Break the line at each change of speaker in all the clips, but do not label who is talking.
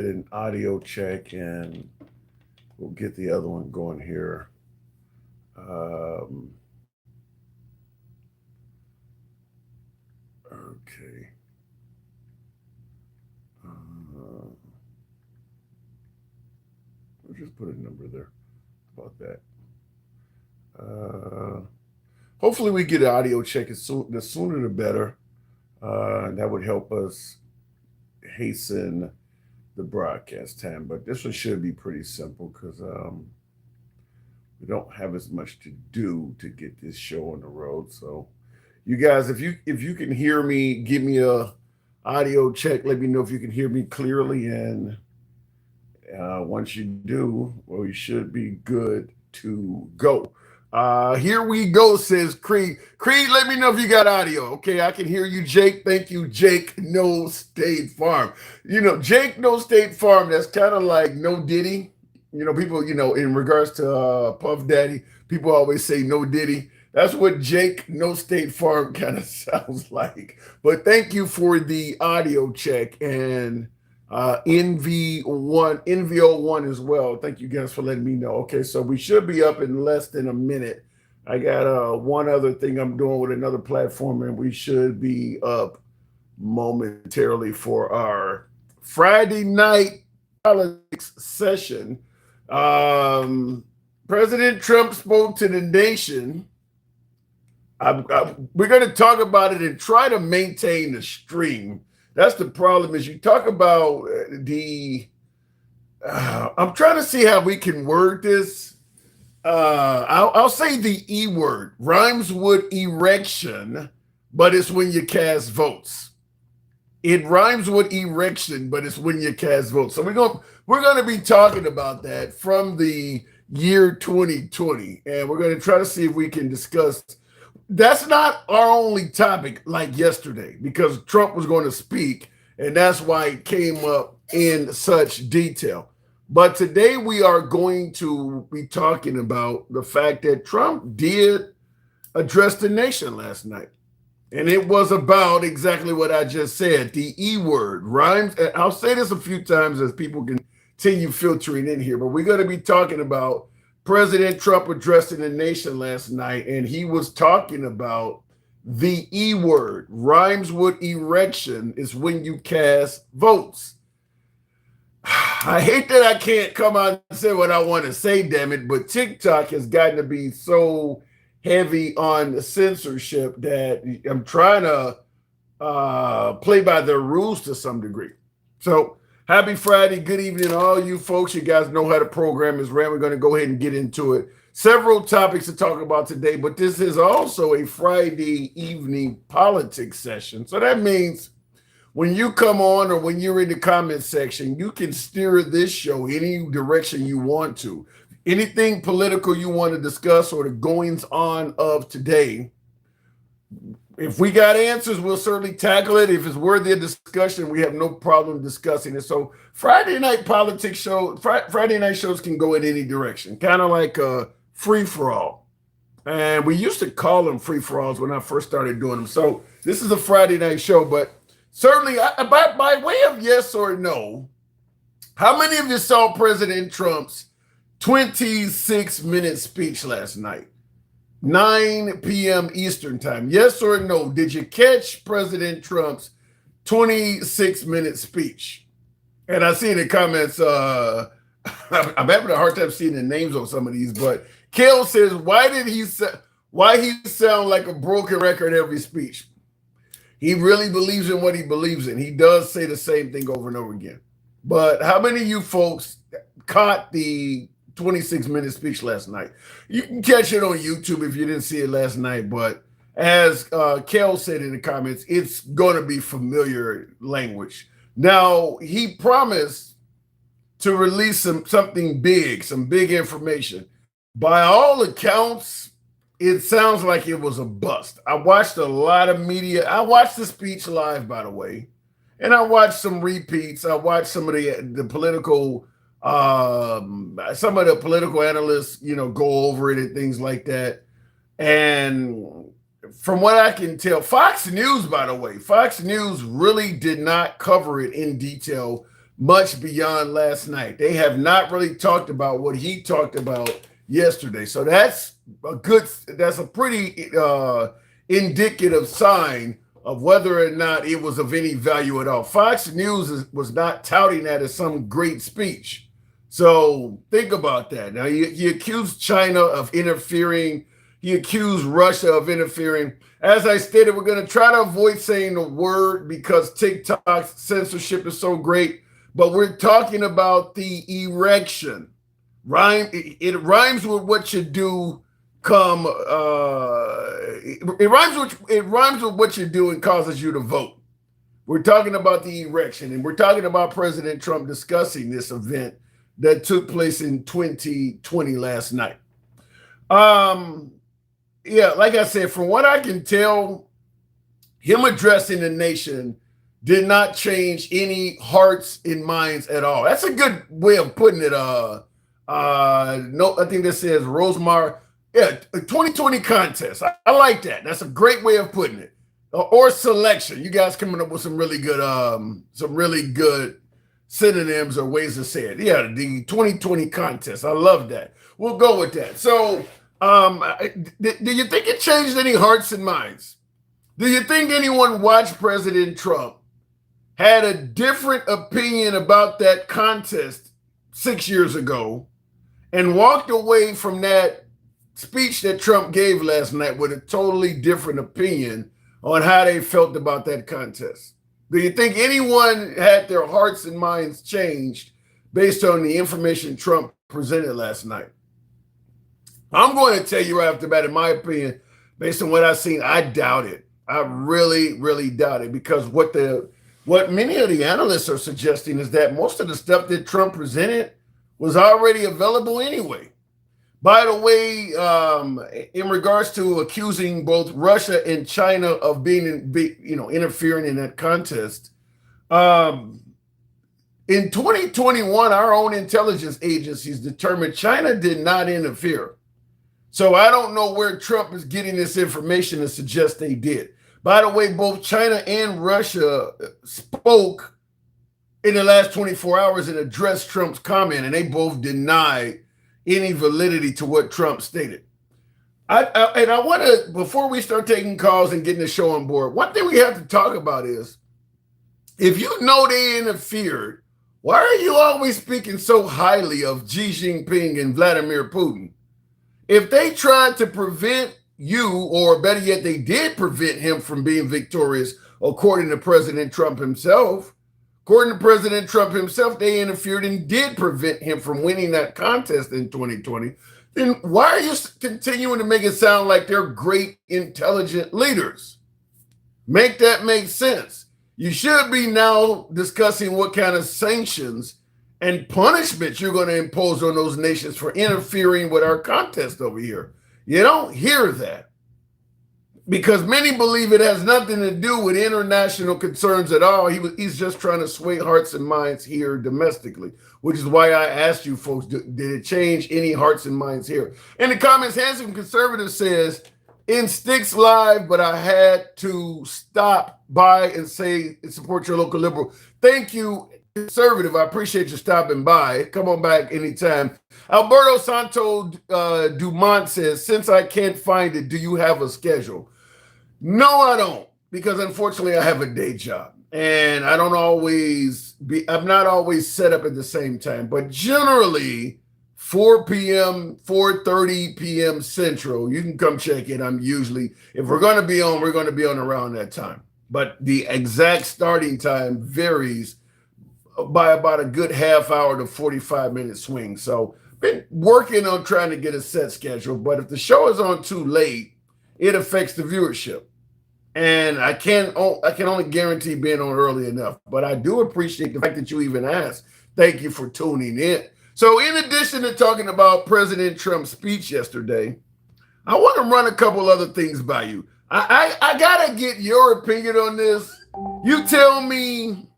an audio check and we'll get the other one going here. Um, okay. We'll just put a number there. How about that? Uh, Hopefully, we get an audio check the sooner the better. That would help us hasten the broadcast time. But this one should be pretty simple because we don't have as much to do to get this show on the road. So, you guys, if you can hear me, give me a audio check. Let me know if you can hear me clearly, and once you do, well, you should be good to go. Here we go, says Creed. Creed, let me know if you got audio. Okay, I can hear you, Jake. Thank you, Jake. No State Farm. Jake, no State Farm. That's kind of like no Diddy. People, in regards to Puff Daddy, people always say no Diddy. That's what Jake, no State Farm kind of sounds like. But thank you for the audio check and NVO1 as well. Thank you guys for letting me know. Okay, so we should be up in less than a minute. I got one other thing I'm doing with another platform, and we should be up momentarily for our Friday night politics session. President Trump spoke to the nation. We're going to talk about it and try to maintain the stream. That's the problem. Is you talk about I'm trying to see how we can word this. I'll say the E word rhymes with erection, but it's when you cast votes. It rhymes with erection, but it's when you cast votes. So we're gonna be talking about that from the year 2020, and we're gonna try to see if we can discuss. That's not our only topic like yesterday because Trump was going to speak, and that's why it came up in such detail. But today we are going to be talking about the fact that Trump did address the nation last night. And it was about exactly what I just said. The E word rhymes. I'll say this a few times as people continue filtering in here, but we're going to be talking about President Trump addressing the nation last night, and he was talking about the E word rhymes with erection is when you cast votes. I hate that I can't come out and say what I want to say, damn it, but TikTok has gotten to be so heavy on the censorship that I'm trying to play by their rules to some degree. So happy Friday. Good evening to all you folks. You guys know how the program is ran. We're going to go ahead and get into it. Several topics to talk about today, but this is also a Friday evening politics session. So that means when you come on or when you're in the comment section, you can steer this show any direction you want to. Anything political you want to discuss or the goings on of today. If we got answers, we'll certainly tackle it. If it's worthy of discussion, we have no problem discussing it. So Friday night politics show, Friday night shows can go in any direction, kind of like a free-for-all. And we used to call them free-for-alls when I first started doing them. So this is a Friday night show, but certainly by way of yes or no, how many of you saw President Trump's 26-minute speech last night? 9 p.m. Eastern time. Yes or no? Did you catch President Trump's 26-minute speech? And I see in the comments, I'm having a hard time seeing the names on some of these, but Kale says, why he sound like a broken record every speech? He really believes in what he believes in. He does say the same thing over and over again. But how many of you folks caught the 26-minute speech last night? You can catch it on YouTube if you didn't see it last night. But as Kel said in the comments, it's going to be familiar language. Now, he promised to release something big, some big information. By all accounts, it sounds like it was a bust. I watched a lot of media. I watched the speech live, by the way, and I watched some repeats. I watched some of the political, some of the political analysts, go over it and things like that. And from what I can tell, Fox News, by the way, Fox News really did not cover it in detail. much beyond last night. They have not really talked about what he talked about yesterday. So that's a pretty indicative sign of whether or not it was of any value at all. Fox News was not touting that as some great speech. So think about that. Now, he accused China of interfering. He accused Russia of interfering. As I stated, we're going to try to avoid saying the word because TikTok censorship is so great. But we're talking about the erection. It rhymes with what you do. It rhymes with what you do and causes you to vote. We're talking about the erection, and we're talking about President Trump discussing this event that took place in 2020 last night. Yeah, like I said, from what I can tell, him addressing the nation did not change any hearts and minds at all. That's a good way of putting it. No, I think this says Rosemar. Yeah, a 2020 contest. I like that. That's a great way of putting it. Or selection. You guys coming up with some really good synonyms or ways to say it. Yeah, the 2020 contest. I love that. We'll go with that. So, do you think it changed any hearts and minds? Do you think anyone watched President Trump had a different opinion about that contest 6 years ago and walked away from that speech that Trump gave last night with a totally different opinion on how they felt about that contest? Do you think anyone had their hearts and minds changed based on the information Trump presented last night? I'm going to tell you right off the bat, in my opinion, based on what I've seen, I doubt it. I really, really doubt it, because what many of the analysts are suggesting is that most of the stuff that Trump presented was already available anyway. By the way, in regards to accusing both Russia and China of interfering in that contest, in 2021, our own intelligence agencies determined China did not interfere. So I don't know where Trump is getting this information to suggest they did. By the way, both China and Russia spoke in the last 24 hours and addressed Trump's comment, and they both denied any validity to what Trump stated. I want to, before we start taking calls and getting the show on board, one thing we have to talk about is, if you know they interfered, why are you always speaking so highly of Xi Jinping and Vladimir Putin? If they tried to prevent you, or better yet, they did prevent him from being victorious, according to President Trump himself, they interfered and did prevent him from winning that contest in 2020. Then why are you continuing to make it sound like they're great, intelligent leaders? Make that make sense. You should be now discussing what kind of sanctions and punishments you're going to impose on those nations for interfering with our contest over here. You don't hear that, because many believe it has nothing to do with international concerns at all. He's just trying to sway hearts and minds here domestically, which is why I asked you folks, did it change any hearts and minds here? In the comments, Handsome Conservative says, in Sticks Live, but I had to stop by and say support your local liberal. Thank you, Conservative. I appreciate you stopping by. Come on back anytime. Alberto Santo Dumont says, since I can't find it, do you have a schedule? No, I don't, because unfortunately I have a day job and I'm not always set up at the same time, but generally 4 p.m., 4:30 p.m. Central, you can come check it. I'm usually, if we're going to be on, we're going to be on around that time, but the exact starting time varies by about a good half hour to 45-minute swing. So been working on trying to get a set schedule, but if the show is on too late, it affects the viewership. And I can only guarantee being on early enough. But I do appreciate the fact that you even asked. Thank you for tuning in. So in addition to talking about President Trump's speech yesterday, I want to run a couple other things by you. I got to get your opinion on this. You tell me.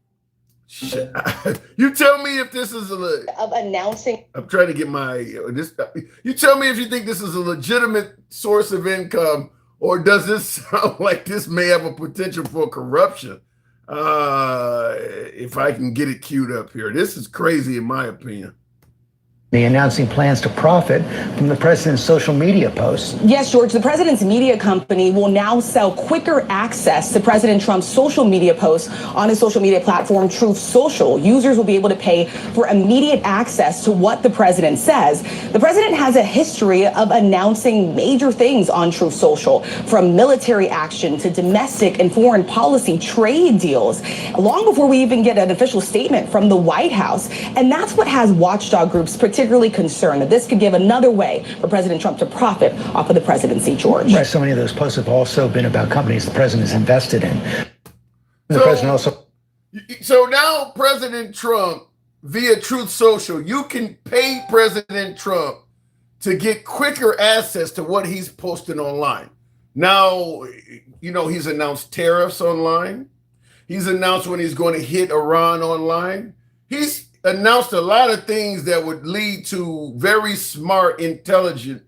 You tell me if this is of announcing. I'm trying to get my this. You tell me if you think this is a legitimate source of income, or does this sound like this may have a potential for corruption? If I can get it queued up here. This is crazy in my opinion.
Announcing plans to profit from the president's social media posts.
Yes, George, the president's media company will now sell quicker access to President Trump's social media posts on his social media platform, Truth Social. Users will be able to pay for immediate access to what the president says. The president has a history of announcing major things on Truth Social, from military action to domestic and foreign policy trade deals, long before we even get an official statement from the White House. And that's what has watchdog groups particularly concerned, that this could give another way for President Trump to profit off of the presidency, George.
Right, so many of those posts have also been about companies the president has invested in. The president also.
So now President Trump, via Truth Social, you can pay President Trump to get quicker access to what he's posting online. Now, he's announced tariffs online. He's announced when he's going to hit Iran online. He's announced a lot of things that would lead to very smart, intelligent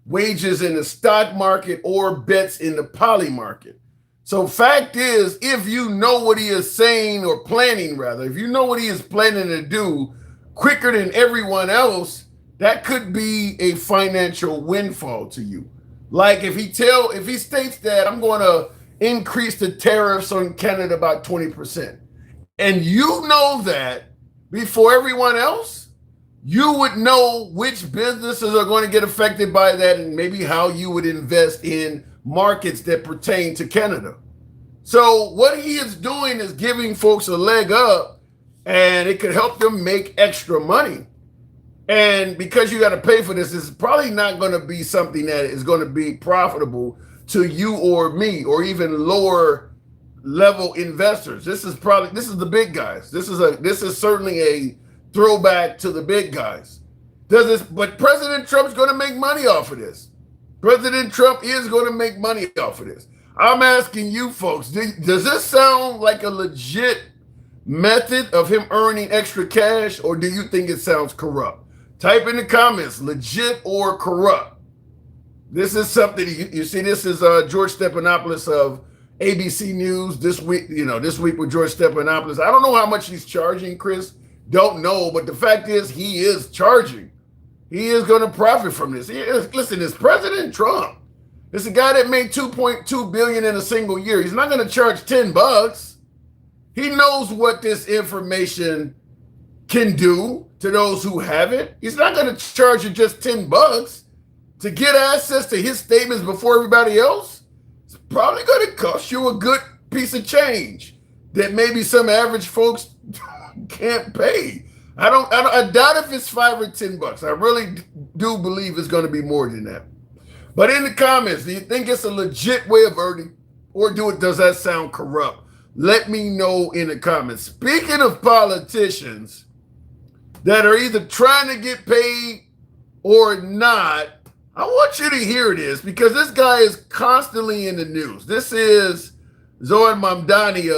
wages in the stock market or bets in the poly market. So fact is, if you know what he is saying, or planning rather, if you know what he is planning to do quicker than everyone else, that could be a financial windfall to you. Like if he states that I'm going to increase the tariffs on Canada by 20%, and you know that before everyone else, you would know which businesses are going to get affected by that and maybe how you would invest in markets that pertain to Canada. So what he is doing is giving folks a leg up, and it could help them make extra money. And because you got to pay for this, it's probably not going to be something that is going to be profitable to you or me, or even lower level investors. This is the big guys. This is certainly a throwback to the big guys. But President Trump's going to make money off of this. President Trump is going to make money off of this. I'm asking you folks, does this sound like a legit method of him earning extra cash, or do you think it sounds corrupt? Type in the comments, legit or corrupt. This is something you see. This is George Stephanopoulos of ABC News this week. This week with George Stephanopoulos. I don't know how much he's charging, Chris. Don't know, but the fact is he is charging. He is going to profit from this. Listen, it's President Trump. It's a guy that made $2.2 billion in a single year. He's not going to charge $10. He knows what this information can do to those who have it. He's not going to charge you just $10 to get access to his statements before everybody else. It's probably going to cost you a good piece of change that maybe some average folks can't pay. I doubt if it's $5 or $10. I really do believe it's going to be more than that. But in the comments, do you think it's a legit way of earning, or does that sound corrupt? Let me know in the comments. Speaking of politicians that are either trying to get paid or not, I want you to hear this, because this guy is constantly in the news. This is Zohran Mamdani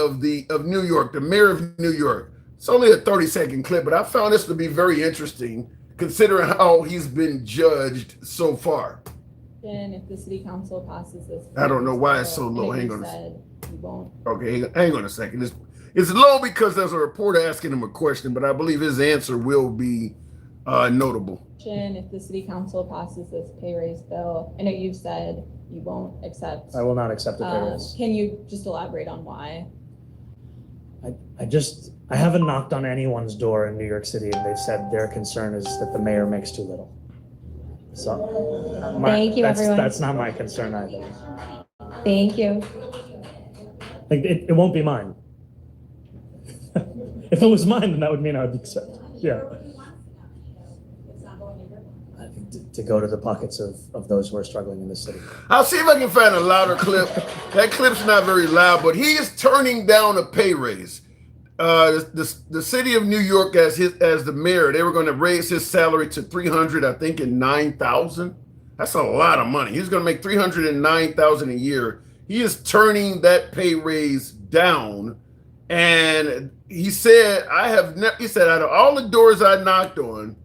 of New York, the mayor of New York. It's only a 30-second clip, but I found this to be very interesting considering how he's been judged so far.
And if the city council passes this,
I don't know why it's so low. Hang on.
You won't.
Okay, hang on a second. It's low because there's a reporter asking him a question, but I believe his answer will be notable.
If the city council passes this pay raise bill, I know you've said you won't accept.
I will not accept the pay raise.
Can you just elaborate on why?
I haven't knocked on anyone's door in New York City, and they've said their concern is that the mayor makes too little. So
thank you, everyone.
That's not my concern either.
Thank you.
Like it won't be mine. If it was mine, then that would mean I would accept. Yeah. I think to go to the pockets of those who are struggling in this city.
I'll see if I can find a louder clip. That clip's not very loud, but he is turning down a pay raise. The city of New York, as the mayor, they were going to raise his salary to $309,000. That's a lot of money. He's going to make $309,000 a year. He is turning that pay raise down, and he said, he said, out of all the doors I knocked on,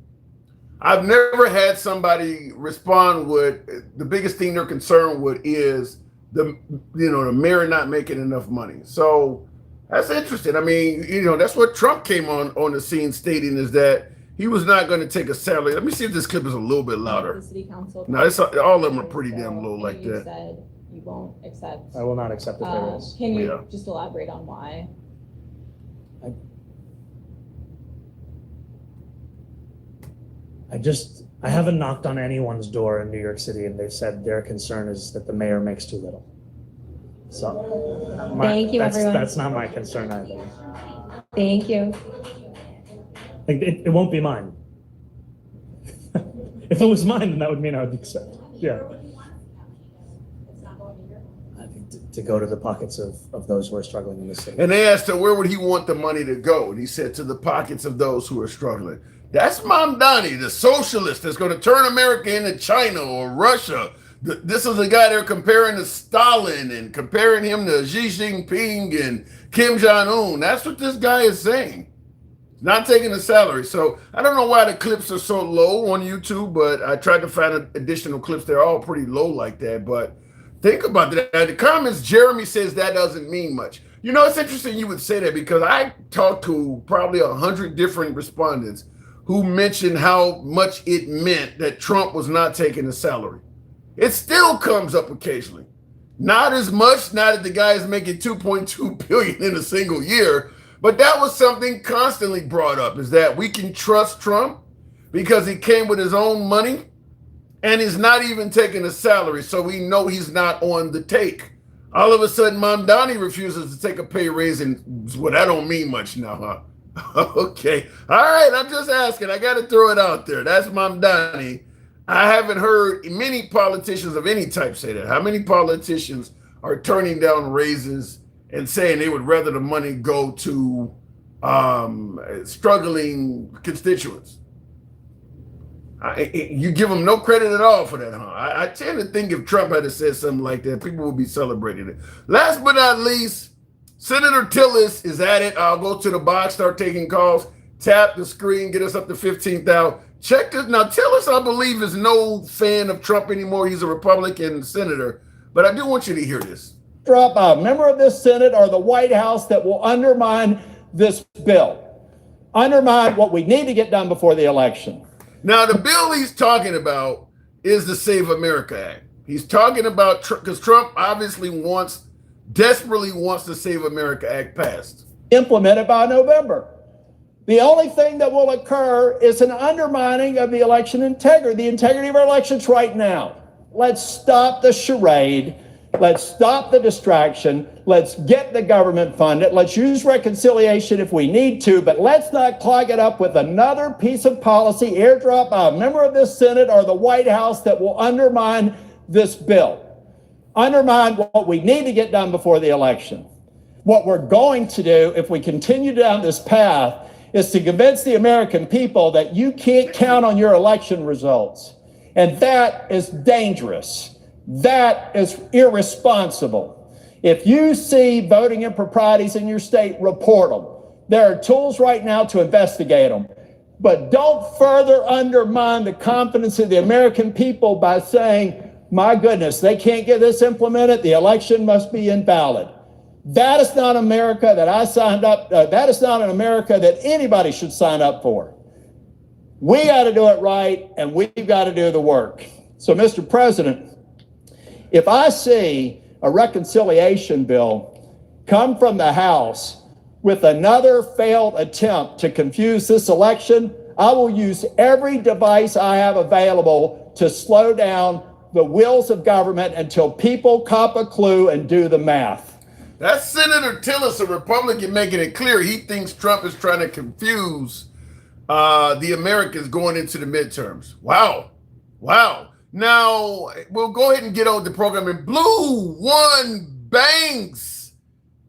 I've never had somebody respond with the biggest thing they're concerned with is the mayor not making enough money. So That's interesting. I mean, that's what Trump came on the scene stating, is that he was not going to take a salary. Let me see if this clip is a little bit louder.
The city council.
No, it's all of them are pretty damn low like
you
that.
Said you won't accept.
I will not accept the pay raise.
Can you just elaborate on why?
I haven't knocked on anyone's door in New York City, and they've said their concern is that the mayor makes too little. So,
Thank you, everyone.
That's not my concern either.
Thank you.
It won't be mine. If it was mine, then that would mean I would accept. Yeah. I think to go to the pockets of those who are struggling in the city.
And they asked him, where would he want the money to go? And he said, to the pockets of those who are struggling. That's Mamdani, the socialist that's going to turn America into China or Russia. This is the guy they're comparing to Stalin and comparing him to Xi Jinping and Kim Jong-un. That's what this guy is saying. Not taking a salary. So I don't know why the clips are so low on YouTube, but I tried to find additional clips. They're all pretty low like that. But think about that. The comments, Jeremy says that doesn't mean much. It's interesting you would say that, because I talked to probably 100 different respondents who mentioned how much it meant that Trump was not taking a salary. It still comes up occasionally. Not as much, not that the guy is making $2.2 billion in a single year, but that was something constantly brought up, is that we can trust Trump because he came with his own money and he's not even taking a salary, so we know he's not on the take. All of a sudden, Mamdani refuses to take a pay raise, and well, that don't mean much now, huh? Okay. All right, I'm just asking. I got to throw it out there. That's Mamdani. I haven't heard many politicians of any type say that. How many politicians are turning down raises and saying they would rather the money go to struggling constituents? You give them no credit at all for that, huh? I tend to think if Trump had said something like that, people would be celebrating it. Last but not least, Senator Tillis is at it. I'll go to the box, start taking calls, tap the screen, get us up to 15,000. Check this. Now, Tillis, I believe, is no fan of Trump anymore. He's a Republican senator. But I do want you to hear this.
Drop a member of this Senate or the White House that will undermine this bill, undermine what we need to get done before the election.
Now, the bill he's talking about is the Save America Act. He's talking about, because Trump obviously desperately wants the Save America Act passed.
Implemented by November. The only thing that will occur is an undermining of the election integrity, the integrity of our elections right now. Let's stop the charade. Let's stop the distraction. Let's get the government funded. Let's use reconciliation if we need to, but let's not clog it up with another piece of policy airdrop by a member of this Senate or the White House that will undermine this bill, undermine what we need to get done before the election. What we're going to do if we continue down this path is to convince the American people that you can't count on your election results. And that is dangerous. That is irresponsible. If you see voting improprieties in your state, report them. There are tools right now to investigate them. But don't further undermine the confidence of the American people by saying, my goodness, they can't get this implemented. The election must be invalid. That is not America that I signed up. That is not an America that anybody should sign up for. We got to do it right, and we've got to do the work. So, Mr. President, if I see a reconciliation bill come from the House with another failed attempt to confuse this election, I will use every device I have available to slow down the wheels of government until people cop a clue and do the math.
That's Senator Tillis, a Republican, making it clear he thinks Trump is trying to confuse the Americans going into the midterms. Wow. Now, we'll go ahead and get on with the program. And Blue One Banks,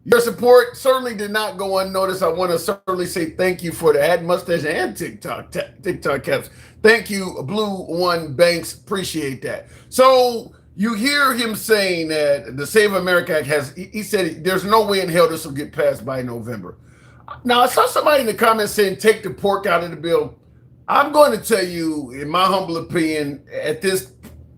your support certainly did not go unnoticed. I want to certainly say thank you for the ad mustache and TikTok caps. Thank you, Blue One Banks. Appreciate that. So you hear him saying that the Save America Act he said there's no way in hell this will get passed by November. Now, I saw somebody in the comments saying take the pork out of the bill. I'm going to tell you, in my humble opinion, at this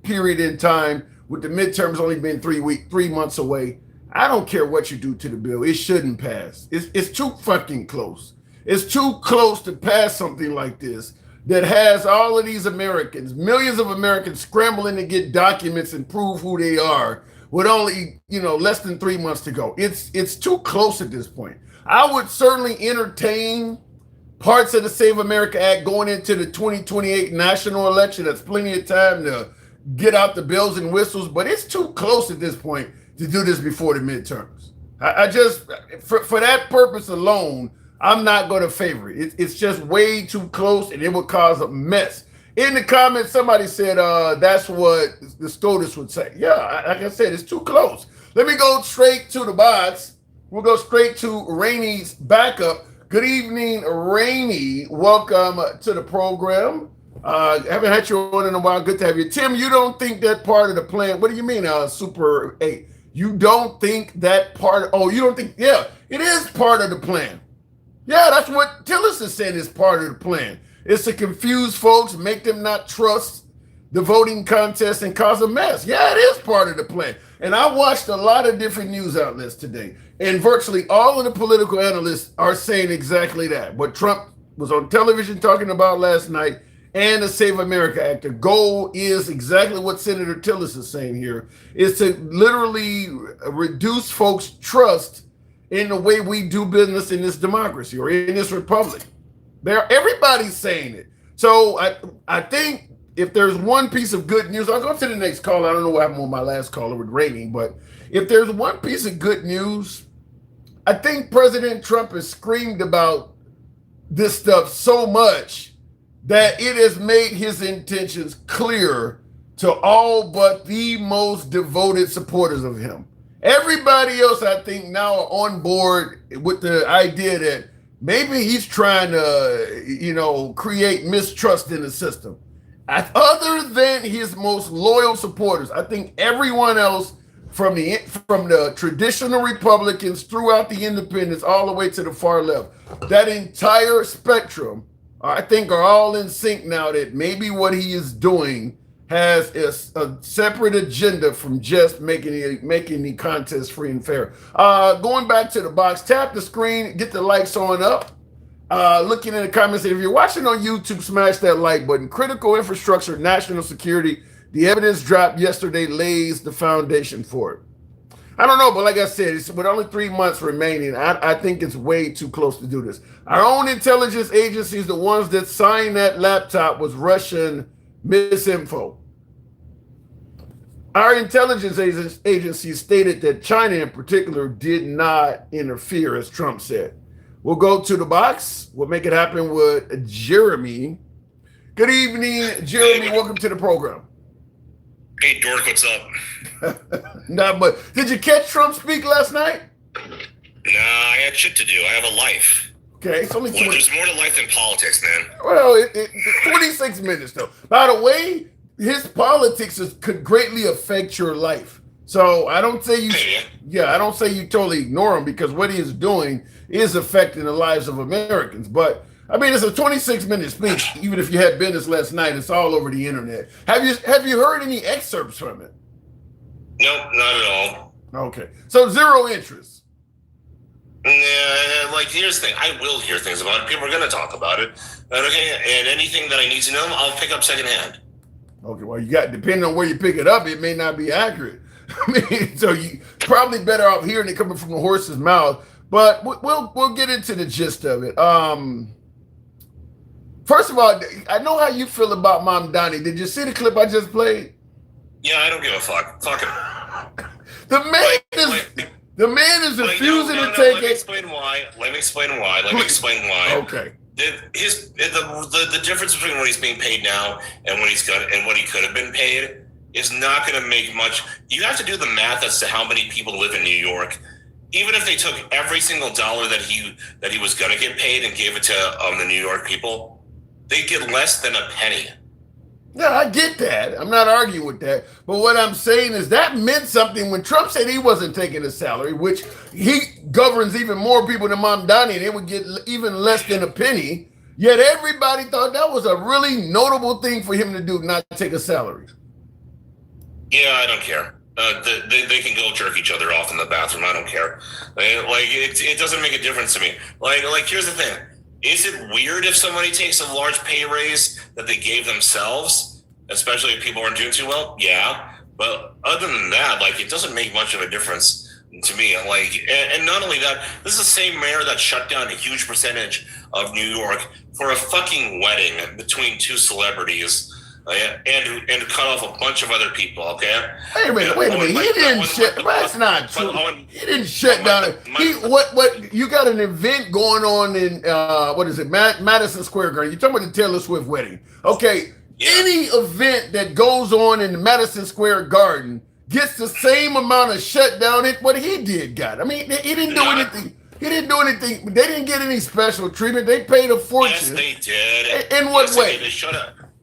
period in time, with the midterms only been 3 months away, I don't care what you do to the bill. It shouldn't pass. It's too fucking close. It's too close to pass something like this that has all of these Americans, millions of Americans scrambling to get documents and prove who they are with only, less than 3 months to go. It's too close at this point. I would certainly entertain parts of the Save America Act going into the 2028 national election. That's plenty of time to get out the bells and whistles, but it's too close at this point to do this before the midterms. I just, for that purpose alone, I'm not going to favor it. It's just way too close, and it would cause a mess. In the comments, somebody said that's what the SCOTUS would say. Yeah, like I said, it's too close. Let me go straight to the box. We'll go straight to Rainey's backup. Good evening, Rainey. Welcome to the program. Haven't had you on in a while. Good to have you. Tim, you don't think that part of the plan, what do you mean, Super 8? You don't think that part, you don't think, yeah, it is part of the plan. Yeah, that's what Tillis is saying is part of the plan. It's to confuse folks, make them not trust the voting contest and cause a mess. Yeah, it is part of the plan. And I watched a lot of different news outlets today, and virtually all of the political analysts are saying exactly that. What Trump was on television talking about last night and the Save America Act. The goal is exactly what Senator Tillis is saying here, is to literally reduce folks' trust in the way we do business in this democracy or in this republic. Everybody's saying it. So I think if there's one piece of good news, I'll go to the next call. I don't know what happened with my last caller with Rainey, but if there's one piece of good news, I think President Trump has screamed about this stuff so much that it has made his intentions clear to all but the most devoted supporters of him. Everybody else, I think, now are on board with the idea that maybe he's trying to, create mistrust in the system. Other than his most loyal supporters, I think everyone else, from the traditional Republicans throughout the independents, all the way to the far left, that entire spectrum, I think, are all in sync now that maybe what he is doing has a separate agenda from just making the contest free and fair. Going back to the box, tap the screen, get the likes on up. Looking in the comments, if you're watching on YouTube, smash that like button. Critical infrastructure, national security. The evidence dropped yesterday lays the foundation for it. I don't know, but like I said, with only 3 months remaining, I think it's way too close to do this. Our own intelligence agencies, the ones that signed that laptop, was Russian misinfo. Our intelligence agencies stated that China in particular did not interfere, as Trump said. We'll go to the box. We'll make it happen with Jeremy. Good evening, Jeremy. Welcome to the program.
Hey, Dork, what's up?
Nah, but did you catch Trump speak last night?
Nah, I had shit to do. I have a life.
Okay, it's only 20.
There's more to life than politics, man.
Well, 26 minutes, though. By the way, his politics could greatly affect your life. So I don't say I don't say you totally ignore him, because what he is doing is affecting the lives of Americans. But I mean, it's a 26-minute speech. Even if you had business last night, it's all over the internet. Have you heard any excerpts from it?
Nope, not at all.
Okay, so zero interest.
Yeah, here's the thing. I will hear things about it. People are going to talk about it. Okay, and anything that I need to know, I'll pick up secondhand.
Okay, well, depending on where you pick it up, it may not be accurate. I mean, so you probably better off hearing it coming from the horse's mouth. But we'll get into the gist of it. First of all, I know how you feel about Mom Donnie. Did you see the clip I just played?
Yeah, I don't give a fuck. Fuck him.
The man is refusing to take it.
Let me explain why.
Okay.
The difference between what he's being paid now and what he could have been paid is not going to make much. You have to do the math as to how many people live in New York. Even if they took every single dollar that he was going to get paid and gave it to the New York people, they'd get less than a penny.
Yeah, I get that. I'm not arguing with that. But what I'm saying is that meant something when Trump said he wasn't taking a salary, which he governs even more people than Mom Donnie, and they would get even less than a penny. Yet everybody thought that was a really notable thing for him to do, not take a salary.
Yeah, I don't care. they can go jerk each other off in the bathroom. I don't care. Like it doesn't make a difference to me. Like here's the thing: is it weird if somebody takes a large pay raise that they gave themselves, especially if people aren't doing too well? Yeah, but other than that, like it doesn't make much of a difference to me. Like, and not only that, this is the same mayor that shut down a huge percentage of New York for a fucking wedding between two celebrities. And cut off a bunch of other people. Okay.
Wait a minute. He didn't shut. That's not true. He didn't shut down. What? You got an event going on in what is it? Madison Square Garden. You're talking about the Taylor Swift wedding. Okay. Yeah. Any event that goes on in the Madison Square Garden gets the same amount of shutdown as what he did. Got. I mean, he didn't do anything. He didn't do anything. They didn't get any special treatment. They paid a fortune.
Yes, they did.
In what way?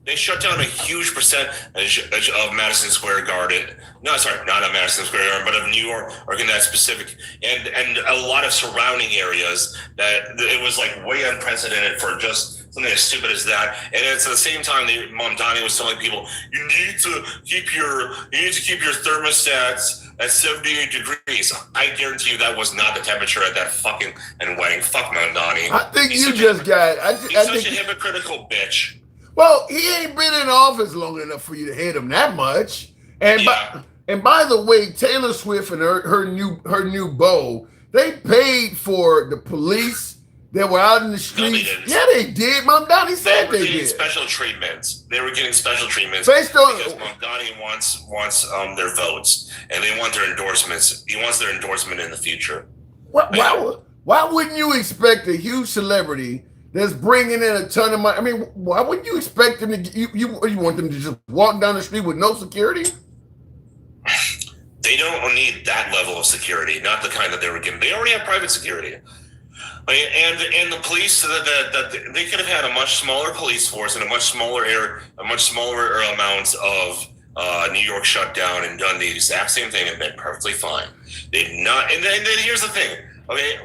They shut down a huge percentage of Madison Square Garden. No, sorry, not of Madison Square Garden, but of New York, or in that specific, and a lot of surrounding areas. That it was like way unprecedented for just something as stupid as that. And it's at the same time, Mamdani was telling people, you need to keep your thermostats at 78 degrees. I guarantee you that was not the temperature at that fucking wedding. Fuck Mamdani.
I think he's such a
hypocritical bitch.
Well, he ain't been in office long enough for you to hate him that much. And by the way, Taylor Swift and her new beau, they paid for the police that were out in the streets. No, yeah, they did. Mamdani said they did.
Special treatments. They were getting special treatments
based on
because Mamdani wants their votes and they want their endorsements. He wants their endorsement in the future.
Why wouldn't you expect a huge celebrity that's bringing in a ton of money? I mean, why wouldn't you expect them to? You want them to just walk down the street with no security?
They don't need that level of security. Not the kind that they were given. They already have private security, and the police that they could have had a much smaller police force and a much smaller amount of New York shut down and done the exact same thing and been perfectly fine. They did not. And then here's the thing. Okay,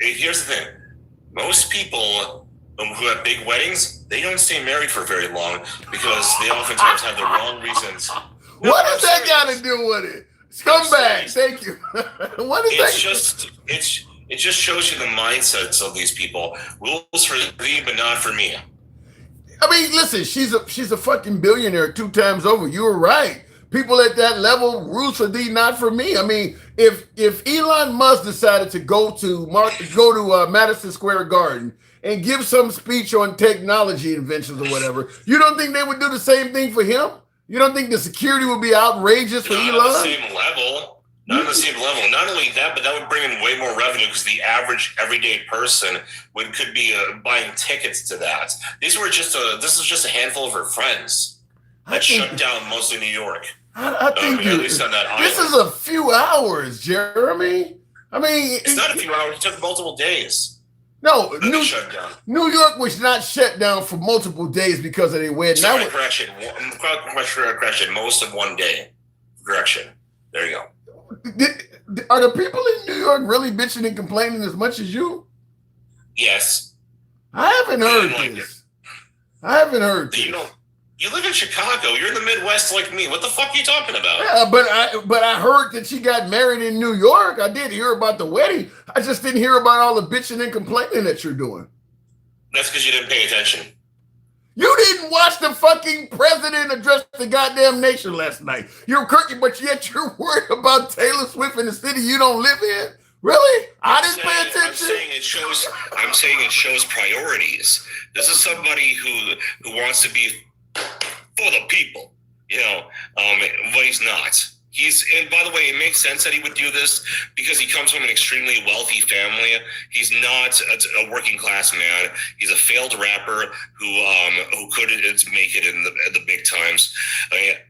here's the thing. Most people who have big weddings, they don't stay married for very long because they oftentimes have the wrong reasons.
What does that got to do with it? Scumbag, thank you. What is that?
It just shows you the mindsets of these people. Rules for thee, but not for me.
I mean, listen, she's a fucking billionaire 2 times over. You were right. People at that level, rules for thee, not for me. I mean, if Elon Musk decided to go to Madison Square Garden and give some speech on technology inventions or whatever, you don't think they would do the same thing for him? You don't think the security would be outrageous for Elon?
Not on the same level. Not on the same level. Not only that, but that would bring in way more revenue because the average everyday person could be buying tickets to that. This is just a handful of her friends that shut down most of New York.
I think
at least on that island.
This is a few hours, Jeremy. I mean,
it's not a few hours. It took multiple days.
No, New York was not shut down for multiple days because of their wedding.
Correction. Most of one day. Correction. There you go.
Are the people in New York really bitching and complaining as much as you?
Yes.
I haven't heard this. I haven't heard this.
You live in Chicago. You're in the Midwest like me. What the fuck are you talking about?
Yeah, but I heard that she got married in New York. I did hear about the wedding. I just didn't hear about all the bitching and complaining that you're doing.
That's because you didn't pay attention.
You didn't watch the fucking president address the goddamn nation last night. But yet you're worried about Taylor Swift in the city you don't live in? Really? I didn't pay attention.
I'm saying it shows priorities. This is somebody who wants to be for the people, but he's not. And by the way, it makes sense that he would do this because he comes from an extremely wealthy family. He's not a working class man. He's a failed rapper who couldn't make it in the big times.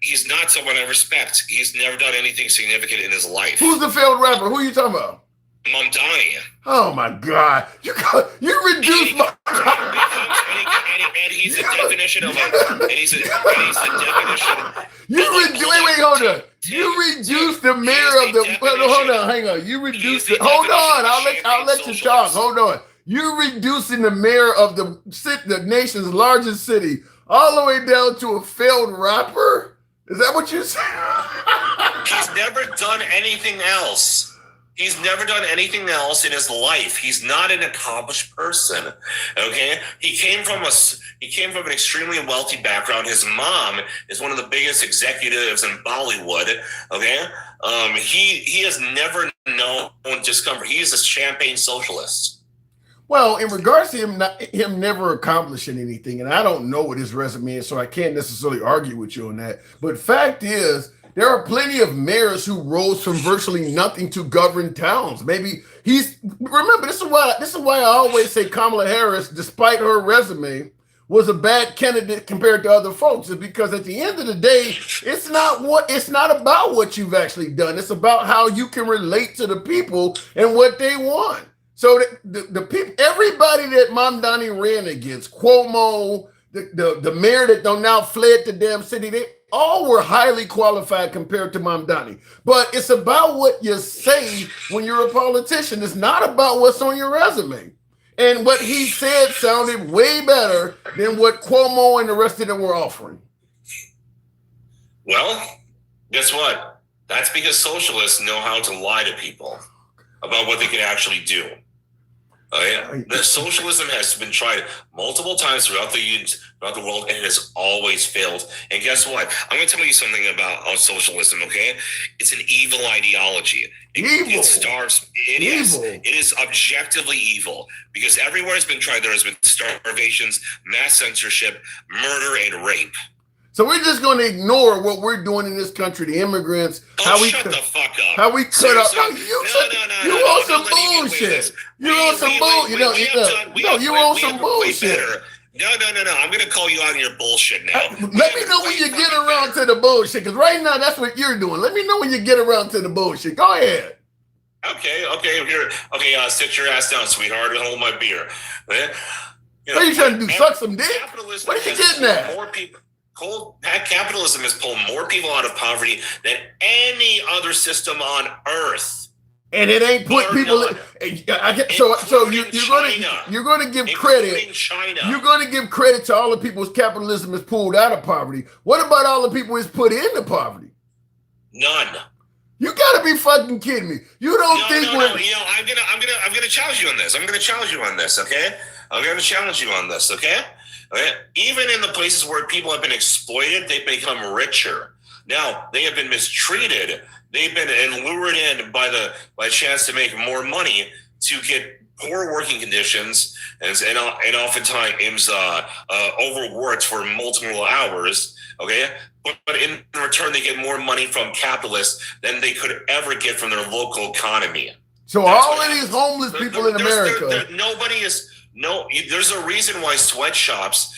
He's not someone I respect. He's never done anything significant in his life.
Who's the failed rapper? Who are you talking about?
Mamdani.
Oh my God! You reduced my.
And he's the definition of he's the definition.
Wait, hold on. You reduced the mayor of the. Hold on, hang on. You reduced it. Hold on. I'll let you talk. Hold on. You're reducing the mayor of the nation's largest city all the way down to a failed rapper. Is that what you said?
He's never done anything else. He's never done anything else in his life. He's not an accomplished person. Okay, he came from an extremely wealthy background. His mom is one of the biggest executives in Bollywood. Okay, he has never known discomfort. He is a champagne socialist.
Well, in regards to him never accomplishing anything, and I don't know what his resume is, so I can't necessarily argue with you on that. But fact is, there are plenty of mayors who rose from virtually nothing to govern towns. Maybe remember, this is why I always say Kamala Harris, despite her resume, was a bad candidate compared to other folks, is because at the end of the day, it's not about what you've actually done. It's about how you can relate to the people and what they want. So the people, everybody that Mamdani ran against, Cuomo, the mayor that now fled the damn city, they all were highly qualified compared to Mamdani. But it's about what you say when you're a politician. It's not about what's on your resume. And what he said sounded way better than what Cuomo and the rest of them were offering.
Well, guess what? That's because socialists know how to lie to people about what they can actually do. The socialism has been tried multiple times throughout the world, and it has always failed. And guess what? I'm going to tell you something about socialism. Okay, it's an evil ideology. It starves. It is objectively evil because everywhere it's been tried, there has been starvations, mass censorship, murder, and rape.
So we're just going to ignore what we're doing in this country, the immigrants.
Shut the fuck up.
How we cut up. You want some bullshit. You want some bullshit. You want some bullshit.
No. I'm going to call you out on your bullshit now.
Let me know when you get around to the bullshit, because right now that's what you're doing. Let me know when you get around to the bullshit. Go ahead.
Okay. Here. Okay. Sit your ass down, sweetheart, and hold my beer.
What are you trying to do? Suck some dick? What are you getting at?
More people. Capitalism has pulled more people out of poverty than any other system on earth,
and it ain't put people. You're going to give credit.
China.
You're going to give credit to all the people whose capitalism has pulled out of poverty. What about all the people it's put into poverty?
None.
You got to be fucking kidding me. You don't think?
No. I'm gonna challenge you on this. Okay. I'm gonna challenge you on this. Okay. Okay. Even in the places where people have been exploited, they've become richer. Now they have been mistreated. They've been lured in by the chance to make more money to get poor working conditions and oftentimes overworked for multiple hours. Okay. But in return, they get more money from capitalists than they could ever get from their local economy.
So all of these homeless people in America.
There's a reason why sweatshops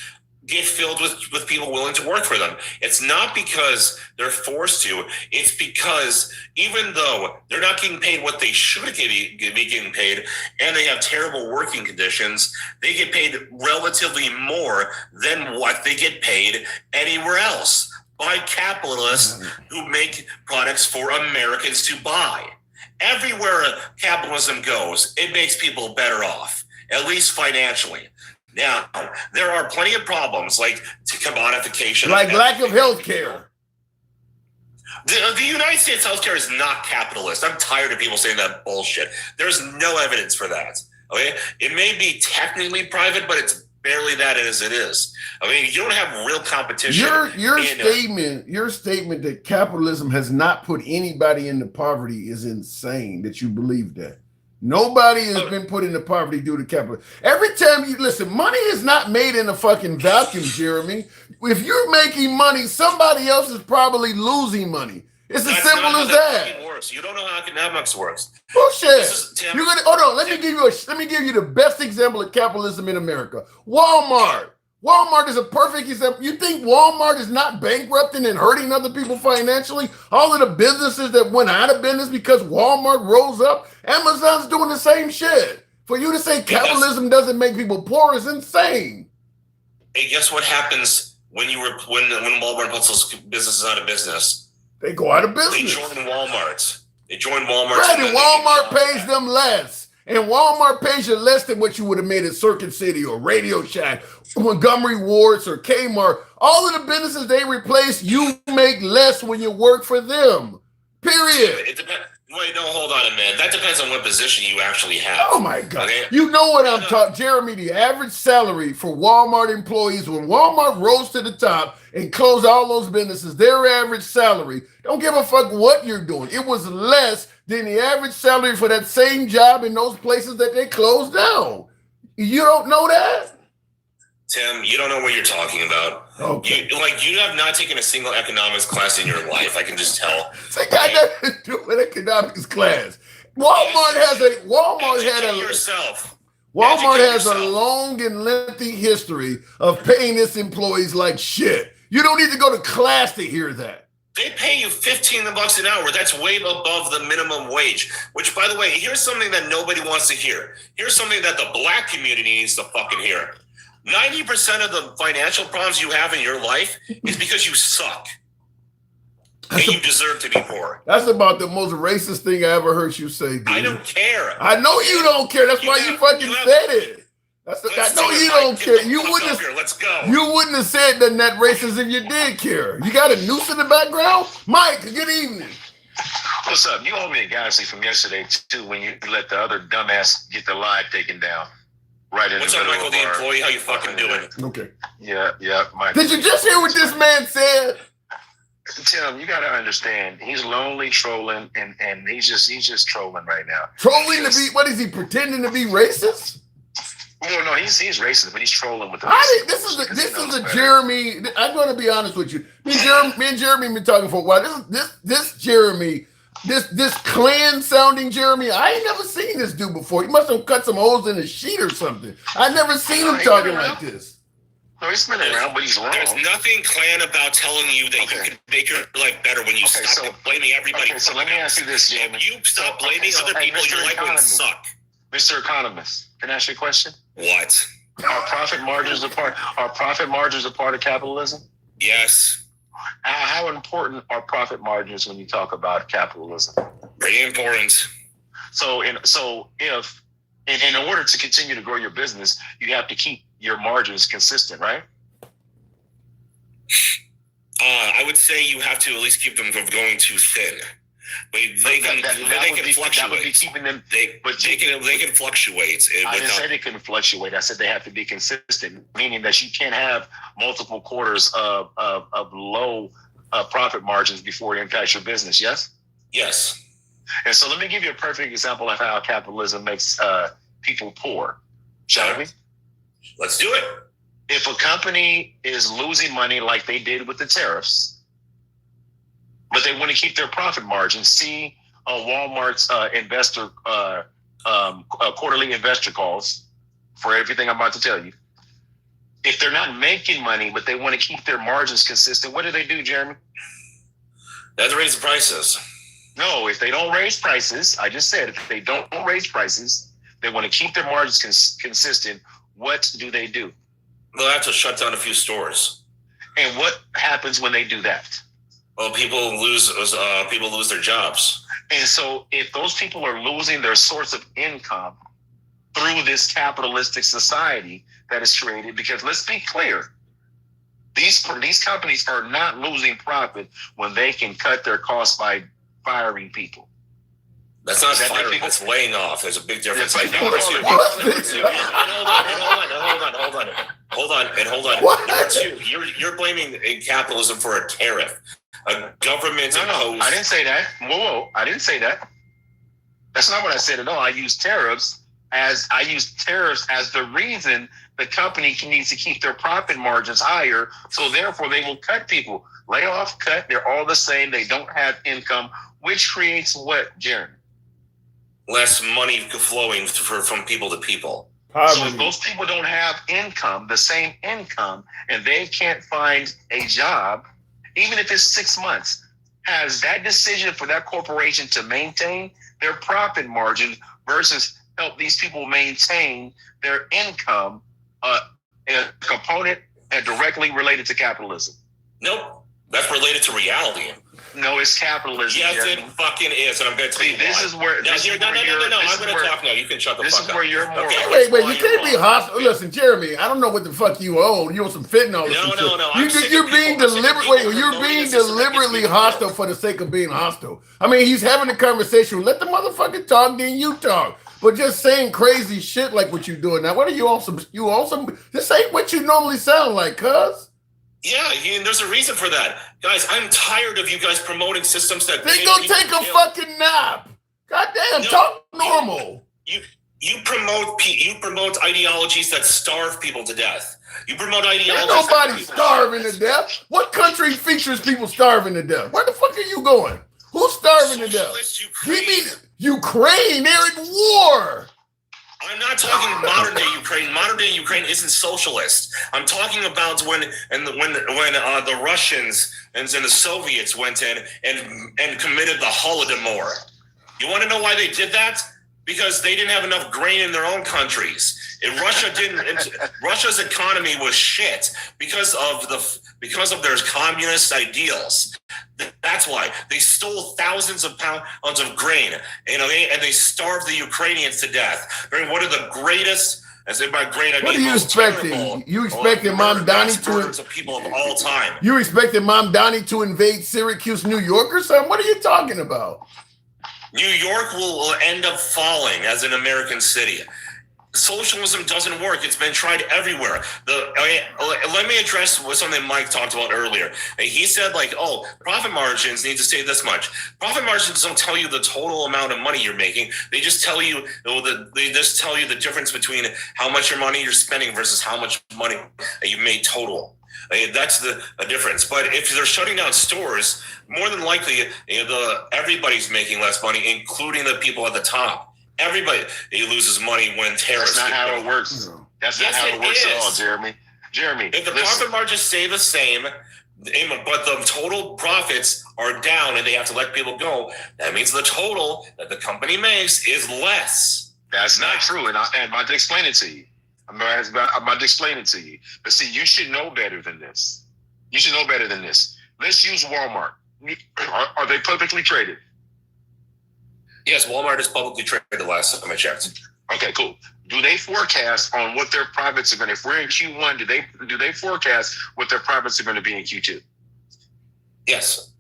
get filled with people willing to work for them. It's not because they're forced to. It's because even though they're not getting paid what they should be getting paid, and they have terrible working conditions, they get paid relatively more than what they get paid anywhere else by capitalists who make products for Americans to buy. Everywhere capitalism goes, it makes people better off, at least financially. Now, there are plenty of problems like commodification.
Like lack of health care.
The United States healthcare is not capitalist. I'm tired of people saying that bullshit. There's no evidence for that. Okay? It may be technically private, but it's barely that as it is. I mean, you don't have real competition.
Your statement that capitalism has not put anybody into poverty is insane, that you believe that. Nobody has been put into poverty due to capitalism. Every time you listen, money is not made in a fucking vacuum, Jeremy. If you're making money, somebody else is probably losing money. It's as simple as that.
Works. You don't know how economics works.
Bullshit. You're gonna hold on. Let me give you the best example of capitalism in America. Walmart. Walmart is a perfect example. You think Walmart is not bankrupting and hurting other people financially? All of the businesses that went out of business because Walmart rose up, Amazon's doing the same shit. For you to say capitalism doesn't make people poor is insane.
Hey, guess what happens when Walmart puts those businesses out of business?
They go out of business.
They join Walmart.
Right, and Walmart pays them less. And Walmart pays you less than what you would have made at Circuit City or Radio Shack, Montgomery Wards or Kmart. All of the businesses they replace, you make less when you work for them. Period.
It depends. Wait, no, hold on a minute. That depends on what position you actually have.
Oh my God.
Okay?
You know what I'm talking, Jeremy, the average salary for Walmart employees, when Walmart rose to the top and closed all those businesses, their average salary, don't give a fuck what you're doing. It was less than the average salary for that same job in those places that they closed down. You don't know that?
Tim, you don't know what you're talking about.
Okay.
You have not taken a single economics class in your life. I can just tell.
It's like I got to do with economics class. Walmart has a long and lengthy history of paying its employees like shit. You don't need to go to class to hear that.
They pay you $15 an hour. That's way above the minimum wage. Which, by the way, here's something that nobody wants to hear. Here's something that the black community needs to fucking hear. 90% of the financial problems you have in your life is because you suck. And you deserve to be poor.
That's about the most racist thing I ever heard you say, dude.
I don't care.
I know you don't care. That's why you fucking said it. I know you don't care. You wouldn't have said that racist if you did care. You got a noose in the background? Mike, good evening.
What's up? You owe me a galaxy from yesterday, too, when you let the other dumbass get the live taken down. Right in
What's
the
up,
middle
Michael,
of
the employee? How you fucking doing?
Okay.
Yeah, Michael.
Did you just hear what this man said?
Tim, you got to understand, he's lonely, trolling, and he's just trolling right now.
Trolling to be, what is he, pretending to be racist?
No, he's racist, but he's trolling with the
This is a Jeremy, I'm going to be honest with you. Me and Jeremy have been talking for a while. This Jeremy, this Klan sounding Jeremy, I ain't never seen this dude before. He must have cut some holes in his sheet or something. I've never seen him talking like this.
No, he's been around, but he's wrong.
There's nothing Klan about telling you that you can make your life better when you stop blaming everybody.
So let me ask you this, Jeremy.
If you stop blaming other people, your life would suck.
Mr. Economist, can I ask you a question?
What?
Are profit margins a part of capitalism?
Yes.
How important are profit margins when you talk about capitalism?
Pretty important.
So in order to continue to grow your business, you have to keep your margins consistent, right?
I would say you have to at least keep them from going too thin. But they can fluctuate. That would be keeping them. They can fluctuate.
I didn't say they can fluctuate. I said they have to be consistent, meaning that you can't have multiple quarters of low profit margins before it impacts your business. Yes.
Yes.
And so let me give you a perfect example of how capitalism makes people poor. Shall we?
Let's do it.
If a company is losing money like they did with the tariffs, but they want to keep their profit margin, see Walmart's quarterly investor calls for everything I'm about to tell you. If they're not making money, but they want to keep their margins consistent, what do, Jeremy?
They have to raise the prices.
No, if they don't raise prices, I just said, if they don't raise prices, they want to keep their margins consistent. What do? They'll
have to shut down a few stores.
And what happens when they do that?
Well, people lose their jobs.
And so if those people are losing their source of income through this capitalistic society that is created, because let's be clear, these companies are not losing profit when they can cut their costs by firing people.
That's not firing, that's laying off. There's a big difference. Hold on. Number two, you're blaming capitalism for a tariff. A government imposed.
No, I didn't say that. Whoa, I didn't say that. That's not what I said at all. I used tariffs as the reason the company needs to keep their profit margins higher. So therefore, they will cut people. Lay off, cut. They're all the same. They don't have income, which creates what, Jeremy?
Less money flowing from people to people.
So if those people don't have income, the same income, and they can't find a job, even if it's 6 months, has that decision for that corporation to maintain their profit margin versus help these people maintain their income a component and directly related to capitalism?
Nope. That's related to reality.
No, it's capitalism.
Yes,
Jeremy.
it fucking is, and I'm going to tell you
this
why.
is where.
No,
This is
no.
where
I'm going to talk now. You can shut the
this
fuck
is
up.
where you're more.
Okay.
Wait, you can't be hostile. Listen, Jeremy, I don't know what the fuck you own. You own some fentanyl or some shit.
No.
You're being deliberate. Wait, you're being deliberately hostile for the sake of being hostile. I mean, he's having a conversation. Let the motherfucker talk, then you talk. But just saying crazy shit like what you doing now. What are you on some? You on some? This ain't what you normally sound like, cuz.
Yeah, and there's a reason for that. Guys, I'm tired of you guys promoting systems that...
They go take a fucking nap. Goddamn, talk normal.
You promote ideologies that starve people to death. You promote ideologies...
Ain't nobody starving to death. What country features people starving to death? Where the fuck are you going? Who's starving to death? Ukraine. They're at war.
I'm not talking modern day Ukraine. Modern day Ukraine isn't socialist. I'm talking about when the Russians and the Soviets went in and committed the Holodomor. You want to know why they did that? Because they didn't have enough grain in their own countries. Russia's economy was shit because of their communist ideals. That's why they stole thousands of pounds of grain, and they starved the Ukrainians to death during one of the greatest. I say by great, I
what
mean
are you expecting? You expecting Mom Donnie
of people of all time?
You expecting Mom Donnie to invade Syracuse, New York, or something? What are you talking about?
New York will end up falling as an American city. Socialism doesn't work. It's been tried everywhere. Let me address something Mike talked about earlier. He said, profit margins need to stay this much. Profit margins don't tell you the total amount of money you're making. They just tell you the difference between how much money you're spending versus how much money you made total. That's the difference. But if they're shutting down stores, more than likely, everybody's making less money, including the people at the top. Everybody loses money when terrorists.
That's not how it works. That's not how it works at all, Jeremy.
If the profit margins stay the same, but the total profits are down and they have to let people go, that means the total that the company makes is less.
That's not true, and I'm about to explain it to you. I'm about to explain it to you. But see, you should know better than this. Let's use Walmart. Are they publicly traded?
Yes, Walmart is publicly traded the last time I checked.
Okay, cool. Do they forecast on what their profits are going to? If we're in Q1, do they forecast what their profits are going to be in Q2?
Yes.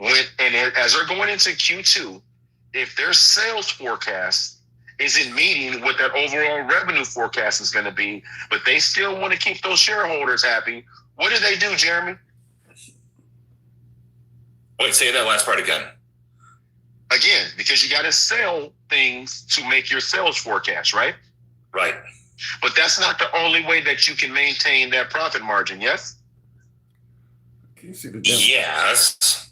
As they're going into Q2, if their sales forecast isn't meeting what that overall revenue forecast is going to be, but they still want to keep those shareholders happy, what do, Jeremy?
Wait, say that last part again.
Again, because you got to sell things to make your sales forecast, right?
Right.
But that's not the only way that you can maintain that profit margin, yes?
Can you see the
yes.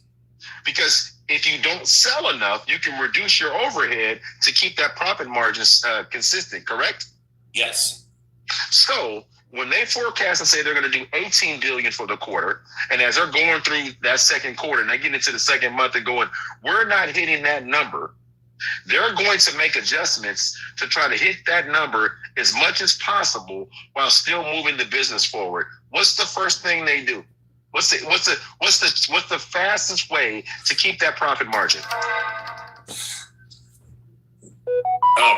Because if you don't sell enough, you can reduce your overhead to keep that profit margin consistent, correct?
Yes.
So when they forecast and say they're going to do $18 billion for the quarter, and as they're going through that second quarter and they get into the second month and going, we're not hitting that number, they're going to make adjustments to try to hit that number as much as possible while still moving the business forward. What's the first thing they do? What's the fastest way to keep that profit margin?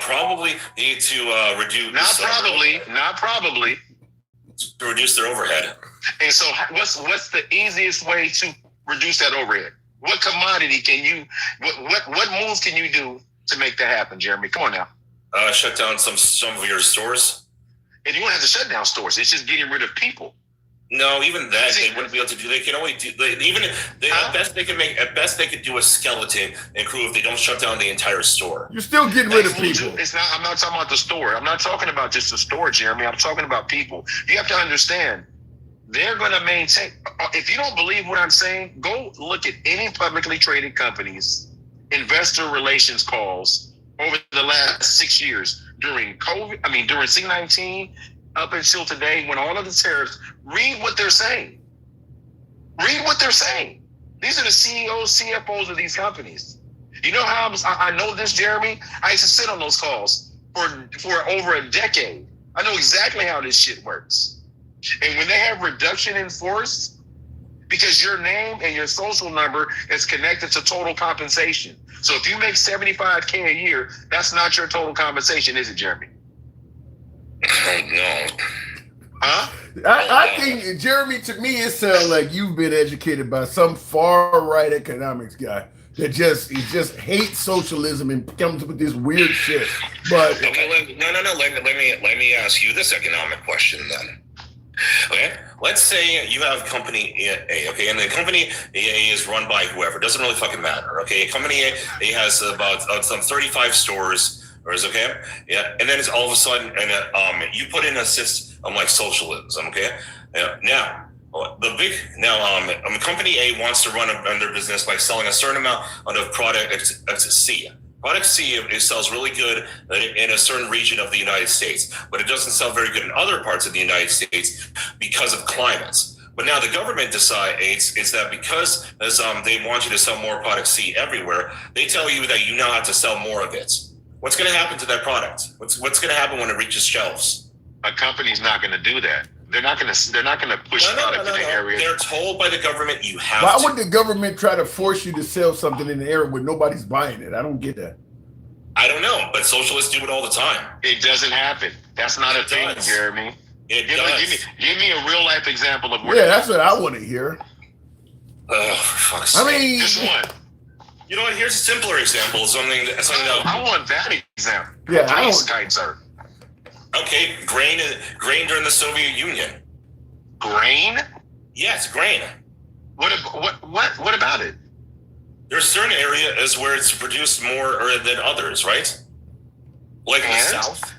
Probably need to reduce.
Not probably.
To reduce their overhead.
And so, what's the easiest way to reduce that overhead? What commodity can you? What moves can you do to make that happen, Jeremy? Come on now.
Shut down some of your stores.
And you don't have to shut down stores. It's just getting rid of people.
No, even that they wouldn't be able to do. They can only do at best they could do a skeleton and crew if they don't shut down the entire store.
You're still getting rid of people.
It's not. I'm not talking about the store. I'm not talking about just the store, Jeremy. I'm talking about people. You have to understand. They're going to maintain. If you don't believe what I'm saying, go look at any publicly traded companies' investor relations calls over the last 6 years during COVID. During C-19. Up until today, when all of the tariffs, read what they're saying. These are the CEOs, CFOs of these companies. You know how I know this, Jeremy? I used to sit on those calls for over a decade. I know exactly how this shit works. And when they have reduction in force, because your name and your social number is connected to total compensation. So if you make $75K a year, that's not your total compensation, is it, Jeremy?
Oh, no.
Huh?
I think, Jeremy, to me, it sounds like you've been educated by some far right economics guy that just hates socialism and comes up with this weird shit. But
okay, let me ask you this economic question then. Okay, let's say you have company A, okay, and the company A is run by whoever. Doesn't really fucking matter. Okay, company A has about some 35 stores, or is okay, yeah, and then it's all of a sudden, and you put in a system like socialism. Okay, now. Company A wants to run their business by selling a certain amount of product C. Product C, it sells really good in a certain region of the United States, but it doesn't sell very good in other parts of the United States because of climates. But now the government decides is that because they want you to sell more product C everywhere, they tell you that you now have to sell more of it. What's going to happen to that product? What's going to happen when it reaches shelves?
A company's not going to do that. They're not going to push product in the area.
They're told by the government you have
why
to.
would the government try to force you to sell something in the area where nobody's buying it? I don't get that.
I don't know, but socialists do it all the time.
It doesn't happen. That's not a thing, Jeremy. Give me a real life example of where.
Yeah, that's what I want to hear.
Oh, for fuck's sake.
I mean,
just one.
You know what? Here's a simpler example. Something that
I want that example.
Yeah,
please, kind sir.
Okay, grain during the Soviet Union.
Grain?
Yes, grain.
What about it?
There's certain areas where it's produced more than others, right? Like in the South,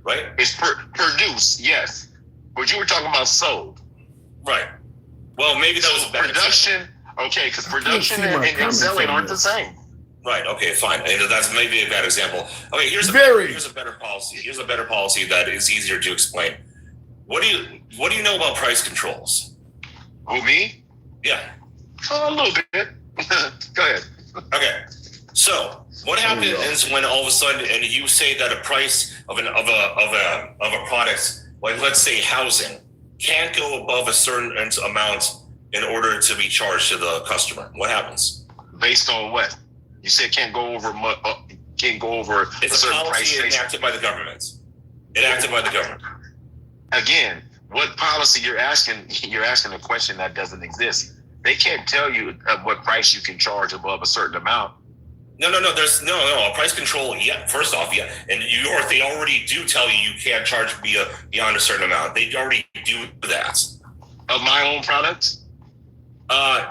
right?
It's produced, yes. But you were talking about sold.
Right. Well, maybe that was a better
production. Example. Okay, because production and selling aren't the same.
Right. Okay. Fine. And that's maybe a bad example. Okay. Here's a better policy. Here's a better policy that is easier to explain. What do you know about price controls?
Who, me?
Yeah.
A little bit. Go ahead.
Okay. So what happens when all of a sudden and you say that a price of a product, like let's say housing, can't go above a certain amount in order to be charged to the customer? What happens?
Based on what? You said can't go over
it's a certain policy price enacted by the government. Enacted by the government.
Again, what policy you're asking? You're asking a question that doesn't exist. They can't tell you what price you can charge above a certain amount.
No. There's no a price control. Yeah, first off, yeah, and they already do tell you can't charge beyond a certain amount. They already do that.
Of my own products.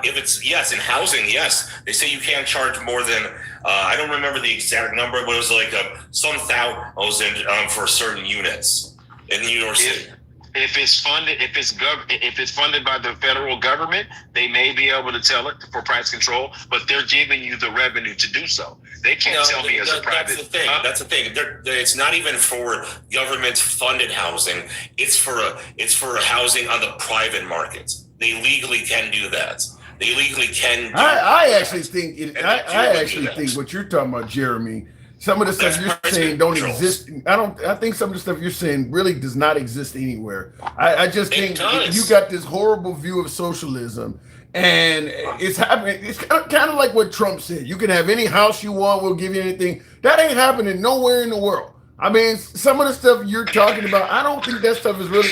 If it's in housing, yes, they say you can't charge more than I don't remember the exact number, but it was like some thousand for certain units in New York City.
If it's funded by the federal government, they may be able to tell it for price control, but they're giving you the revenue to do so. They can't tell me as a private.
That's the thing. That's the thing. It's not even for government-funded housing. It's for housing on the private market. They legally can do that. They legally can.
I actually think what you're talking about, Jeremy. Some of the stuff you're saying don't exist. I think some of the stuff you're saying really does not exist anywhere. I just think you got this horrible view of socialism, and it's happening. It's kind of like what Trump said. You can have any house you want. We'll give you anything. That ain't happening nowhere in the world. I mean, some of the stuff you're talking about, I don't think that stuff is really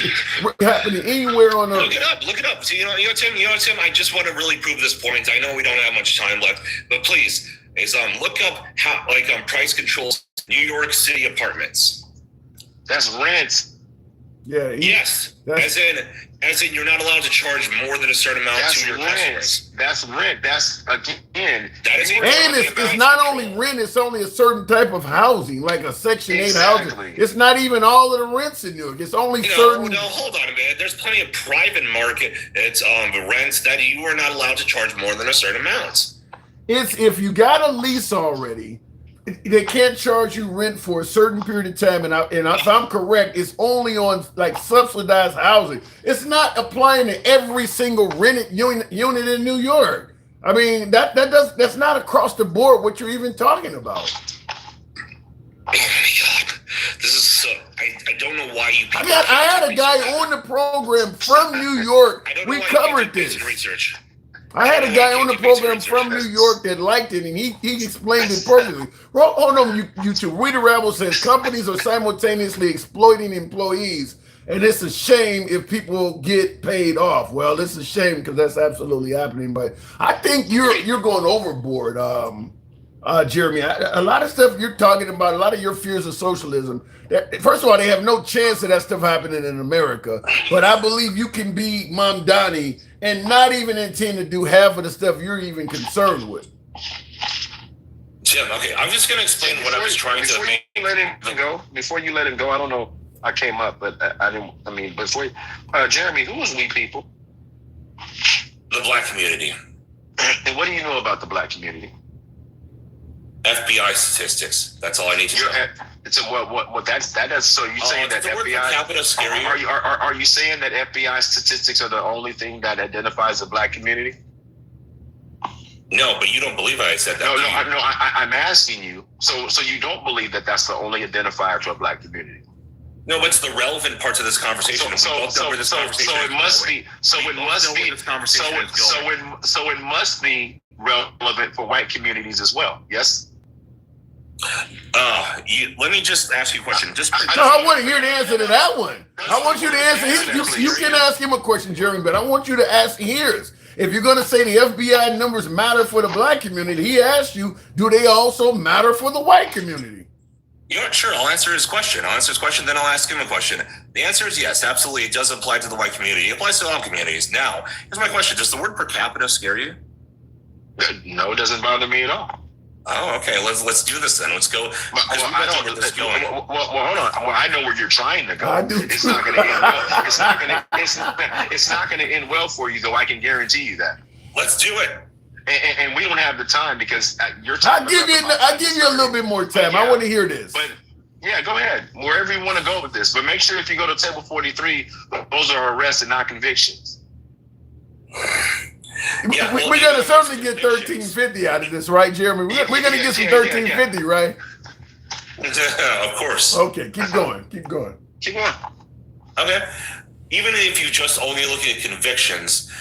happening anywhere on earth.
Look it up. See, Tim, I just want to really prove this point. I know we don't have much time left, but please, look up how price controls New York City apartments.
That's rent.
Yeah.
Yes. As in, you're not allowed to charge more than a certain amount to your customers.
That's rent. That's again.
That is.
And it's not only rent; it's only a certain type of housing, like a Section 8 housing. It's not even all of the rents in New York. It's only certain.
No, hold on a minute. There's plenty of private market. It's rents that you are not allowed to charge more than a certain amount.
It's if you got a lease already, they can't charge you rent for a certain period of time. And if I'm correct, it's only on like subsidized housing. It's not applying to every single rented unit in New York. I mean, that's not across the board what you're even talking about.
Oh my God, this is so. I don't know why you people.
I had a guy on the program from New York. We covered this.
Research.
I had a guy on the program from New York that liked it, and he explained it perfectly. Well, hold on, YouTube. Rita Rabble says companies are simultaneously exploiting employees, and it's a shame if people get paid off. Well, it's a shame because that's absolutely happening. But I think you're going overboard, Jeremy. A lot of stuff you're talking about, a lot of your fears of socialism. First of all, they have no chance of that stuff happening in America. But I believe you can be Mamdani and not even intend to do half of the stuff you're even concerned with.
Jim, okay, I'm just going to explain what I was trying to make.
Before you let him go, I don't know. I came up, but I didn't. I mean, before Jeremy, who was we people?
The black community.
And what do you know about the black community?
FBI statistics. That's all I need to know.
So what that is. So you saying that
the word
FBI?
Per capita scary?
Are you saying that FBI statistics are the only thing that identifies the black community?
No, but you don't believe I said that.
No. I'm asking you. So you don't believe that that's the only identifier to a black community?
No, but it's the relevant parts of this conversation.
So it must be relevant for white communities as well. Yes.
Let me just ask you a question.
I want to hear the answer to that one. I want you to answer his. You can ask him a question, Jeremy, but I want you to ask his. If you're going to say the FBI numbers matter for the black community, he asked you, do they also matter for the white community?
You know what? Sure, I'll answer his question. Then I'll ask him a question. The answer is yes, absolutely. It does apply to the white community. It applies to all communities. Now, here's my question. Does the word per capita scare you?
No, it doesn't bother me at all.
Oh, okay. Let's do this then. Let's go.
Well, hold on. Well, I know where you're trying to go.
I do.
It's not going to end well. It's not going to end well for you, though. I can guarantee you that.
Let's do it.
And we don't have the time because you're talking.
I'll give you a little bit more time. I want to hear this.
But yeah, go ahead. Wherever you want to go with this, but make sure if you go to table 43, those are arrests and not convictions.
Yeah, we're going to certainly get 1350 out of this, right, Jeremy? We're going to get some 1350, right?
Of course.
Okay, keep going.
Okay. Even if you just only looking at convictions,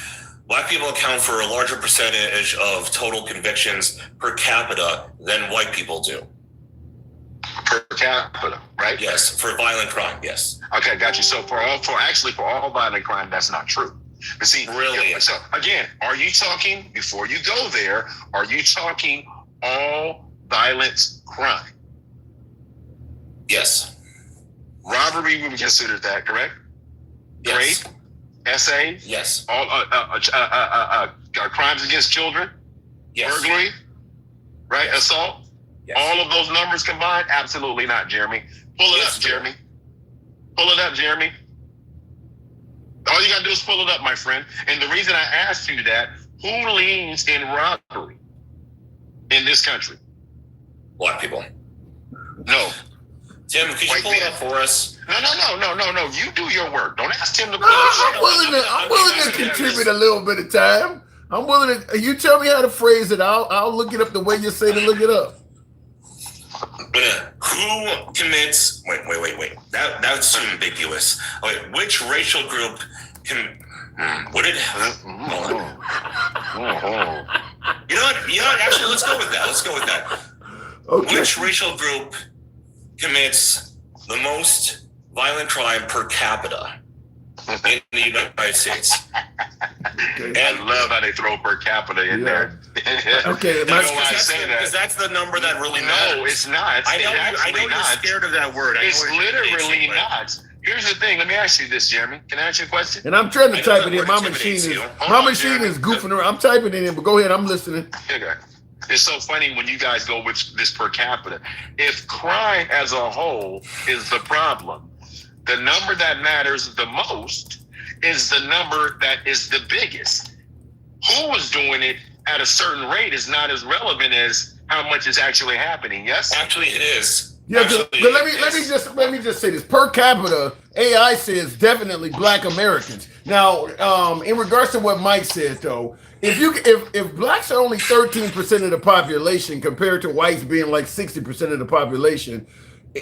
black people account for a larger percentage of total convictions per capita than white people do.
Per capita, right?
Yes, for violent crime, yes.
Okay, got you. So for all violent crime, that's not true. But see,
really?
So again, are you talking, before you go there, are you talking all violent crime?
Yes.
Robbery would be considered that, correct?
Yes.
Rape, SA?
Yes.
All crimes against children?
Yes.
Burglary? Right?
Yes.
Assault?
Yes.
All of those numbers combined? Absolutely not, Jeremy. Pull it up, Jeremy. Pull it up, Jeremy. All you got to do is pull it up, my friend. And the reason I asked you that, who leans in robbery in this country?
Black people.
No.
Tim, could you pull it up for us?
No. You do your work. Don't ask Tim to pull it up.
I'm willing to contribute a little bit of time. I'm willing to. You tell me how to phrase it. I'll look it up the way you say to look it up.
Who commits? Wait. That's too ambiguous. Wait, which racial group can? What did? Hold on. You know what? Actually, let's go with that.
Okay.
Which racial group commits the most violent crime per capita in the United States?
Okay.
I love how they throw per capita in there.
Okay,
because that's the number that really matters.
No, it's not.
I know you're scared of that word.
It's literally not. Here's the thing. Let me ask you this, Jeremy. Can I ask you a question?
And I'm trying to type it in. My machine is goofing around. I'm typing it in, but go ahead. I'm listening.
Okay. It's so funny when you guys go with this per capita. If crime as a whole is the problem, the number that matters the most is the number that is the biggest. Who is doing it at a certain rate is not as relevant as how much is actually happening. Yes,
actually it is.
Yeah, but let me just say this. Per capita, AI says definitely Black Americans. Now, in regards to what Mike said, though, if blacks are only 13% of the population compared to whites being like 60% of the population,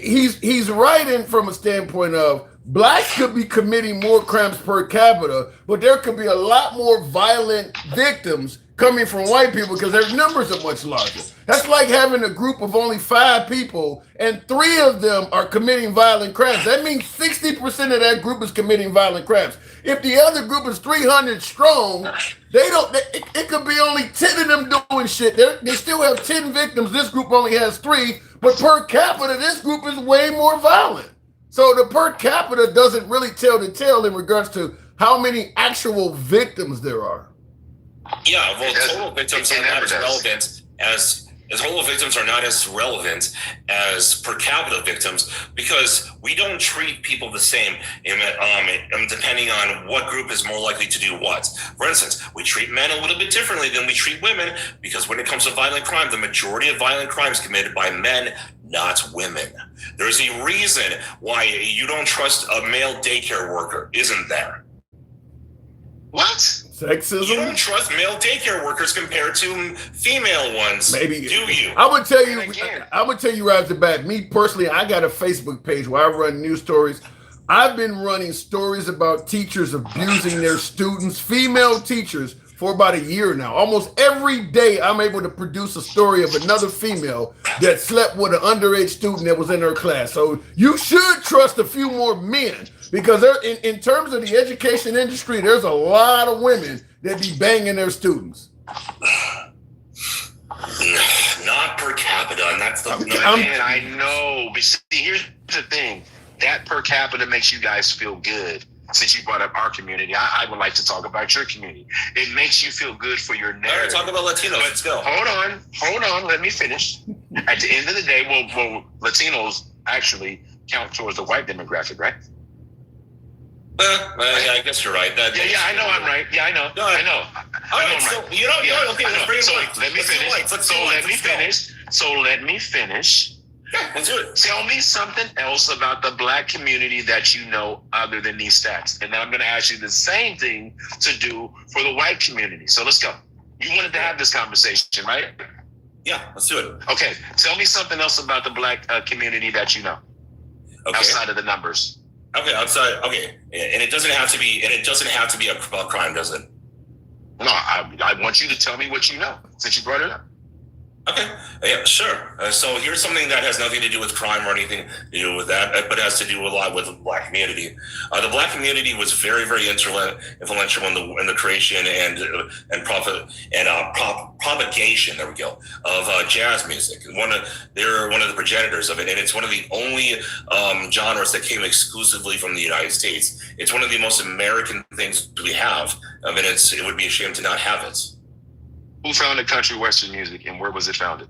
he's writing from a standpoint of blacks could be committing more crimes per capita, but there could be a lot more violent victims coming from white people because their numbers are much larger. That's like having a group of only 5 people and 3 of them are committing violent crimes. That means 60% of that group is committing violent crimes. If the other group is 300 strong, it could be only 10 of them doing shit. They still have 10 victims. This group only has 3, but per capita, this group is way more violent. So the per capita doesn't really tell the tale in regards to how many actual victims there are.
Yeah, well, total victims are not as relevant as total victims are not as relevant as per capita victims because we don't treat people the same depending on what group is more likely to do what. For instance, we treat men a little bit differently than we treat women because when it comes to violent crime, the majority of violent crimes committed by men, not women. There's a reason why you don't trust a male daycare worker, isn't there?
What?
Sexism?
You don't trust male daycare workers compared to female ones.
Maybe.
Do you?
I'm gonna tell you right off the bat. Me personally, I got a Facebook page where I run news stories. I've been running stories about teachers abusing their students, female teachers, for about a year now. Almost every day, I'm able to produce a story of another female that slept with an underage student that was in her class. So you should trust a few more men. Because in terms of the education industry, there's a lot of women that be banging their students.
Not per capita, and that's the.
Man, I know, but see, here's the thing: that per capita makes you guys feel good. Since you brought up our community, I would like to talk about your community. It makes you feel good for your narrative.
All right, talk about Latinos. Let's go.
Hold on. Let me finish. At the end of the day, well, Latinos actually count towards the white demographic, right?
I guess you're right.
Yeah, I know I'm right. Yeah, I know. I know.
All right, so
right.
Okay, let's bring it
so let me finish. So let me finish.
Yeah, let's do it.
Tell me something else about the black community that you know other than these stats. And then I'm going to ask you the same thing to do for the white community. So let's go. You wanted to have this conversation, right?
Yeah, let's do it.
Okay. Tell me something else about the black community that you know outside of the numbers.
Okay, outside. Okay, and it doesn't have to be. And it doesn't have to be about crime, does it?
No, I want you to tell me what you know since you brought it up.
Okay, yeah, sure. So here's something that has nothing to do with crime or anything to do with that, but has to do a lot with the black community. The black community was very, very influential in the creation and propagation. There we go, of jazz music. They're one of the progenitors of it, and it's one of the only genres that came exclusively from the United States. It's one of the most American things we have. I mean, it would be a shame to not have it.
Who founded country western music, and where was it founded?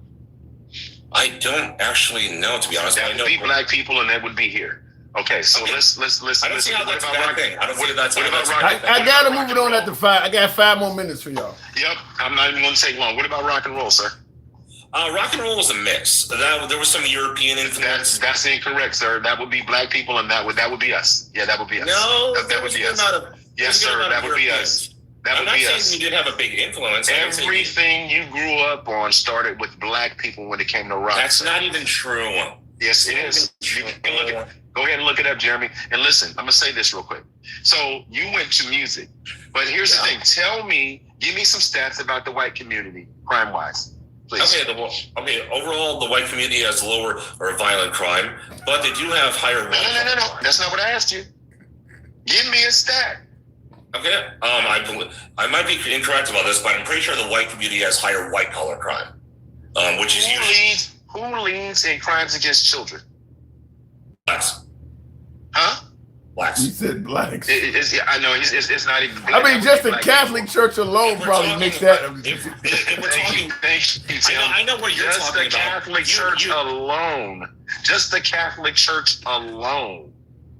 I don't actually know, to be honest.
That would be black people, and that would be here. Okay, so let's.
I don't see how that's a bad thing. I don't see that's
what about rock?
I gotta move it on at the 5. I got 5 more minutes for y'all.
Yep, I'm not even going to take long. What about rock and roll, sir?
Rock and roll was a mix. There was some European influence.
That's incorrect, sir. That would be black people, and that would be us. Yeah, that would be us.
No,
that would be us. Yes, sir. That would be us.
I'm not saying you did have a big influence.
Everything you grew up on started with black people when it came to rock.
That's not even true.
Yes, it is. Go ahead and look it up, Jeremy. And listen, I'm going to say this real quick. So you went to music, but here's the thing. Give me some stats about the white community, crime-wise, please.
Okay. Overall, the white community has lower or violent crime, but they do have higher.
No. That's not what I asked you. Give me a stat.
Okay, I might be incorrect about this, but I'm pretty sure the white community has higher white-collar crime, which is
who leads in crimes against children?
Blacks.
Huh?
Blacks.
He said blacks.
I know it's not even.
I mean, just the Catholic Church alone probably makes that.
If we're talking, I know what you're talking about.
Just the Catholic Church alone. Just the Catholic Church alone.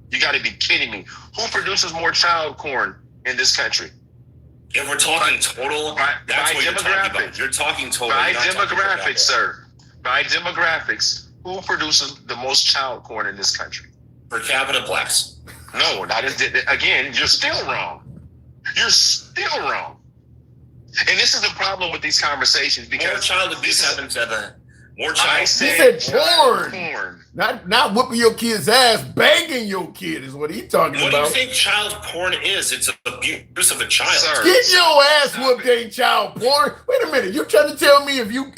You got to be kidding me. Who produces more child porn in this country?
If we're talking total, that's what you're talking about. You're talking total.
By demographics, sir. By demographics, who produces the most child porn in this country?
Per capita, blacks.
No, that is, again, you're still wrong. You're still wrong. And this is the problem with these conversations because
more child abuse happens at More child.
He said
child
porn. Not whooping your kid's ass, banging your kid is what he's talking
What
about.
do you think child porn is? It's abuse of a child.
Sir.
Get your ass whooped ain't child porn. Wait a minute, you trying to tell me if you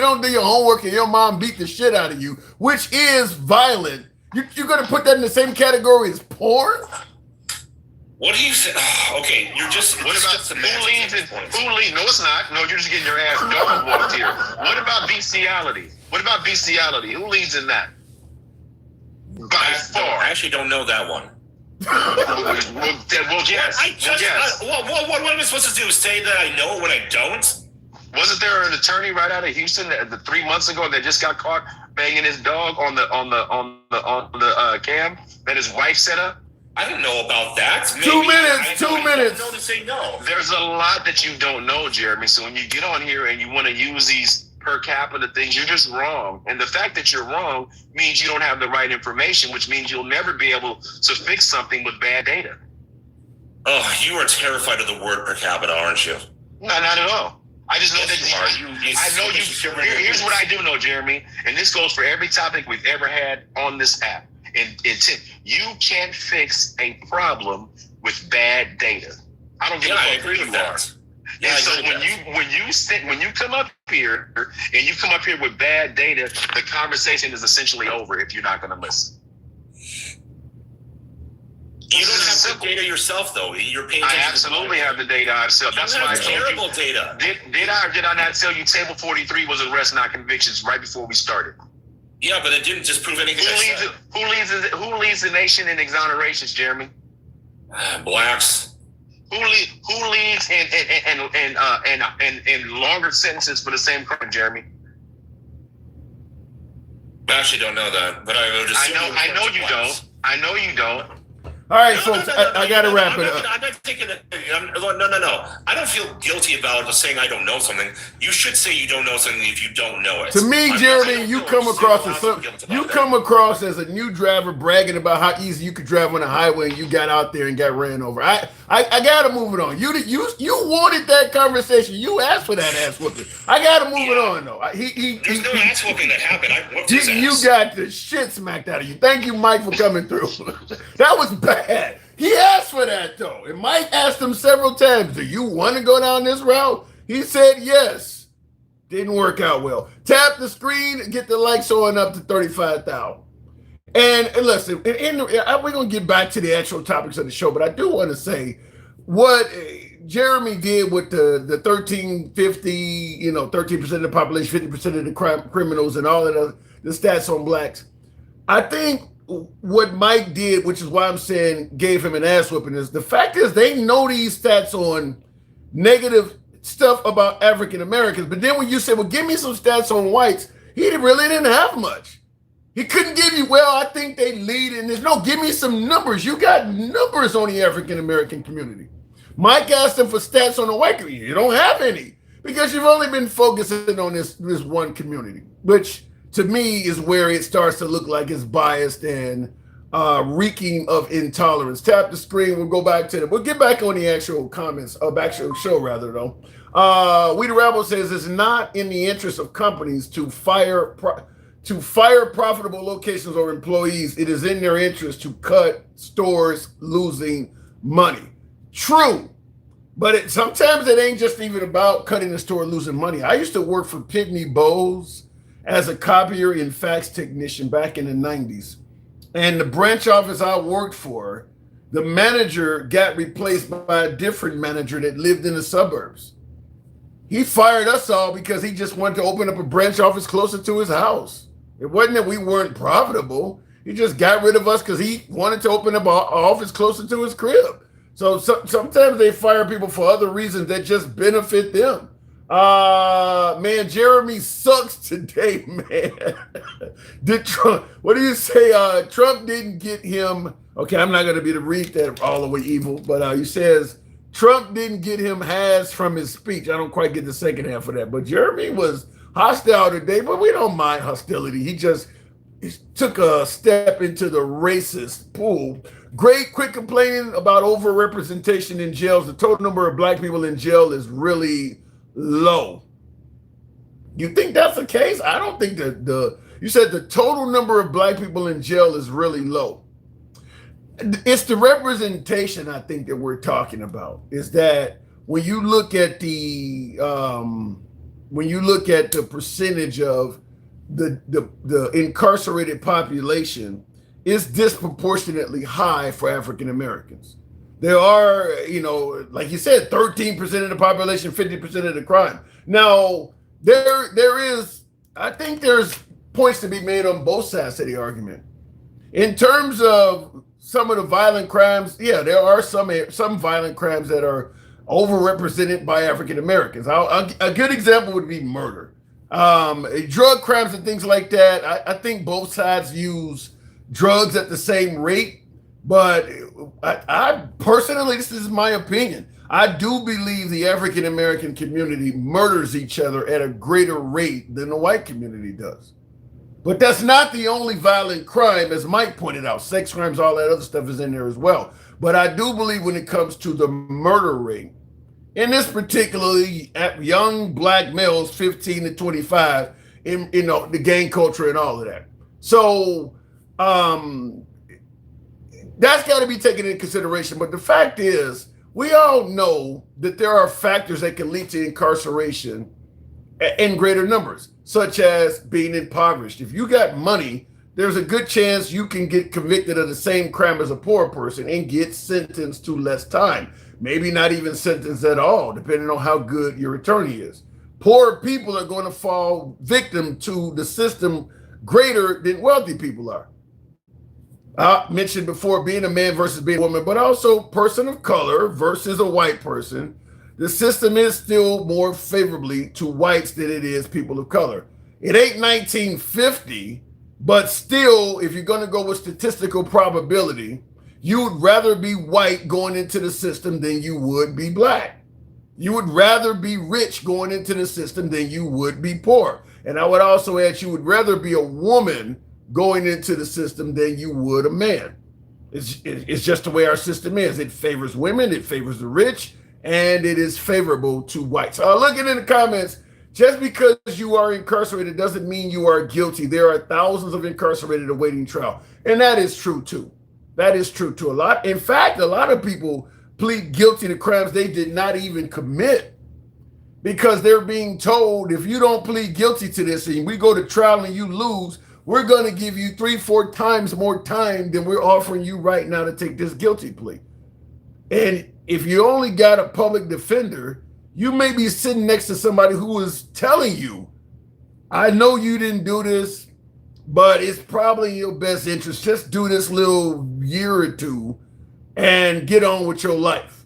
don't do your homework and your mom beat the shit out of you, which is violent, you're gonna put that in the same category as porn?
What do you say? Okay, you're just.
What about who leads? No, it's not. No, you're just getting your ass dog walked here. What about bestiality? Who leads in that? By far.
I actually don't know that one.
Well, guess.
What am I supposed to do? Say that I know when I don't?
Wasn't there an attorney right out of Houston that 3 months ago that just got caught banging his dog on the cam that his wife set up?
I don't know about that. Maybe
2 minutes. 2
I
minutes.
don't know to say no.
There's a lot that you don't know, Jeremy. So when you get on here and you want to use these per capita things, you're just wrong. And the fact that you're wrong means you don't have the right information, which means you'll never be able to fix something with bad data.
Oh, you are terrified of the word per capita, aren't you?
No, not at all. I just know that I know you. Here's what I do know, Jeremy, and this goes for every topic we've ever had on this app. And you can't fix a problem with bad data. I don't give a fuck who you are.
Yeah,
and so when you come up here and you come up here with bad data, the conversation is essentially over if you're not going to listen.
You don't have the data yourself, though. You're paying attention.
I absolutely have the data myself. That's why I
terrible data.
Did I not tell you table 43 was arrests, not convictions, right before we started?
Yeah, but it didn't just prove anything.
Who leads the nation in exonerations, Jeremy?
Blacks.
Who leads in longer sentences for the same crime, Jeremy?
I actually don't know that, but I would assume.
I know you don't.
All right, folks, I got to wrap it up.
I'm not taking it. No. I don't feel guilty about saying I don't know something. You should say you don't know something if you don't know it.
To me, Jeremy, you come across as a new driver bragging about how easy you could drive on the highway and you got out there and got ran over. I got to move it on. You wanted that conversation. You asked for that ass whooping. I got to move it on, though.
There's no ass whooping that happened. I whooped his ass.
You got the shit smacked out of you. Thank you, Mike, for coming through. That was bad. He asked for that, though. And Mike asked him several times, do you want to go down this route? He said yes. Didn't work out well. Tap the screen and get the likes on up to 35,000. And listen, we're going to get back to the actual topics of the show, but I do want to say what Jeremy did with the 1350, 13% of the population, 50% of the criminals, and all of the stats on blacks. I think what Mike did, which is why I'm saying gave him an ass whooping, is the fact is they know these stats on negative stuff about African Americans. But then when you say, well, give me some stats on whites, he really didn't have much. He couldn't give you, well, I think they lead in this. No, give me some numbers. You got numbers on the African American community. Mike asked him for stats on the white community. You don't have any because you've only been focusing on this one community, which to me is where it starts to look like it's biased and reeking of intolerance. Tap the screen. We'll go back to it. We'll get back on the actual comments of actual show rather though. We the Rebel says it's not in the interest of companies to fire profitable locations or employees. It is in their interest to cut stores losing money. True. But sometimes it ain't just even about cutting the store losing money. I used to work for Pitney Bowes as a copier and fax technician back in the 90s. And the branch office I worked for, the manager got replaced by a different manager that lived in the suburbs. He fired us all because he just wanted to open up a branch office closer to his house. It wasn't that we weren't profitable. He just got rid of us because he wanted to open up an office closer to his crib. So sometimes they fire people for other reasons that just benefit them. Man, Jeremy sucks today, man. What do you say? Trump didn't get him. Okay, I'm not going to be to read that all the way evil, but he says Trump didn't get him has from his speech. I don't quite get the second half of that, but Jeremy was hostile today, but we don't mind hostility. He took a step into the racist pool. Great, quit complaining about overrepresentation in jails. The total number of black people in jail is really low. You think that's the case? I don't think that you said the total number of black people in jail is really low. It's the representation, I think, that we're talking about. Is that when you look at the percentage of the incarcerated population, is disproportionately high for African Americans. There are, like you said, 13% of the population, 50% of the crime. Now, I think there's points to be made on both sides of the argument. In terms of some of the violent crimes, yeah, there are some violent crimes that are overrepresented by African Americans. A good example would be murder. Drug crimes and things like that. I think both sides use drugs at the same rate, but I personally, this is my opinion, I do believe the African American community murders each other at a greater rate than the white community does. But that's not the only violent crime, as Mike pointed out. Sex crimes, all that other stuff is in there as well. But I do believe when it comes to the murder rate, and this particularly at young black males, 15 to 25, in the gang culture and all of that. So that's got to be taken into consideration. But the fact is, we all know that there are factors that can lead to incarceration in greater numbers, such as being impoverished. If you got money, there's a good chance you can get convicted of the same crime as a poor person and get sentenced to less time. Maybe not even sentenced at all, depending on how good your attorney is. Poor people are going to fall victim to the system greater than wealthy people are. I mentioned before being a man versus being a woman, but also person of color versus a white person. The system is still more favorably to whites than it is people of color. It ain't 1950, but still, if you're going to go with statistical probability, you would rather be white going into the system than you would be black. You would rather be rich going into the system than you would be poor. And I would also add, you would rather be a woman going into the system than you would a man. It's just the way our system is. It favors women, it favors the rich, and it is favorable to whites. Looking in the comments, just because you are incarcerated doesn't mean you are guilty. There are thousands of incarcerated awaiting trial. And that is true too. That is true too. In fact, a lot of people plead guilty to crimes they did not even commit because they're being told, if you don't plead guilty to this and we go to trial and you lose, we're going to give you 3-4 times more time than we're offering you right now to take this guilty plea. And if you only got a public defender, you may be sitting next to somebody who is telling you, I know you didn't do this, but it's probably in your best interest. Just do this little year or two and get on with your life.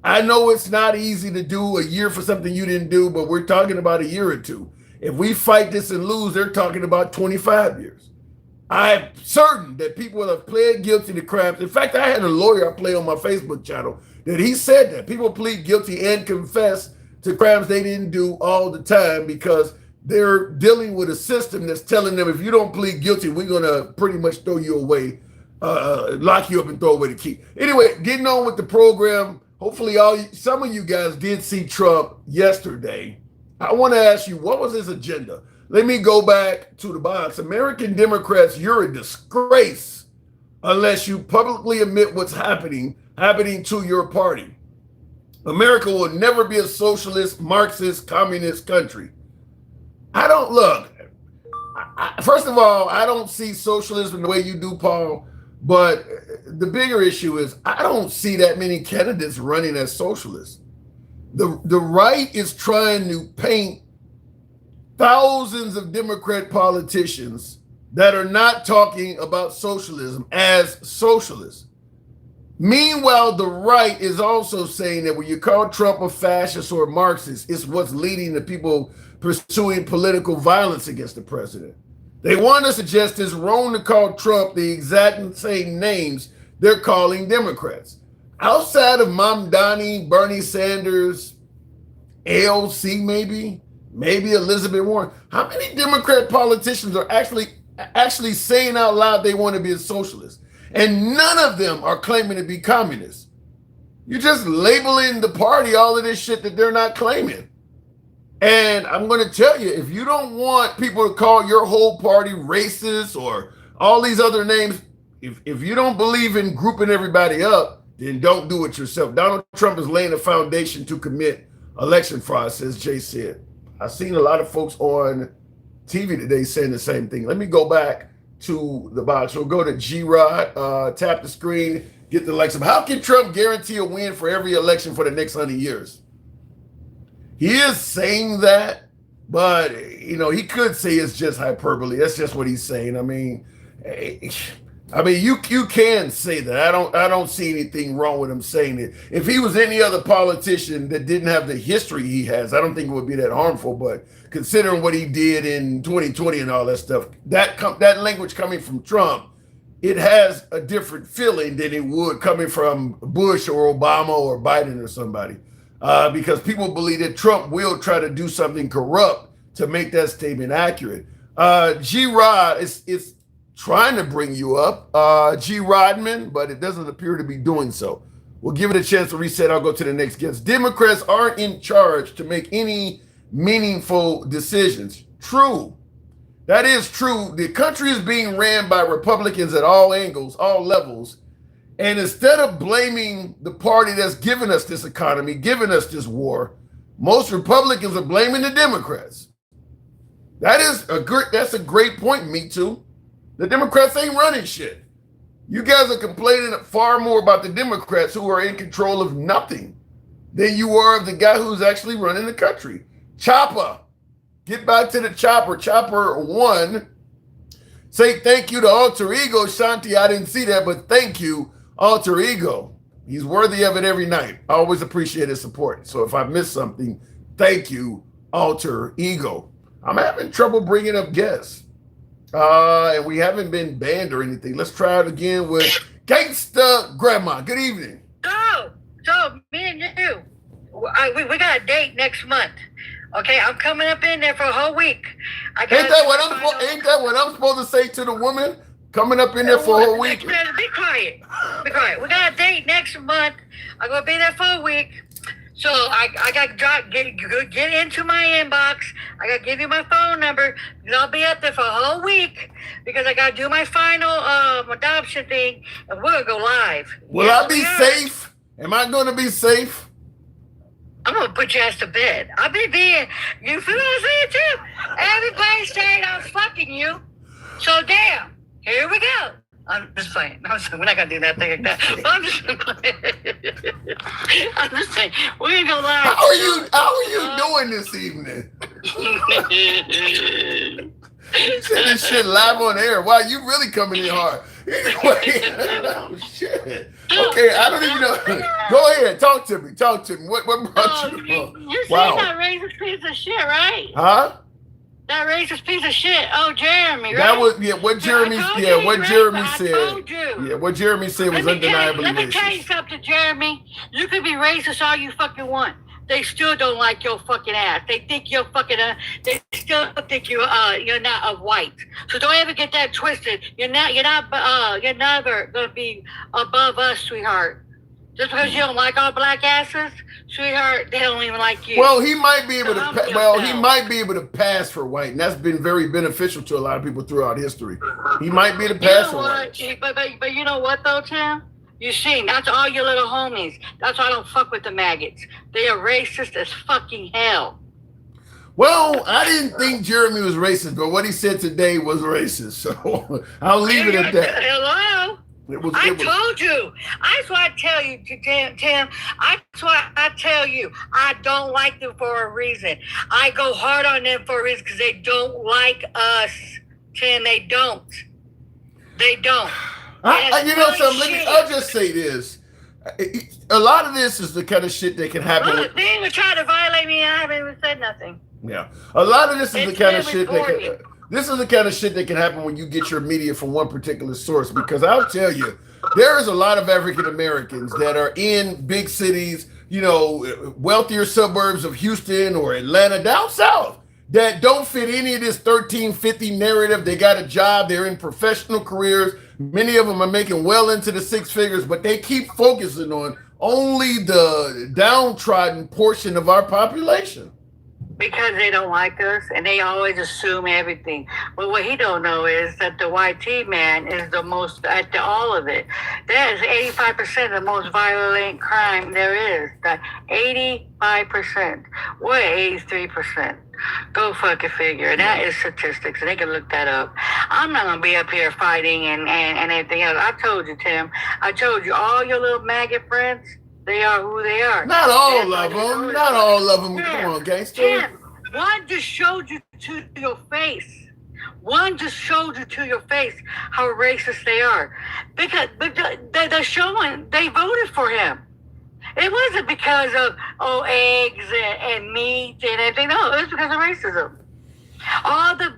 I know it's not easy to do a year for something you didn't do, but we're talking about a year or two. If we fight this and lose, they're talking about 25 years. I'm certain that people have pled guilty to crimes. In fact, I had a lawyer I play on my Facebook channel that he said that people plead guilty and confess to crimes they didn't do all the time because they're dealing with a system that's telling them, if you don't plead guilty, we're going to pretty much throw you away, lock you up and throw away the key. Anyway, getting on with the program. Hopefully some of you guys did see Trump yesterday. I want to ask you, what was his agenda? Let me go back to the box. American Democrats, you're a disgrace unless you publicly admit what's happening to your party. America will never be a socialist, Marxist, communist country. First of all, I don't see socialism the way you do, Paul, but the bigger issue is I don't see that many candidates running as socialists. The right is trying to paint thousands of Democrat politicians that are not talking about socialism as socialists. Meanwhile, the right is also saying that when you call Trump a fascist or a Marxist, it's what's leading to people pursuing political violence against the president. They want to suggest it's wrong to call Trump the exact same names they're calling Democrats. Outside of Mamdani, Bernie Sanders, AOC maybe Elizabeth Warren, how many Democrat politicians are actually saying out loud they want to be a socialist? And none of them are claiming to be communists. You're just labeling the party all of this shit that they're not claiming. And I'm going to tell you, if you don't want people to call your whole party racist or all these other names, if you don't believe in grouping everybody up, then don't do it yourself. Donald Trump is laying a foundation to commit election fraud, says Jay said. I've seen a lot of folks on TV today saying the same thing. Let me go back to the box. We'll go to G-Rod, tap the screen, get the likes of, how can Trump guarantee a win for every election for the next 100 years? He is saying that, but, he could say it's just hyperbole. That's just what he's saying. I mean, you can say that. I don't see anything wrong with him saying it. If he was any other politician that didn't have the history he has, I don't think it would be that harmful. But considering what he did in 2020 and all that stuff, that language coming from Trump, it has a different feeling than it would coming from Bush or Obama or Biden or somebody. Because people believe that Trump will try to do something corrupt to make that statement accurate. G-Rod is trying to bring you up, G. Rodman, but it doesn't appear to be doing so. We'll give it a chance to reset. I'll go to the next guest. Democrats aren't in charge to make any meaningful decisions. True. That is true. The country is being ran by Republicans at all angles, all levels. And instead of blaming the party that's given us this economy, given us this war, most Republicans are blaming the Democrats. That's a great point, me too. The Democrats ain't running shit. You guys are complaining far more about the Democrats who are in control of nothing than you are of the guy who's actually running the country. Chopper. Get back to the chopper. Chopper 1. Say thank you to Alter Ego. Shanti, I didn't see that, but thank you, Alter Ego. He's worthy of it every night. I always appreciate his support. So if I missed something, thank you, Alter Ego. I'm having trouble bringing up guests. And we haven't been banned or anything. Let's try it again with Gangsta Grandma. Good evening.
So me and you, we got a date next month. Okay, I'm coming up in there for a whole week.
Ain't that what I'm supposed to say to the woman? Coming up in there for a whole week.
Be quiet. Be quiet. We got a date next month. I'm gonna be there for a week. So I got to get into my inbox. I got to give you my phone number. And I'll be up there for a whole week because I got to do my final adoption thing. And we're going to go live.
Will I be safe? Am I going to be safe?
I'm going to put your ass to bed. I'll be being, you feel what I'm saying too? Everybody's saying I'm fucking you. So damn, here we go. I'm just playing. We're not gonna do that thing like that. I'm just saying. We're gonna go live.
How are you doing this evening? You said this shit live on air. Wow, you really coming in hard. Anyway, oh shit. Okay, I don't even know. Go ahead, talk to me. What brought you on?
You see that racist piece of shit, right?
Huh?
That racist piece of shit. Oh, Jeremy, right?
That was what Jeremy said. Yeah, what Jeremy said was undeniably racist.
Let me tell you something, Jeremy. You can be racist all you fucking want. They still don't like your fucking ass. They think you're fucking. They still think you're not a white. So don't ever get that twisted. You're never gonna be above us, sweetheart. Just because you don't like all black asses, sweetheart, they don't even like you.
Well, he might be able to pass for white, and that's been very beneficial to a lot of people throughout history. He might be able to pass for white.
But you know what though, Tim? You see, that's all your little homies. That's why I don't fuck with the maggots. They are racist as fucking hell.
Well, I didn't think Jeremy was racist, but what he said today was racist. So I'll leave it at that.
Hello? I told you. That's why I tell you, Tim. That's why I tell you. I don't like them for a reason. I go hard on them for a reason because they don't like us, Tim. They don't. They don't.
I'll just say this. A lot of this is the kind of shit that can happen.
Well, they even try to violate me and I haven't even said nothing.
Yeah. A lot of this is the kind of shit that can... This is the kind of shit that can happen when you get your media from one particular source, because I'll tell you, there is a lot of African Americans that are in big cities, wealthier suburbs of Houston or Atlanta, down south, that don't fit any of this 1350 narrative. They got a job, they're in professional careers. Many of them are making well into the six figures, but they keep focusing on only the downtrodden portion of our population.
because they don't like us and they always assume everything. But what he don't know is that the YT man is the most at all of it. That is 85% of the most violent crime there is. That 85%. We're 83%. Go fucking figure. That is statistics, and they can look that up. I'm not gonna be up here fighting and everything else. I told you, Tim. I told you, all your little maggot friends, they are who they are.
Not all of them. Not all of them. Come on, gangster.
Tim, one just showed you to your face. One just showed you to your face how racist they are. Because they're showing they voted for him. It wasn't because of eggs and meat and everything. No, it was because of racism. All the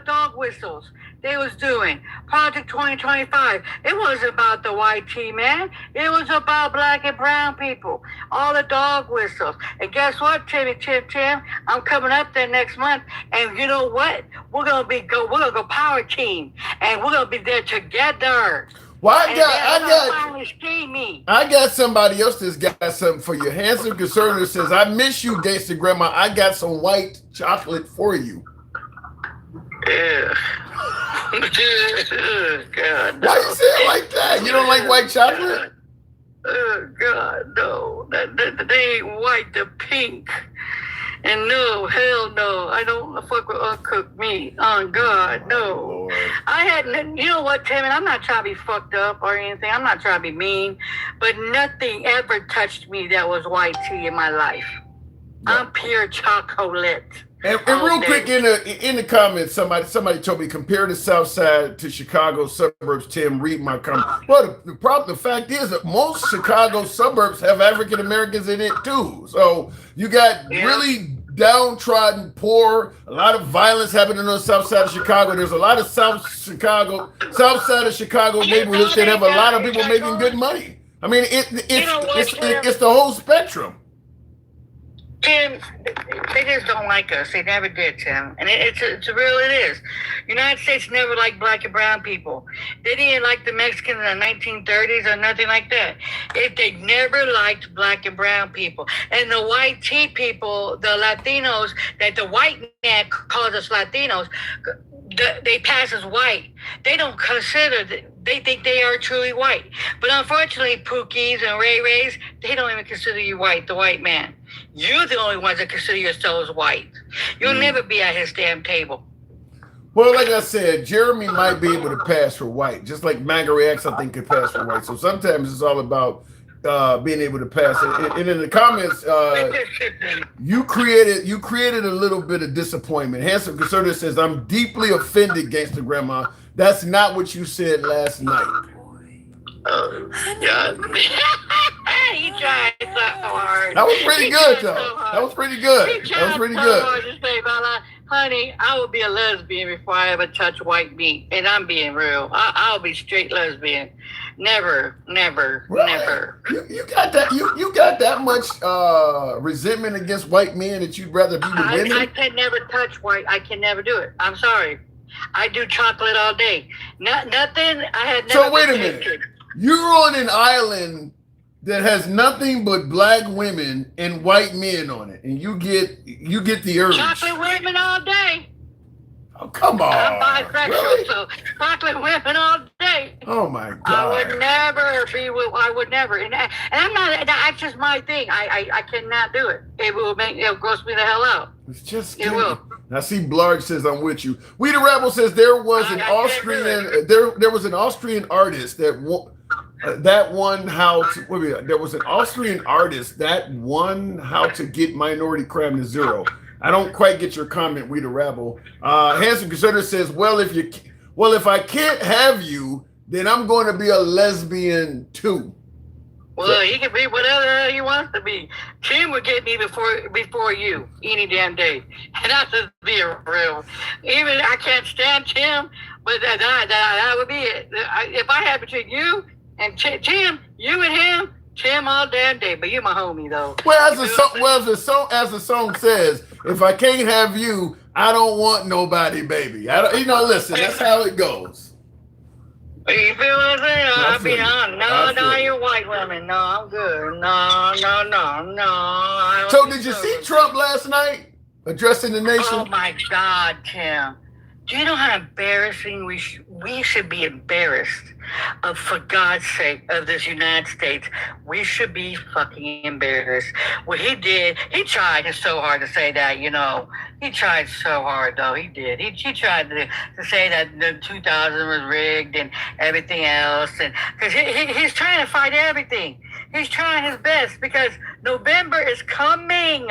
dog whistles they was doing, Project 2025. It wasn't about the YT man. It was about black and brown people. All the dog whistles. And guess what, Tim? I'm coming up there next month, and you know what? We're gonna go power team, and we're gonna be there together.
Well, I got somebody else that's got something for you. Handsome Conservative says, I miss you, gangster grandma. I got some white chocolate for you.
Yeah. God, no.
Why you say it like that? You don't like white chocolate?
Oh, God, no. They ain't white, they're pink. And no, hell no. I don't fuck with uncooked meat. On God, no. You know what, Tim? And I'm not trying to be fucked up or anything. I'm not trying to be mean. But nothing ever touched me that was white tea in my life. Yeah. I'm pure chocolate.
And real quick, in the comments, somebody told me, compare the South Side to Chicago suburbs. Tim, read my comment. Well, the fact is that most Chicago suburbs have African Americans in it too. So you got really downtrodden, poor, a lot of violence happening on the South Side of Chicago. There's a lot of South Side of Chicago neighborhoods that have a lot of people making good money. I mean, it's the whole spectrum.
Tim, they just don't like us. They never did, Tim. And it is. United States never liked black and brown people. They didn't like the Mexicans in the 1930s or nothing like that. They never liked black and brown people. And the white tea people, the Latinos, that the white man calls us Latinos, they pass as white. They don't consider they think they are truly white. But unfortunately, Pookies and Ray Rays, they don't even consider you white, the white man. You're the only ones that consider yourselves white. You'll never be at his damn table.
Well, like I said, Jeremy might be able to pass for white, just like MAGA X, I think, could pass for white. So sometimes it's all about being able to pass it. And in the comments, you created a little bit of disappointment. Handsome Conservative says, I'm deeply offended, gangster grandma. That's not what you said last night.
Oh, God. He tried so hard.
That was pretty good, though. That was pretty good. That was pretty good.
Hard to say, honey, I will be a lesbian before I ever touch white meat. And I'm being real. I'll be straight lesbian. Never.
You got that? You got that much resentment against white men that you'd rather be with women?
I can never touch white. I can never do it. I'm sorry. I do chocolate all day. Nothing. I had never.
So wait a minute. You're on an island that has nothing but black women and white men on it, and you get the urge.
Chocolate women all day.
Oh, come on.
I'm bisexual,
really?
so chocolate women all day.
Oh my God.
I would never be with. I would never, and I'm not. That's just my thing. I cannot do it. It'll gross me the hell out.
It's just
it will.
Now see, Blarg says I'm with you. We the Rebel says there was an Austrian. There was an Austrian artist that won how to. There was an Austrian artist that won how to get minority crime to zero. I don't quite get your comment, We the Rebel. Handsome Conservative says, if I can't have you, then I'm going to be a lesbian too.
Well, he can be whatever he wants to be. Tim would get me before you any damn day. And that's just being real. Even I can't stand Tim, but that would be it. If I had between you and Tim, you and him, Tim all damn day. But you're my homie though.
Well, as the song says, if I can't have you, I don't want nobody, baby. Listen, that's how it goes.
You feel what I'm saying? I
feel
mean,
you.
no, you're white women. No, I'm good. No.
So did you see Trump last night addressing the nation?
Oh my God, Tim. Do you know how embarrassing we should be embarrassed of, for God's sake, of this United States? We should be fucking embarrassed. What he did, he tried so hard to say that, you know. He tried so hard, though. He did. He tried to say that the 2000 was rigged and everything else. And because he's trying to fight everything. He's trying his best because November is coming.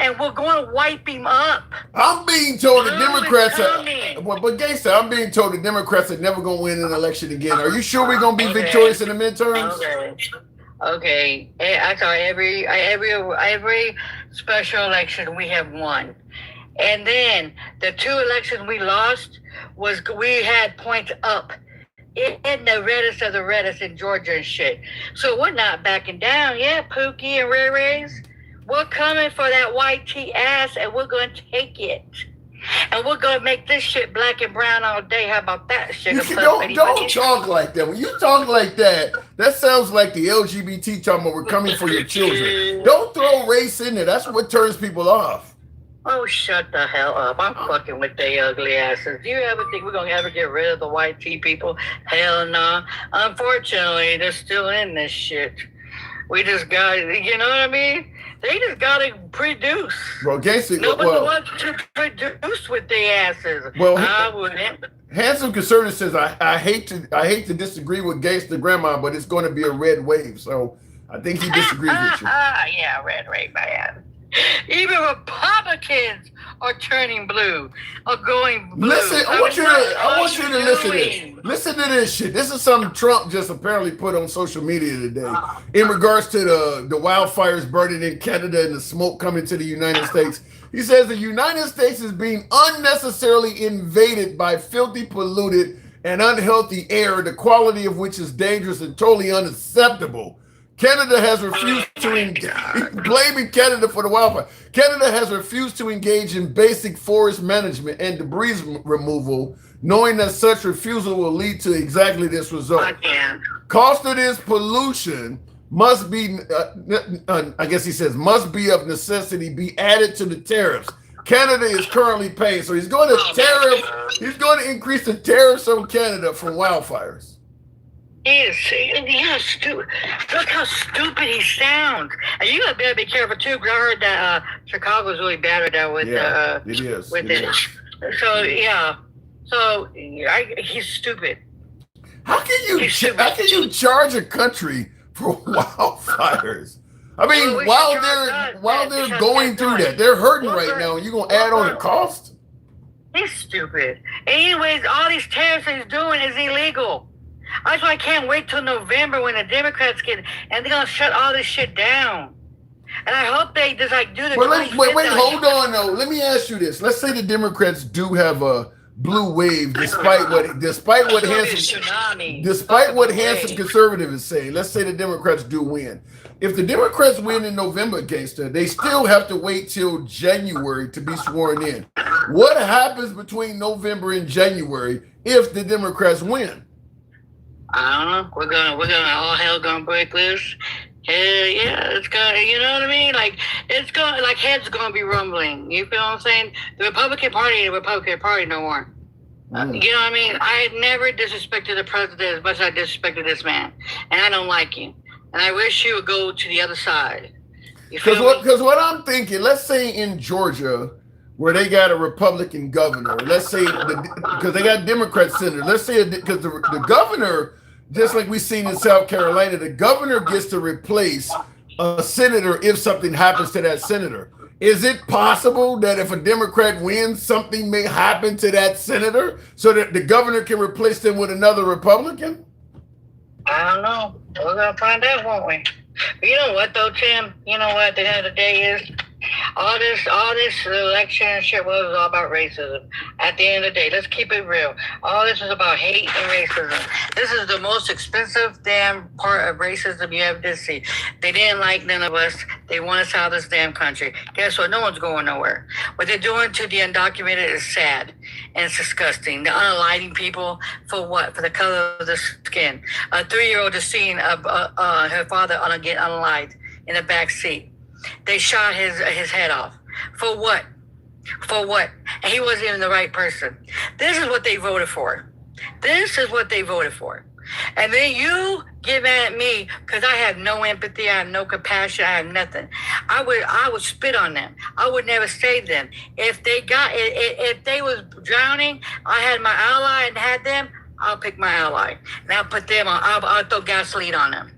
And we're going to wipe him up.
I'm being told the Democrats are, but Gangster, I'm being told the Democrats are never going to win an election again. Are you sure we're going to be victorious in the midterms?
Okay. I thought every special election we have won. And then the 2 elections we lost was we had points up in the reddest of the reddest in Georgia and shit. So we're not backing down. Yeah, Pookie and Ray Rays. We're coming for that white tea ass, and we're going to take it. And we're going to make this shit black and brown all day. How about that, sugar?
Don't talk like that. When you talk like that, that sounds like the LGBT talking about we're coming for your children. Don't throw race in there. That's what turns people off.
Oh, shut the hell up. I'm fucking with they ugly asses. Do you ever think we're going to ever get rid of the white tea people? Hell no. Unfortunately, they're still in this shit. We just got, you know what I mean? They just got to produce.
Well, Gangster,
nobody wants to produce with their asses.
Well,
I wouldn't.
Handsome Conservative says, I hate to disagree with Gangster Grandma, but it's going to be a red wave. So I think he disagrees with you.
Yeah, red wave, man. Even Republicans are turning blue, are going blue.
Listen, I want you to listen to this. Listen to this shit. This is something Trump just apparently put on social media today in regards to the wildfires burning in Canada and the smoke coming to the United States. He says the United States is being unnecessarily invaded by filthy, polluted, and unhealthy air, the quality of which is dangerous and totally unacceptable. Canada has refused to engage, blaming Canada for the wildfire. Canada has refused to engage in basic forest management and debris removal, knowing that such refusal will lead to exactly this result. Cost of this pollution must be, I guess he says, must be of necessity be added to the tariffs Canada is currently paying. So he's going to increase the tariffs on Canada for wildfires.
Yeah, stupid. Look how stupid he sounds. And you better be careful too, because I heard that Chicago's really bad at that with
it is.
With it. So yeah, so he's stupid.
How can you charge a country for wildfires? I mean, while they're going through that, they're hurting right now, and you're gonna add on the cost?
He's stupid. Anyways, all these tariffs he's doing is illegal. That's why I can't wait till November when the Democrats get, and they're gonna shut all this shit down. And I hope they just do the.
Wait, hold on though. Let me ask you this. Let's say the Democrats do have a blue wave, despite what handsome conservative is saying. Let's say the Democrats do win. If the Democrats win in November, Gangster, they still have to wait till January to be sworn in. What happens between November and January if the Democrats win?
I don't know. We're gonna all hell gonna break loose. Hell yeah, it's gonna, you know what I mean? Like, it's gonna, like, heads gonna be rumbling. You feel what I'm saying? The Republican Party no more. You know what I mean? I never disrespected the president as much as I disrespected this man, and I don't like him. And I wish he would go to the other side.
Because what I'm thinking, let's say in Georgia, where they got a Republican governor, let's say, because they got Democrat senator, let's say, because the governor, just like we've seen in South Carolina, the governor gets to replace a senator if something happens to that senator. Is it possible that if a Democrat wins, something may happen to that senator so that the governor can replace them with another Republican?
I don't know. We're going to find out, won't we? But you know what, though, Tim? You know what the end of the day is? All this election shit was all about racism. At the end of the day, let's keep it real. All this is about hate and racism. This is the most expensive damn part of racism you ever did see. They didn't like none of us. They want us out of this damn country. Guess what? No one's going nowhere. What they're doing to the undocumented is sad and it's disgusting. They're unalighting people for what? For the color of their skin. A 3-year-old is seeing her father get unalived in the back seat. They shot his head off. For what? For what? And he wasn't even the right person. This is what they voted for. This is what they voted for. And then you get mad at me because I have no empathy, I have no compassion, I have nothing. I would spit on them. I would never save them. If they was drowning, I had my ally and had them, I'll pick my ally. And I'll put them on, I'll throw gasoline on them.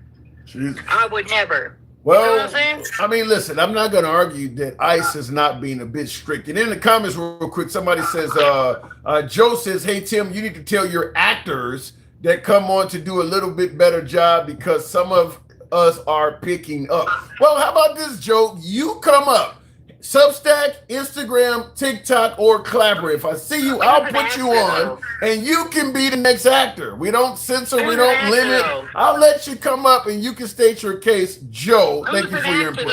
Jesus. I would never.
Well,
you know what I'm saying?
I mean, listen, I'm not going to argue that ICE is not being a bit strict. And in the comments real quick, somebody says, Joe says, hey, Tim, you need to tell your actors that come on to do a little bit better job because some of us are picking up. Well, how about this, Joe? You come up. Substack, Instagram, TikTok, or Clapper. If I see you, I'll put you on, and you can be the next actor. We don't censor, we don't limit. I'll let you come up, and you can state your case. Joe, thank you for your input.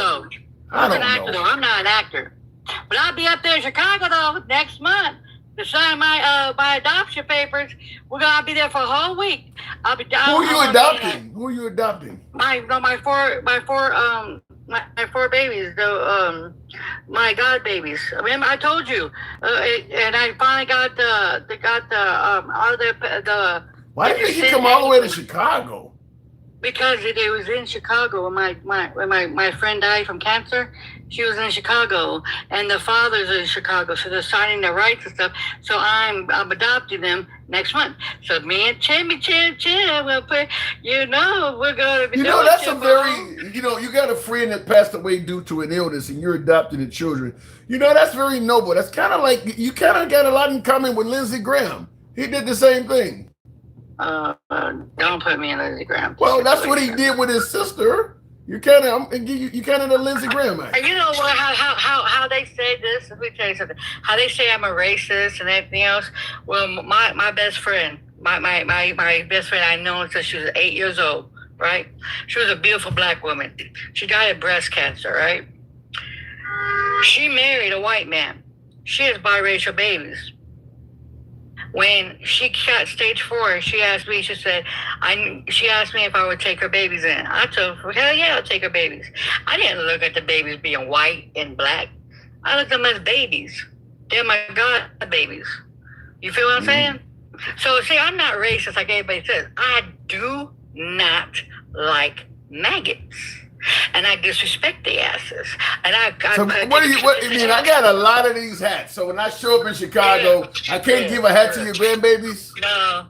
I don't know.
I'm not an actor, but I'll be up there in Chicago though next month to sign my adoption papers. We're gonna be there for a whole week. Who
are you adopting? Who are you adopting?
My four babies, my god babies. Remember, I told you, and I finally got the
Why did you come all the way to Chicago?
Because it was in Chicago when my friend died from cancer. She was in Chicago, and the father's in Chicago, so they're signing the rights and stuff. So I'm adopting them next month. So me and Tim will put, we're gonna be.
That's a very, you got a friend that passed away due to an illness, and you're adopting the children. That's very noble. That's kind of like you kind of got a lot in common with Lindsey Graham. He did the same thing.
Don't put me in Lindsey Graham.
Well, that's what he did with his sister. You kind of the Lindsey Graham act.
You know what? How they say this? Let me tell you something. How they say I'm a racist and everything else. Well, my best friend, my best friend, I've known since she was 8 years old. Right? She was a beautiful black woman. She died of breast cancer. Right? She married a white man. She has biracial babies. When she got stage 4, she asked me, she asked me if I would take her babies in. I told her, hell yeah, I'll take her babies. I didn't look at the babies being white and black. I looked at them as babies. They're my god babies. You feel what I'm saying? So, see, I'm not racist like everybody says. I do not like maggots. And I disrespect the asses. And I
got a lot of these hats. So when I show up in Chicago, I can't give a hat to your grandbabies?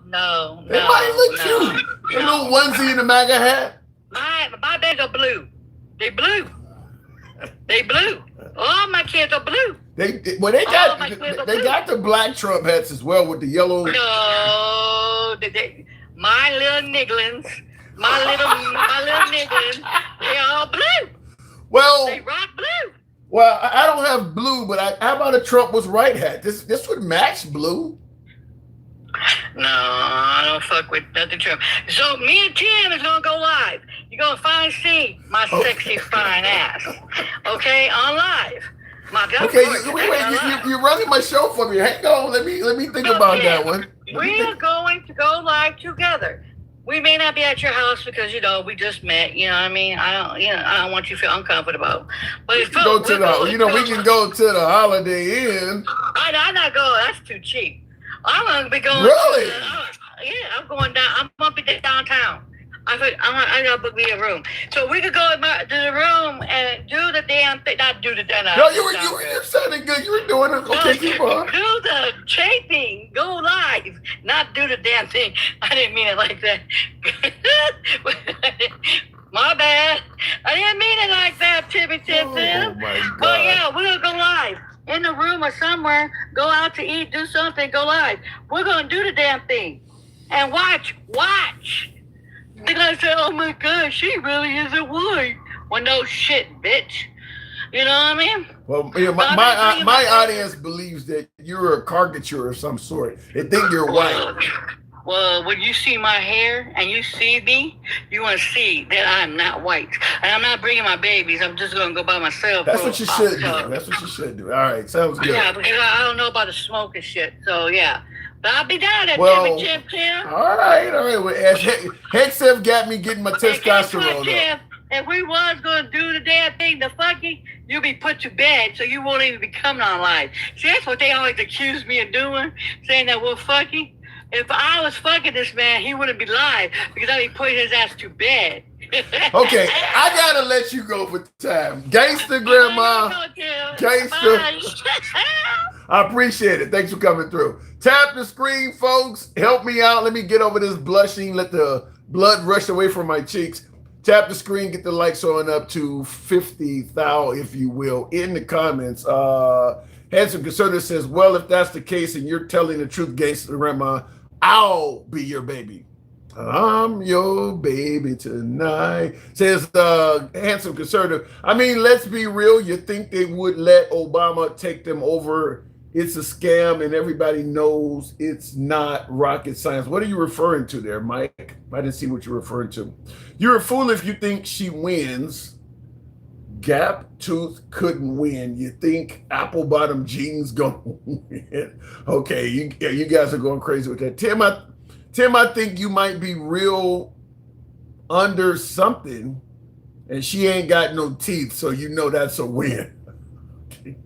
No.
They might look cute. A little onesie in a MAGA hat.
My babies are blue. They blue. All my kids are blue.
They got the black Trump hats as well with the yellow.
No, my little nigglins. My little niggas, they all blue.
Well,
they rock blue.
Well, I don't have blue, but how about a Trump was right hat? This would match blue.
No, I don't fuck with nothing Trump. So me and Tim is gonna go live. You're gonna finally see my sexy fine ass. Okay, on live.
You're running my show for me. Hang on, let me think about that one.
We are going to go live together. We may not be at your house because we just met. You know what I mean? I don't want you to feel uncomfortable. But
we can go to the Holiday Inn.
I'm not going. That's too cheap. I'm gonna be going.
Really?
I'm going down. I'm gonna be downtown. I gotta book me a room. So we could go to the room and do the damn thing. Not do the damn thing.
No, you were sounding good. You were doing it. Okay, keep on.
Do the taping. Go live. Not do the damn thing. I didn't mean it like that. My bad. I didn't mean it like that, Timmy Tim.
Oh my God.
But yeah, we're gonna go live. In the room or somewhere. Go out to eat, do something, go live. We're gonna do the damn thing. And watch. They're gonna say, oh my God, she really isn't white. Well, no shit, bitch. You know what I mean?
Well, you know, my audience believes that you're a caricature of some sort. They think you're white.
Well, when you see my hair and you see me, you want to see that I'm not white. And I'm not bringing my babies. I'm just going to go by myself.
That's what you should do. That's what you should do. All right, sounds good.
Yeah, because I don't know about the smoke and shit. So, yeah. But I'll be down at Tim.
All right. Well, Hexef got me getting my testosterone up.
If we was going to do the damn thing, the fucking, you'll be put to bed, so you won't even be coming on live. See, that's what they always accuse me of doing, saying that we're fucking. If I was fucking this man, he wouldn't be live because I'd be putting his ass to bed.
Okay, I gotta let you go for time. Gangster grandma. Gangster. I appreciate it. Thanks for coming through. Tap the screen, folks. Help me out. Let me get over this blushing. Let the blood rush away from my cheeks. Tap the screen, get the likes on up to 50,000, if you will, in the comments. Handsome Conservative says, well, if that's the case and you're telling the truth, Gangster Grandma, I'll be your baby. I'm your baby tonight, says Handsome Conservative. I mean, let's be real. You think they would let Obama take them over? It's a scam, and everybody knows it's not rocket science. What are you referring to there, Mike? I didn't see what you're referring to. You're a fool if you think she wins. Gap Tooth couldn't win. You think Apple Bottom Jeans gonna win? Okay, you guys are going crazy with that. Tim, I think you might be real under something, and she ain't got no teeth, so you know that's a win.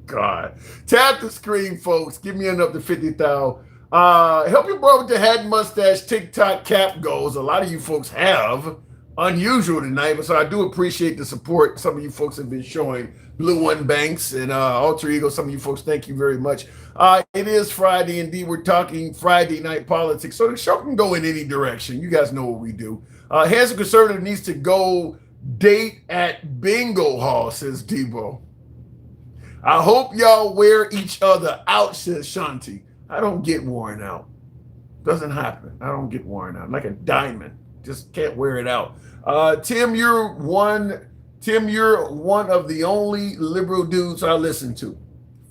God, tap the screen, folks. Give me up to 50,000. Help your boy with the hat and mustache TikTok cap goals. A lot of you folks have. Unusual tonight, but so I do appreciate the support some of you folks have been showing. Blue One Banks and Alter Ego, some of you folks, thank you very much. It is Friday, indeed. We're talking Friday night politics, so the show can go in any direction. You guys know what we do. Handsome Conservative needs to go date at bingo hall, says Debo. I hope y'all wear each other out, says Shanti. I don't get worn out. Doesn't happen. I don't get worn out. I'm like a diamond. Just can't wear it out. Tim, you're one of the only liberal dudes I listen to.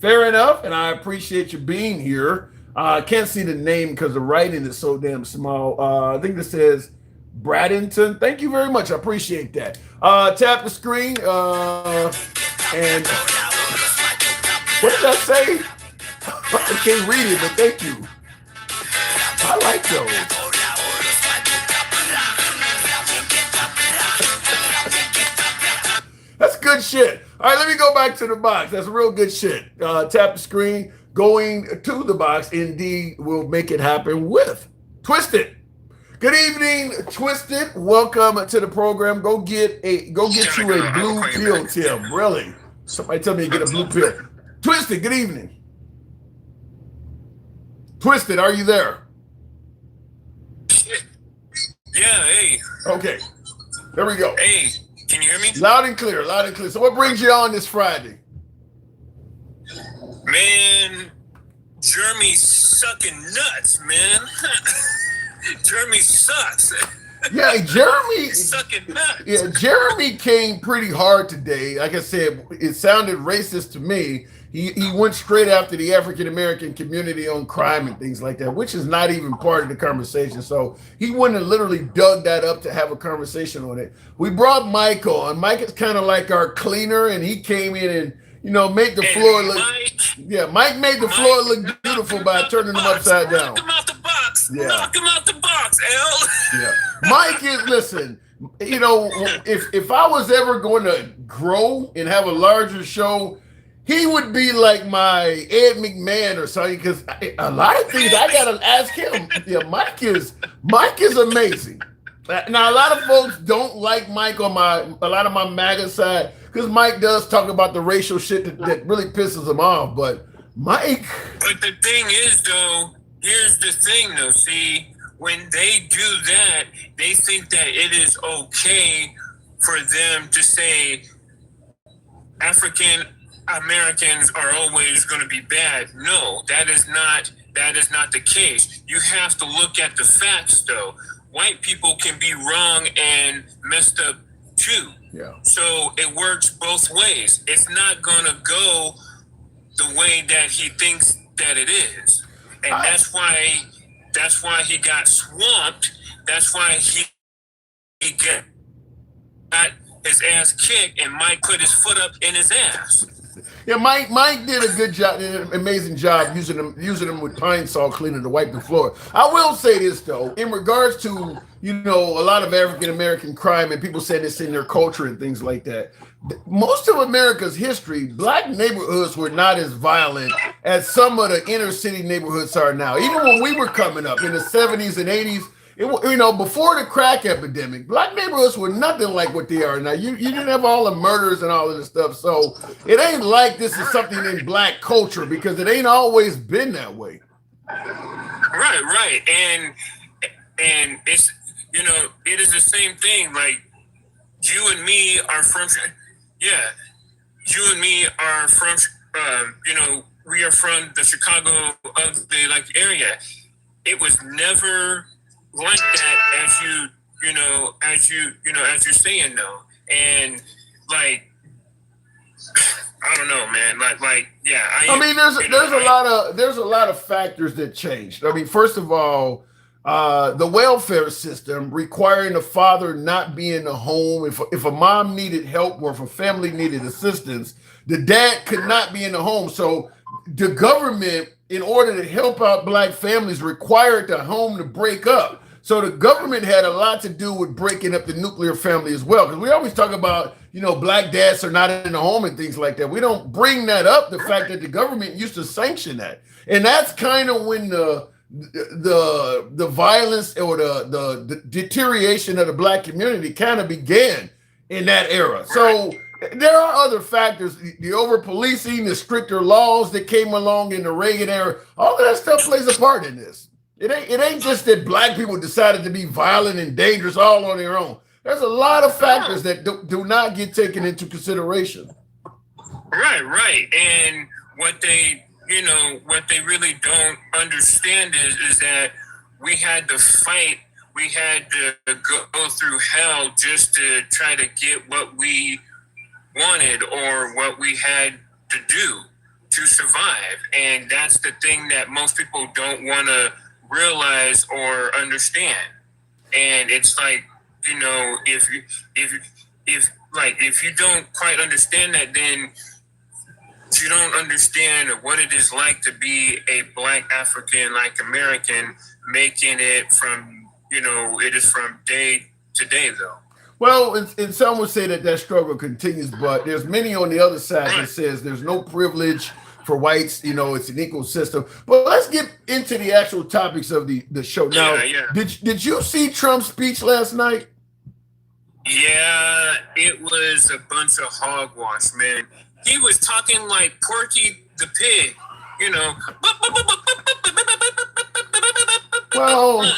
Fair enough, and I appreciate you being here. I can't see the name because the writing is so damn small. I think this says Bradenton. Thank you very much. I appreciate that. Tap the screen. And what did I say? I can't read it, but thank you. I like those. That's good shit. All right, let me go back to the box. That's real good shit. Tap the screen. Going to the box, indeed, will make it happen with Twisted. Good evening, Twisted. Welcome to the program. Go get you a blue pill, Tim. Really? Somebody tell me to get a blue pill. Twisted, good evening. Twisted, are you there?
Yeah, hey.
Okay. There we go.
Hey. Can you hear me?
Loud and clear, loud and clear. So what brings you on this Friday?
Man, Jeremy's sucking nuts, man. Jeremy sucks.
Yeah, Jeremy
sucking nuts.
Yeah, Jeremy came pretty hard today. Like I said, it sounded racist to me. He went straight after the African American community on crime and things like that, which is not even part of the conversation. So he wouldn't have literally dug that up to have a conversation on it. We brought Mike on. Mike is kind of like our cleaner, and he came in and made the floor look. Mike made the floor look beautiful by turning them upside down.
Knock him out the box. Yeah. Knock him out the box, L.
Yeah. Mike is, listen, if I was ever going to grow and have a larger show, he would be like my Ed McMahon or something, because a lot of things I gotta ask him. Yeah, Mike is amazing. Now a lot of folks don't like Mike on a lot of my MAGA side, because Mike does talk about the racial shit that really pisses him off. But Mike.
But the thing is, though, here's the thing, though. See, when they do that, they think that it is okay for them to say African Americans are always going to be bad. No, that is not the case. You have to look at the facts, though. White people can be wrong and messed up too.
Yeah.
So it works both ways. It's not gonna go the way that he thinks that it is, and that's why he got swamped. That's why he got his ass kicked, and Mike put his foot up in his ass.
Yeah, Mike did a good job, did an amazing job using them with Pine Sol cleaner to wipe the floor. I will say this though, in regards to a lot of African American crime and people say this in their culture and things like that. Most of America's history, black neighborhoods were not as violent as some of the inner city neighborhoods are now. Even when we were coming up in the 70s and 80s. Before the crack epidemic, black neighborhoods were nothing like what they are now. You didn't have all the murders and all of this stuff. So it ain't like this is something in black culture because it ain't always been that way.
Right. And it's, it is the same thing. Like you and me are from, we are from the Chicago ugly area. It was never like that as you're saying though. And like I don't know, man.
There's a lot of factors that changed. I mean, first of all, the welfare system requiring the father not be in the home. If a mom needed help or if a family needed assistance, the dad could not be in the home. So the government, in order to help out black families, required the home to break up. So the government had a lot to do with breaking up the nuclear family as well. Because we always talk about, black dads are not in the home and things like that. We don't bring that up, the fact that the government used to sanction that. And that's kind of when the violence or the deterioration of the black community kind of began in that era. So there are other factors, the over-policing, the stricter laws that came along in the Reagan era. All of that stuff plays a part in this. It ain't just that black people decided to be violent and dangerous all on their own. There's a lot of factors that do not get taken into consideration.
Right. And what they really don't understand is that we had to fight. We had to go through hell just to try to get what we wanted or what we had to do to survive. And that's the thing that most people don't want to realize or understand. And it's like, if you don't quite understand that, then you don't understand what it is like to be a black African American, making it from it is from day to day though.
Well, and some would say that struggle continues, but there's many on the other side that says there's no privilege for whites, it's an equal system. But let's get into the actual topics of the show. Now, Did you see Trump's speech last night?
Yeah, it was a bunch of hogwash, man. He was talking like Porky the Pig,
Well,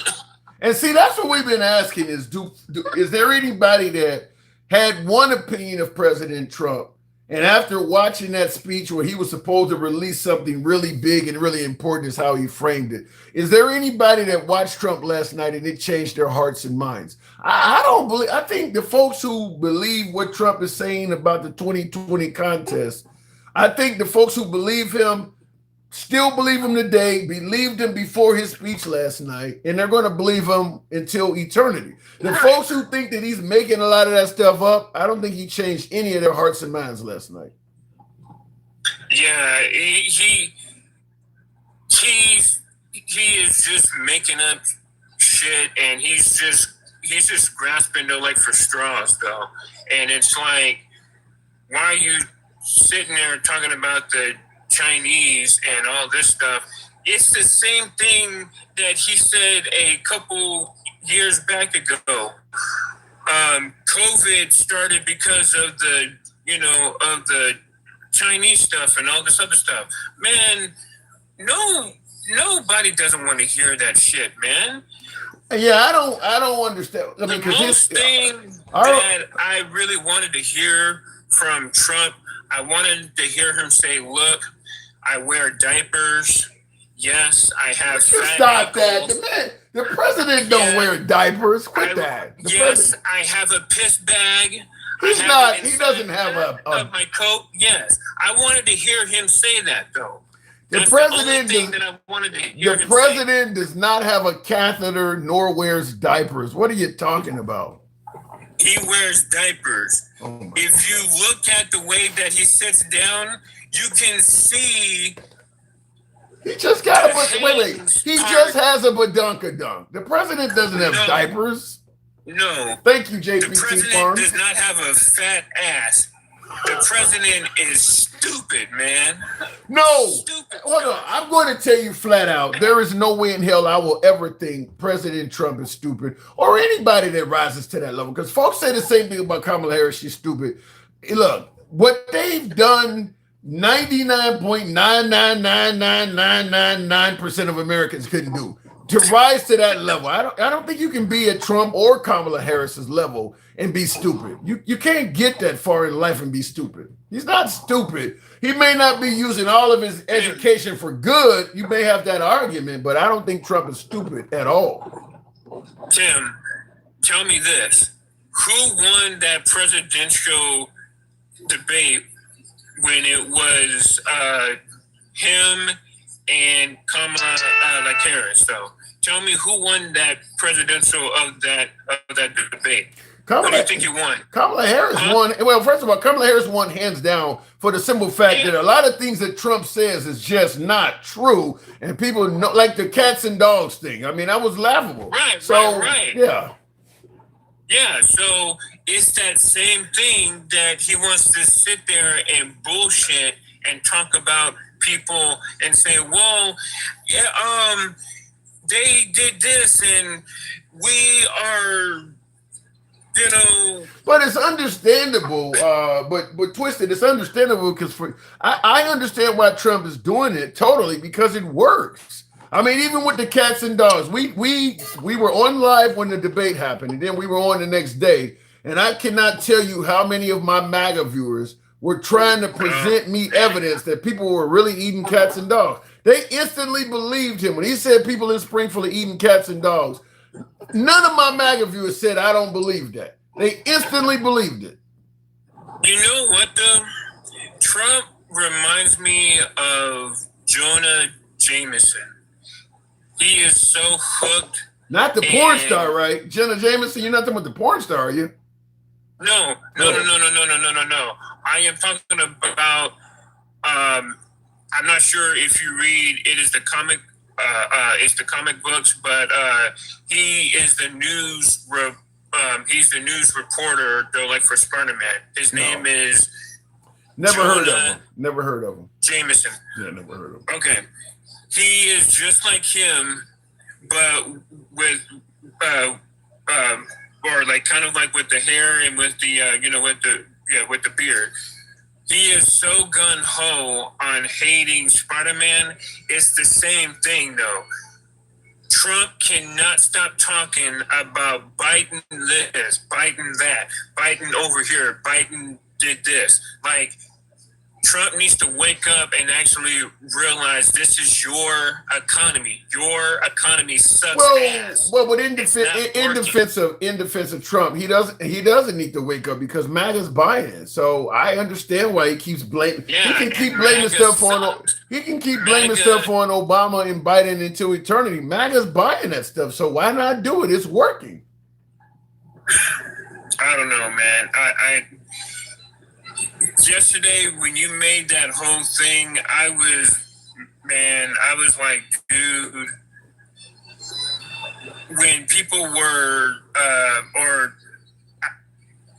and see, that's what we've been asking is there anybody that had one opinion of President Trump, and after watching that speech where he was supposed to release something really big and really important is how he framed it. Is there anybody that watched Trump last night and it changed their hearts and minds? I think the folks who believe what Trump is saying about the 2020 contest, I think the folks who believe him still believe him today, believed him before his speech last night, and they're going to believe him until eternity. The folks who think that he's making a lot of that stuff up, I don't think he changed any of their hearts and minds last night.
Yeah, he is just making up shit, and he's just grasping for straws though. And it's like, why are you sitting there talking about the Chinese and all this stuff? It's the same thing that he said a couple years back ago. COVID started because of the Chinese stuff and all this other stuff. Man, nobody doesn't want to hear that shit, man.
Yeah, I don't understand. I mean,
the most thing that I really wanted to hear from Trump, I wanted to hear him say, "Look, I wear diapers. Yes, I have fat
Stop
ankles.
that. The president don't wear diapers. Quit that.
Yes, I have a piss bag.
He's not. He doesn't have
of my coat. Yes, I wanted to hear him say that though.
The
That's
president.
the only thing that I wanted to hear
The
him
president does not have a catheter nor wears diapers. What are you talking about?
He wears diapers.
Oh
if you look at the way that he sits down, you can see.
He just got a wait. He just has a badunkadunk. The president doesn't have diapers.
No.
Thank you, JPT
The president
Farms.
does not have a fat ass. The president is stupid, man.
No.
Stupid.
Hold on. I'm going to tell you flat out, there is no way in hell I will ever think President Trump is stupid or anybody that rises to that level. Because folks say the same thing about Kamala Harris. She's stupid. Look, what they've done, 99.9999999% of Americans couldn't do. To rise to that level, I don't think you can be at Trump or Kamala Harris's level and be stupid. You can't get that far in life and be stupid. He's not stupid. He may not be using all of his education for good. You may have that argument, but I don't think Trump is stupid at all.
Tim, tell me this. Who won that presidential debate when it was him and Kamala Harris, though? Tell me who won that presidential of that debate. Who do you think you won?
Kamala Harris won. Well, first of all, Kamala Harris won hands down for the simple fact that a lot of things that Trump says is just not true, and people know, like the cats and dogs thing. I mean, that was laughable.
Right.
Yeah.
Yeah, so it's that same thing that he wants to sit there and bullshit and talk about people and say, well, yeah, they did this and we are, you know.
But it's understandable, but Twisted, it's understandable because I understand why Trump is doing it totally because it works. I mean, even with the cats and dogs, we were on live when the debate happened, and then we were on the next day. And I cannot tell you how many of my MAGA viewers were trying to present me evidence that people were really eating cats and dogs. They instantly believed him when he said people in Springfield are eating cats and dogs. None of my MAGA viewers said I don't believe that. They instantly believed it.
You know what though? Trump reminds me of Jonah Jameson. He is so hooked.
Not the porn star, right? Jenna Jameson, you're not talking about the porn star, are you?
No. I am talking about, I'm not sure if you read, it's the comic books, but he is the news, he's the news reporter, though, like for Spider-Man. His name is
Never heard of him.
Jameson.
Yeah, never heard of him.
Okay. He is just like him, but with or like kind of like with the hair and with the with the beard. He is so gun ho on hating Spider-Man. It's the same thing though. Trump cannot stop talking about Biden this, Biden that, Biden over here, Biden did this. Like, Trump needs to wake up and actually realize this is your economy. Your economy sucks ass.
Well, but in defense of Trump, he doesn't need to wake up because MAGA's buying it. So I understand why he keeps blaming.
Yeah,
he can keep blaming stuff on Obama and Biden until eternity. MAGA's buying that stuff. So why not do it? It's working.
I don't know, man. I yesterday when you made that whole thing, I was like, dude, when people were, or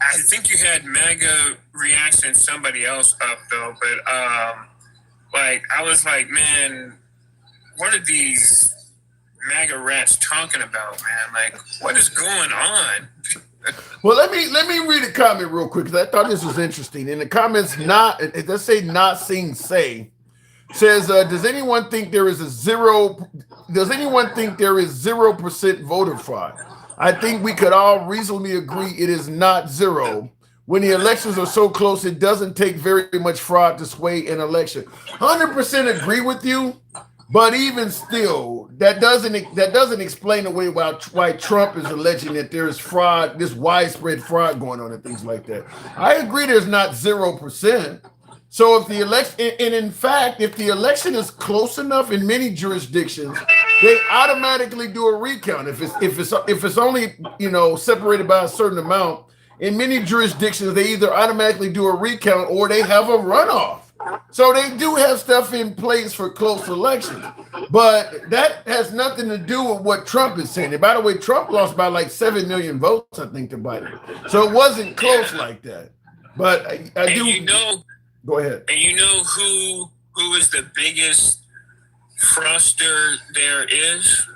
I think you had MAGA reaction somebody else up though, but like I was like, man, what are these MAGA rats talking about, man? Like, what is going on?
Well, let me read a comment real quick because I thought this was interesting. In the comments, it does say not seen say says, does anyone think there is 0% voter fraud? I think we could all reasonably agree it is not zero. When the elections are so close, it doesn't take very much fraud to sway an election. 100% agree with you. But even still, that doesn't explain away why Trump is alleging that there is fraud, this widespread fraud going on and things like that. I agree there's not 0%. So if the election, and in fact, if the election is close enough in many jurisdictions, they automatically do a recount. If it's only separated by a certain amount, in many jurisdictions they either automatically do a recount or they have a runoff. So they do have stuff in place for close elections, but that has nothing to do with what Trump is saying. And by the way, Trump lost by like 7 million votes, I think, to Biden. So it wasn't close like that. But I do. Go ahead.
And you know who is the biggest fraudster there is?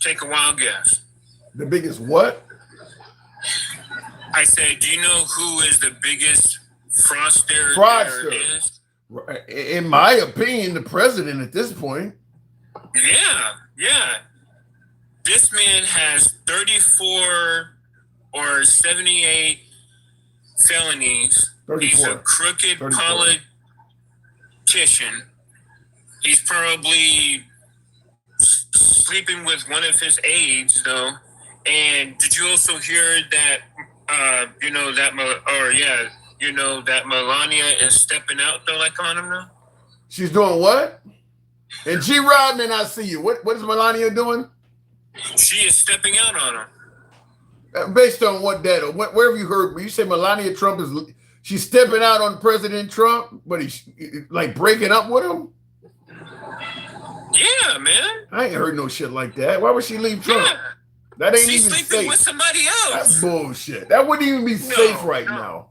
Take a wild guess.
The biggest what?
I said, do you know who is the biggest fraudster there is?
In my opinion, the president at this point.
Yeah. This man has 34 or 78 felonies. 34. He's a crooked 34. Politician. He's probably sleeping with one of his aides, though. And did you also hear that, that Melania is stepping out, though, like on him now?
She's doing what? And G. Rodman, I see you. What is Melania doing?
She is stepping out on him.
Based on what data? Where have you heard? When you say Melania Trump she's stepping out on President Trump, but he's like breaking up with him?
Yeah, man.
I ain't heard no shit like that. Why would she leave Trump?
Yeah.
That ain't
She's
even
sleeping
safe.
with somebody else.
That's bullshit. That wouldn't even be safe right now.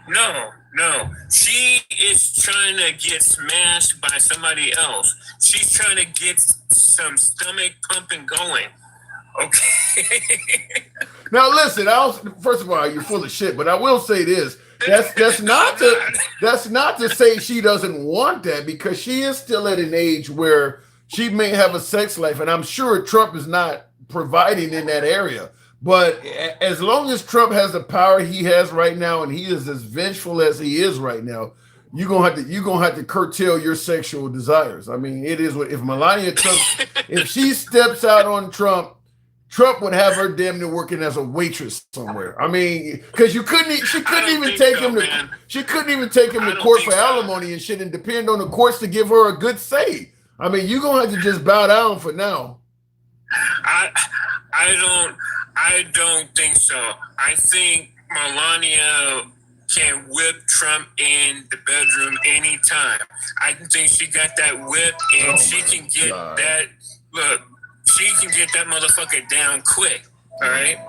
No. She is trying to get smashed by somebody else. She's trying to get some stomach pumping going. Okay.
Now listen, first of all, you're full of shit, but I will say this. That's not to say she doesn't want that, because she is still at an age where she may have a sex life, and I'm sure Trump is not providing in that area. But as long as Trump has the power he has right now, and he is as vengeful as he is right now, you're gonna have to curtail your sexual desires. I mean, it is what if Melania Trump, if she steps out on Trump would have her damn near working as a waitress somewhere. I mean, because she couldn't even take him to court for alimony and shit, and depend on the courts to give her a good say. I mean, you're gonna have to just bow down for now.
I don't think so. I think Melania can whip Trump in the bedroom anytime. I think she got that whip, and she can get that. Look, she can get that motherfucker down quick. All right.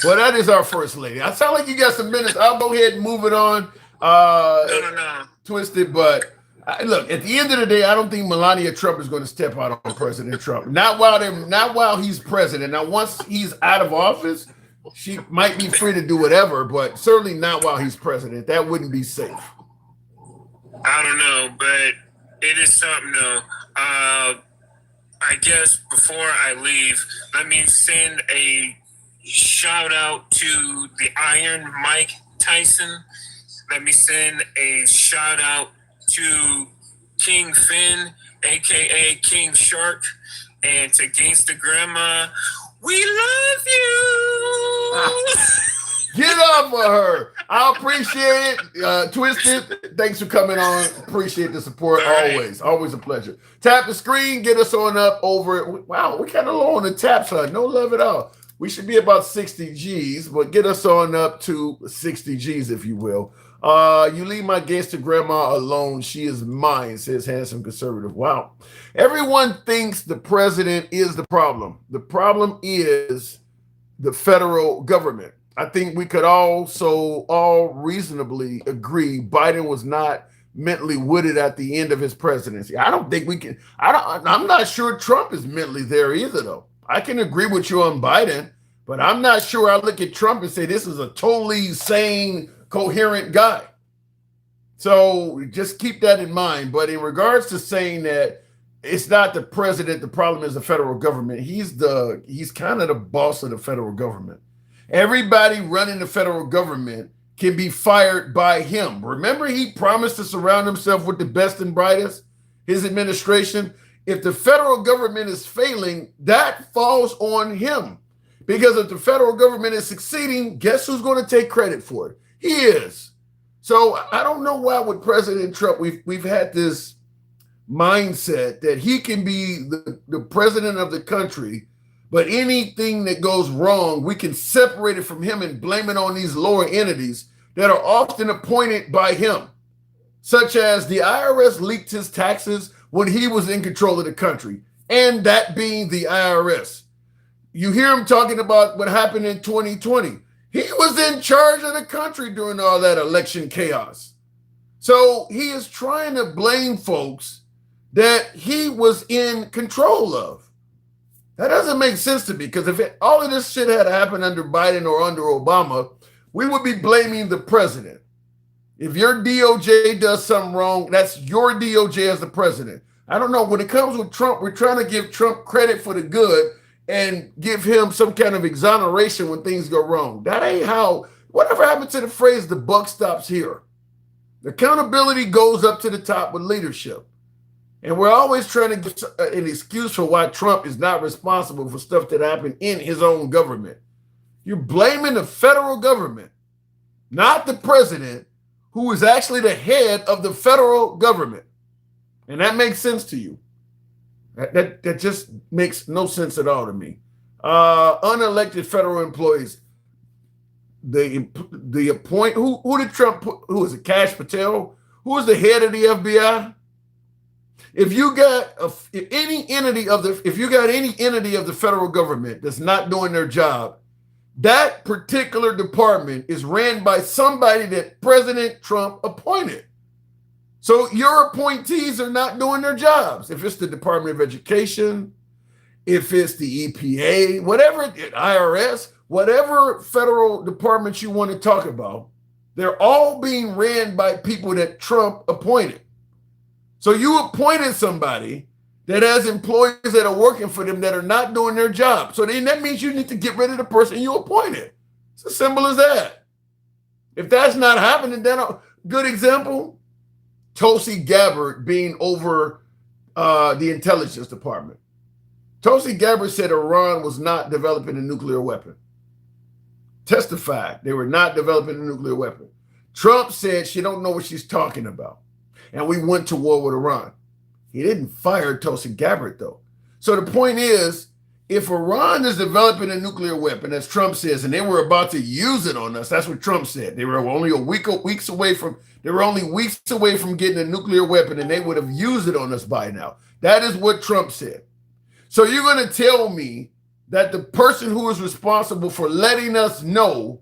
Well, that is our first lady. I sound like you got some minutes. I'll go ahead and move it on.
No.
Twisted, but look, at the end of the day, I don't think Melania Trump is going to step out on President Trump. Not while he's president. Now, once he's out of office, she might be free to do whatever, but certainly not while he's president. That wouldn't be safe.
I don't know, but it is something though. I guess before I leave, let me send a shout out to the Iron Mike Tyson. Let me send a shout out to King Finn, aka King Shark, and to Gangsta Grandma. We love you.
Get up for her. I appreciate it. Twisted, thanks for coming on. Appreciate the support. Always a pleasure. Tap the screen, get us on up over it. Wow, we're kind of low on the taps, huh? No love at all. We should be about 60 G's, but get us on up to 60 G's, if you will. You leave my gangster grandma alone. She is mine, says handsome conservative. Wow. Everyone thinks the president is the problem. The problem is the federal government. I think we could also all reasonably agree Biden was not mentally wooded at the end of his presidency. I don't think we can. I'm not sure Trump is mentally there either, though. I can agree with you on Biden, but I'm not sure I look at Trump and say this is a totally sane, coherent guy. So just keep that in mind. But in regards to saying that it's not the president, the problem is the federal government. He's kind of the boss of the federal government. Everybody running the federal government can be fired by him. Remember, he promised to surround himself with the best and brightest, his administration. if the federal government is failing, that falls on him. Because if the federal government is succeeding, guess who's going to take credit for it? He is. So I don't know why with President Trump, we've had this mindset that he can be the president of the country, but anything that goes wrong, we can separate it from him and blame it on these lower entities that are often appointed by him, such as the IRS leaked his taxes when he was in control of the country, and that being the IRS. You hear him talking about what happened in 2020. He was in charge of the country during all that election chaos. So he is trying to blame folks that he was in control of. That doesn't make sense to me, because if all of this shit had happened under Biden or under Obama, we would be blaming the president. If your DOJ does something wrong, that's your DOJ as the president. I don't know. When it comes with Trump, we're trying to give Trump credit for the good and give him some kind of exoneration when things go wrong. That ain't how, whatever happened to the phrase, the buck stops here. Accountability goes up to the top with leadership. And we're always trying to give an excuse for why Trump is not responsible for stuff that happened in his own government. You're blaming the federal government, not the president, who is actually the head of the federal government. And that makes sense to you. That just makes no sense at all to me. Unelected federal employees. The appoint who did Trump put? Who is it? Kash Patel? Who is the head of the FBI? If you got any entity of the federal government that's not doing their job, that particular department is ran by somebody that President Trump appointed. So your appointees are not doing their jobs. If it's the Department of Education, if it's the EPA, whatever, IRS, whatever federal departments you want to talk about, they're all being ran by people that Trump appointed. So you appointed somebody that has employees that are working for them that are not doing their job. So then that means you need to get rid of the person you appointed. It's as simple as that. If that's not happening, then a good example, Tulsi Gabbard being over the intelligence department. Tulsi Gabbard said Iran was not developing a nuclear weapon. Testified they were not developing a nuclear weapon. Trump said she don't know what she's talking about. And we went to war with Iran. He didn't fire Tulsi Gabbard, though. So the point is, if Iran is developing a nuclear weapon, as Trump says, and they were about to use it on us, that's what Trump said. They were only weeks away from getting a nuclear weapon, and they would have used it on us by now. That is what Trump said. So you're going to tell me that the person who is responsible for letting us know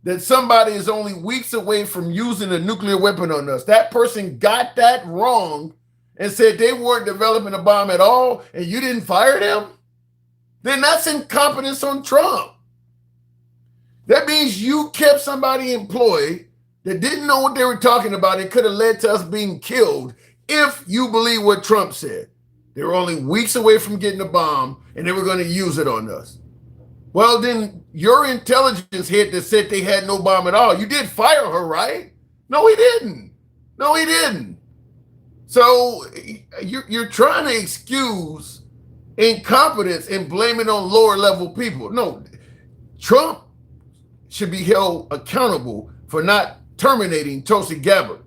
that somebody is only weeks away from using a nuclear weapon on us, that person got that wrong and said they weren't developing a bomb at all, and you didn't fire them? Then that's incompetence on Trump. That means you kept somebody employed that didn't know what they were talking about and could have led to us being killed if you believe what Trump said. They were only weeks away from getting a bomb and they were going to use it on us. Well, then your intelligence head that said they had no bomb at all, you did fire her, right? No, he didn't. No, he didn't. So you're trying to excuse incompetence and blame it on lower level people. No, Trump should be held accountable for not terminating Tulsi Gabbard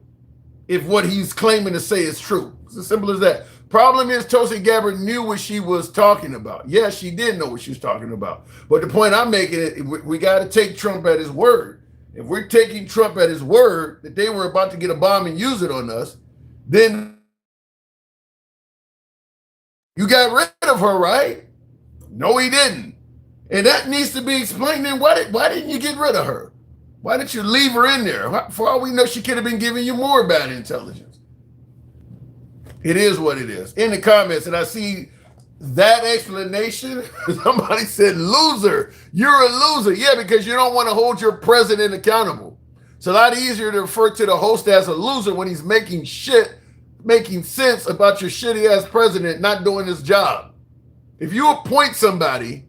if what he's claiming to say is true. It's as simple as that. Problem is, Tulsi Gabbard knew what she was talking about. Yes, she did know what she was talking about. But the point I'm making is we got to take Trump at his word. If we're taking Trump at his word that they were about to get a bomb and use it on us, then you got rid of her, right? No, he didn't. And that needs to be explained. Then why didn't you get rid of her? Why didn't you leave her in there? For all we know, she could have been giving you more bad intelligence. It is what it is. In the comments, and I see that explanation, somebody said, loser. You're a loser. Yeah, because you don't want to hold your president accountable. It's a lot easier to refer to the host as a loser when he's making sense about your shitty ass president not doing his job. If you appoint somebody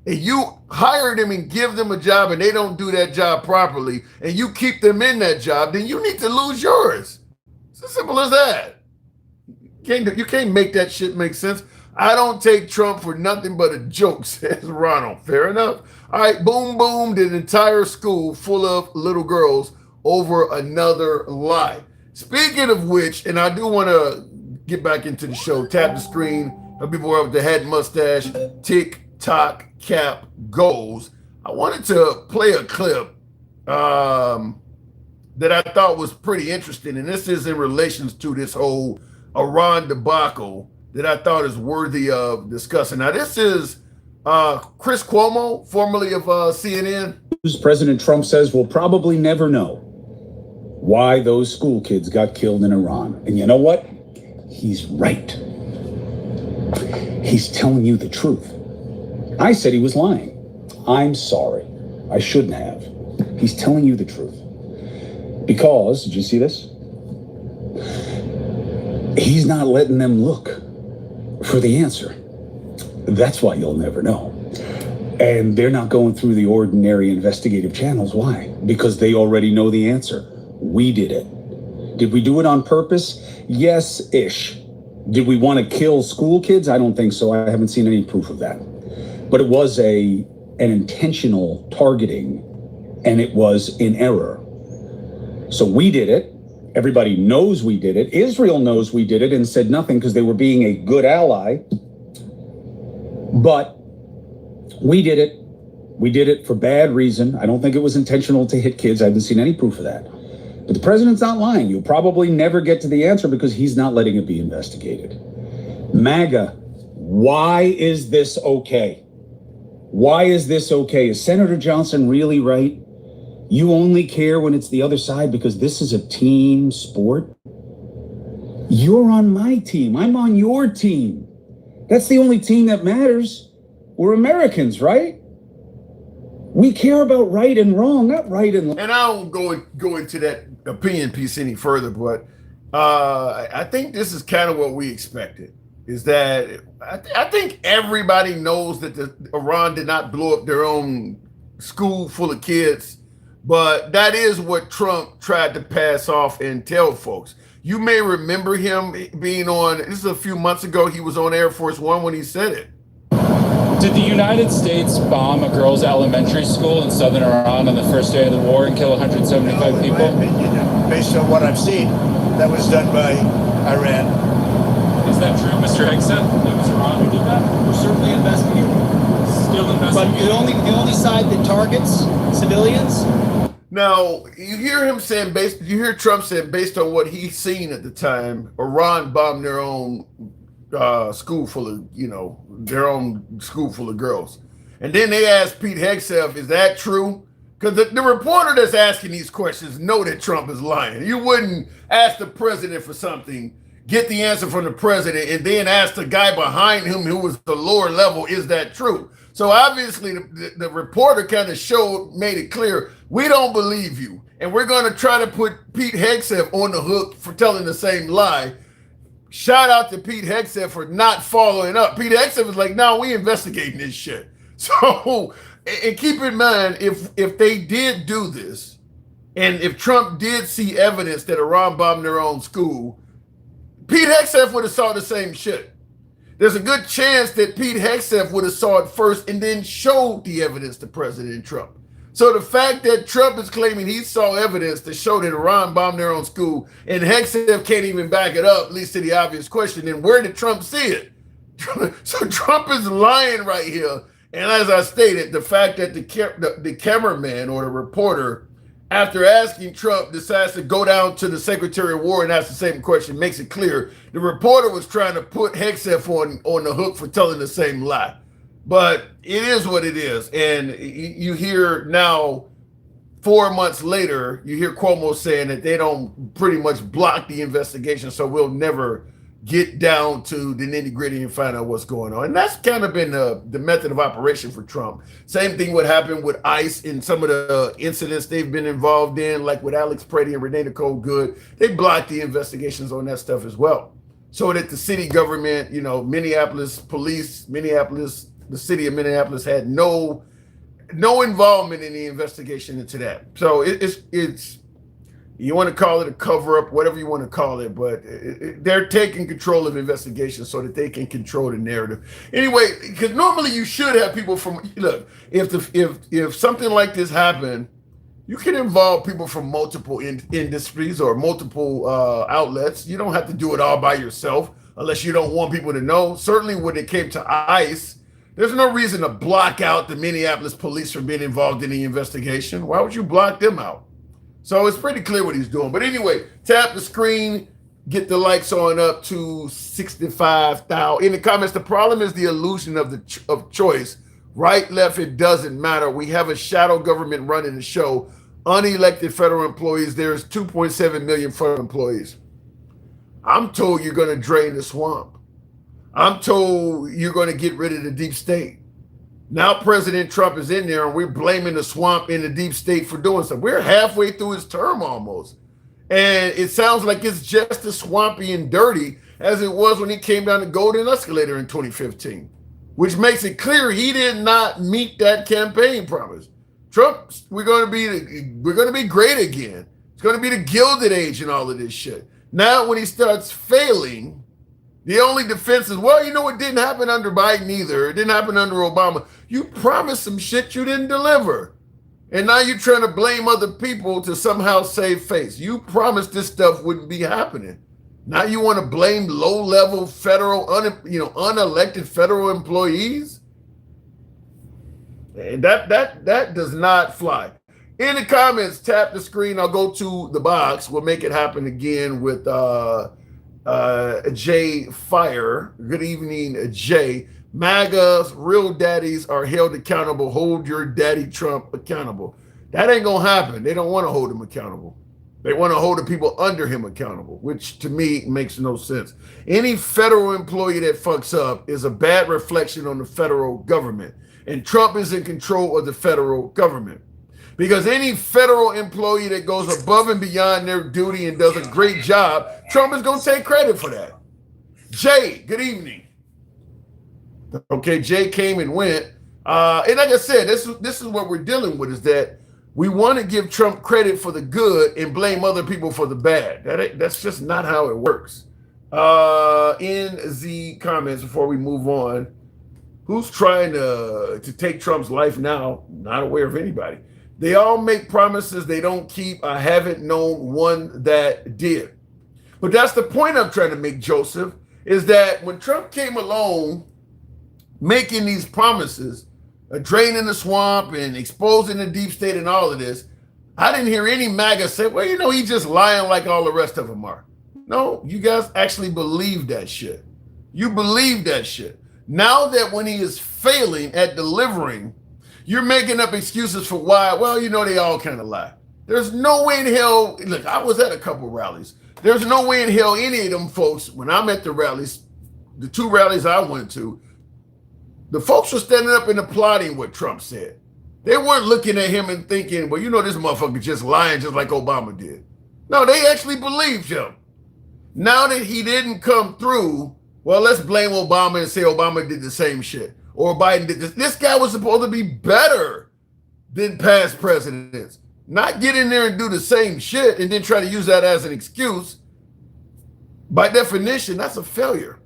and you hire them and give them a job and they don't do that job properly and you keep them in that job, then you need to lose yours. It's as simple as that. You can't make that shit make sense. I don't take Trump for nothing but a joke, says Ronald. Fair enough. All right, boom, boom, the entire school full of little girls over another lie. Speaking of which, and I do want to get back into the show, tap the screen, people with the head mustache, tick-tock cap goes. I wanted to play a clip that I thought was pretty interesting, and this is in relation to this whole Iran debacle that I thought is worthy of discussing. Now, this is Chris Cuomo, formerly of CNN.
President Trump says we'll probably never know why those school kids got killed in Iran. And you know what? He's right. He's telling you the truth. I said he was lying. I'm sorry. I shouldn't have. He's telling you the truth. Because, did you see this? He's not letting them look for the answer. That's why you'll never know. And they're not going through the ordinary investigative channels. Why? Because they already know the answer. We did it. Did we do it on purpose? Yes-ish. Did we want to kill school kids? I don't think so. I haven't seen any proof of that. But it was an intentional targeting, and it was in error. So we did it. Everybody knows we did it. Israel knows we did it and said nothing because they were being a good ally. But we did it. We did it for bad reason. I don't think it was intentional to hit kids. I haven't seen any proof of that. But the president's not lying. You'll probably never get to the answer because he's not letting it be investigated. MAGA, why is this okay? Why is this okay? Is Senator Johnson really right? You only care when it's the other side because this is a team sport? You're on my team. I'm on your team. That's the only team that matters. We're Americans, right? We care about right and wrong, not right and wrong.
And I won't go into that opinion piece any further, but I think this is kind of what we expected. Is that I think everybody knows that Iran did not blow up their own school full of kids, but that is what Trump tried to pass off and tell folks. You may remember him being on, this is a few months ago, he was on Air Force One when he said it.
Did the United States bomb a girls' elementary school in southern Iran on the first day of the war and kill 175 people?
In my opinion, based on what I've seen, that was done by Iran.
Is that true, Mr. Hegseth? It was Iran who did that?
We're certainly investigating.
Still investigating.
But the only side that targets civilians.
Now, you hear him saying, you hear Trump saying, based on what he's seen at the time, Iran bombed their own school full of, their own school full of girls. And then they asked Pete Hegseth, is that true? Because the reporter that's asking these questions know that Trump is lying. You wouldn't ask the president for something, get the answer from the president, and then ask the guy behind him who was the lower level, is that true? So obviously the reporter kind of made it clear, we don't believe you. And we're going to try to put Pete Hegseth on the hook for telling the same lie. Shout out to Pete Hegseth for not following up. Pete Hegseth was like, no, we investigating this shit. So, and keep in mind, if they did do this, and if Trump did see evidence that Iran bombed their own school, Pete Hegseth would have saw the same shit. There's a good chance that Pete Hegseth would have saw it first and then showed the evidence to President Trump. So the fact that Trump is claiming he saw evidence to show that Iran bombed their own school and Hegseth can't even back it up leads to the obvious question, then where did Trump see it? So Trump is lying right here. And as I stated, the fact that the cameraman or the reporter, after asking Trump, decides to go down to the Secretary of War and ask the same question makes it clear the reporter was trying to put Hegseth on the hook for telling the same lie. But it is what it is. And you hear now, 4 months later, you hear Cuomo saying that they don't pretty much block the investigation, so we'll never get down to the nitty-gritty and find out what's going on. And that's kind of been the method of operation for Trump. Same thing would happen with ICE in some of the incidents they've been involved in, like with Alex Brady and Renee Nicole Good. They blocked the investigations on that stuff as well. So that the city government, Minneapolis police, the city of Minneapolis had no involvement in the investigation into that. So it's You want to call it a cover-up, whatever you want to call it, but they're taking control of the investigation so that they can control the narrative. Anyway, because normally you should have people from, look, if something like this happened, you can involve people from multiple industries or multiple outlets. You don't have to do it all by yourself unless you don't want people to know. Certainly when it came to ICE, there's no reason to block out the Minneapolis police from being involved in the investigation. Why would you block them out? So it's pretty clear what he's doing. But anyway, tap the screen, get the likes on up to 65,000. In the comments, the problem is the illusion of choice. Right, left, it doesn't matter. We have a shadow government running the show. Unelected federal employees, there's 2.7 million federal employees. I'm told you're going to drain the swamp. I'm told you're going to get rid of the deep state. Now President Trump is in there and we're blaming the swamp and the deep state for doing something. We're halfway through his term almost. And it sounds like it's just as swampy and dirty as it was when he came down the golden escalator in 2015, which makes it clear he did not meet that campaign promise. Trump, we're going to be great again. It's going to be the Gilded Age and all of this shit. Now when he starts failing, the only defense is, well, you know, it didn't happen under Biden either. It didn't happen under Obama. You promised some shit you didn't deliver. And now you're trying to blame other people to somehow save face. You promised this stuff wouldn't be happening. Now you want to blame low-level federal, unelected federal employees? And that does not fly. In the comments, tap the screen. I'll go to the box. We'll make it happen again with Jay Fire. Good evening, Jay. MAGA's real daddies are held accountable. Hold your daddy Trump accountable. That ain't gonna happen. They don't want to hold him accountable. They want to hold the people under him accountable, which to me makes no sense. Any federal employee that fucks up is a bad reflection on the federal government. And Trump is in control of the federal government. Because any federal employee that goes above and beyond their duty and does a great job, Trump is going to take credit for that. Jay, good evening. Okay, Jay came and went. And like I said, this is what we're dealing with, is that we want to give Trump credit for the good and blame other people for the bad. That's just not how it works. In the comments, before we move on, who's trying to take Trump's life now? Not aware of anybody. They all make promises they don't keep. I haven't known one that did. But that's the point I'm trying to make, Joseph, is that when Trump came along making these promises, draining the swamp and exposing the deep state and all of this, I didn't hear any MAGA say, well, you know, he's just lying like all the rest of them are. No, you guys actually believe that shit. You believe that shit. Now that when he is failing at delivering, you're making up excuses for why, well, you know, they all kind of lie. There's no way in hell, look, I was at a couple rallies. There's no way in hell any of them folks, when I'm at the rallies, the two rallies I went to, the folks were standing up and applauding what Trump said. They weren't looking at him and thinking, well, you know, this motherfucker just lying just like Obama did. No, they actually believed him. Now that he didn't come through, well, let's blame Obama and say Obama did the same shit. Or Biden did this. This guy was supposed to be better than past presidents. Not get in there and do the same shit and then try to use that as an excuse. By definition, that's a failure.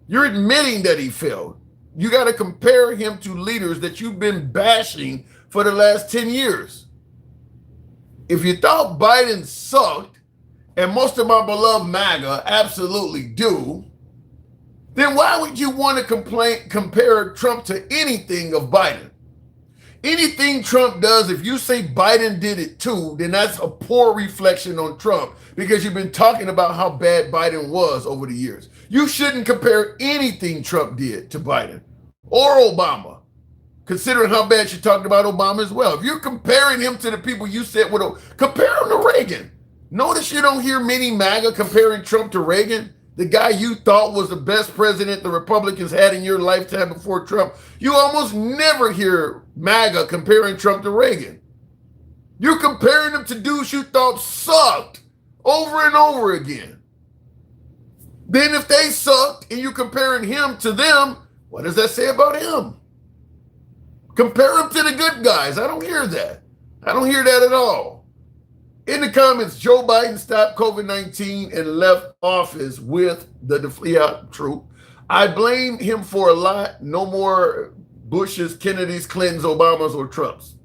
You're admitting that he failed. You got to compare him to leaders that you've been bashing for the last 10 years. If you thought Biden sucked, and most of my beloved MAGA absolutely do, then why would you want to compare Trump to anything of Biden? Anything Trump does, if you say Biden did it too, then that's a poor reflection on Trump, because you've been talking about how bad Biden was over the years. You shouldn't compare anything Trump did to Biden or Obama, considering how bad you talked about Obama as well. If you're comparing him to the people you said would, compare him to Reagan. Notice you don't hear many MAGA comparing Trump to Reagan, the guy you thought was the best president the Republicans had in your lifetime before Trump. You almost never hear MAGA comparing Trump to Reagan. You're comparing him to dudes you thought sucked over and over again. Then if they sucked and you're comparing him to them, what does that say about him? Compare him to the good guys. I don't hear that. I don't hear that at all. In the comments, Joe Biden stopped COVID-19 and left office with true. I blame him for a lot. No more Bushes, Kennedys, Clintons, Obamas, or Trumps.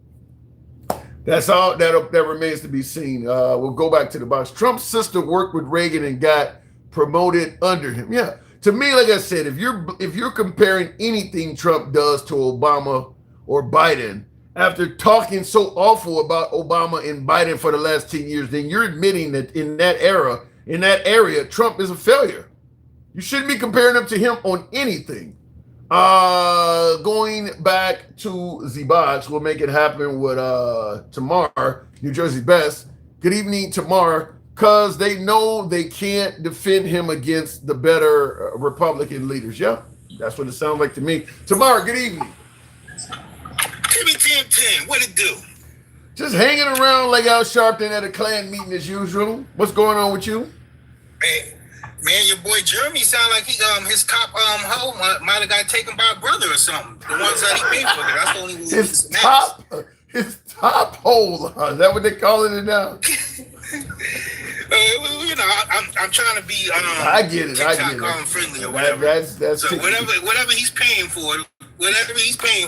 That's all that remains to be seen. We'll go back to the box. Trump's sister worked with Reagan and got promoted under him. Yeah. To me, like I said, if you're comparing anything Trump does to Obama or Biden, after talking so awful about Obama and Biden for the last 10 years, then you're admitting that in that area, Trump is a failure. You shouldn't be comparing him to him on anything. Going back to the box, we'll make it happen with Tamar, New Jersey Best. Good evening, Tamar, because they know they can't defend him against the better Republican leaders. Yeah, that's what it sounds like to me. Tamar, good evening.
Timmy 1010, what it do?
Just hanging around like Al Sharpton at a Klan meeting as usual. What's going on with you?
Man, your boy Jeremy sound like he his top hoe might have got taken by a brother or something. The ones that he paid for. That's the only
his top hole. Is that what they calling it now?
You know, I'm trying to be
I get it.
friendly or whatever.
That's
so whatever he's paying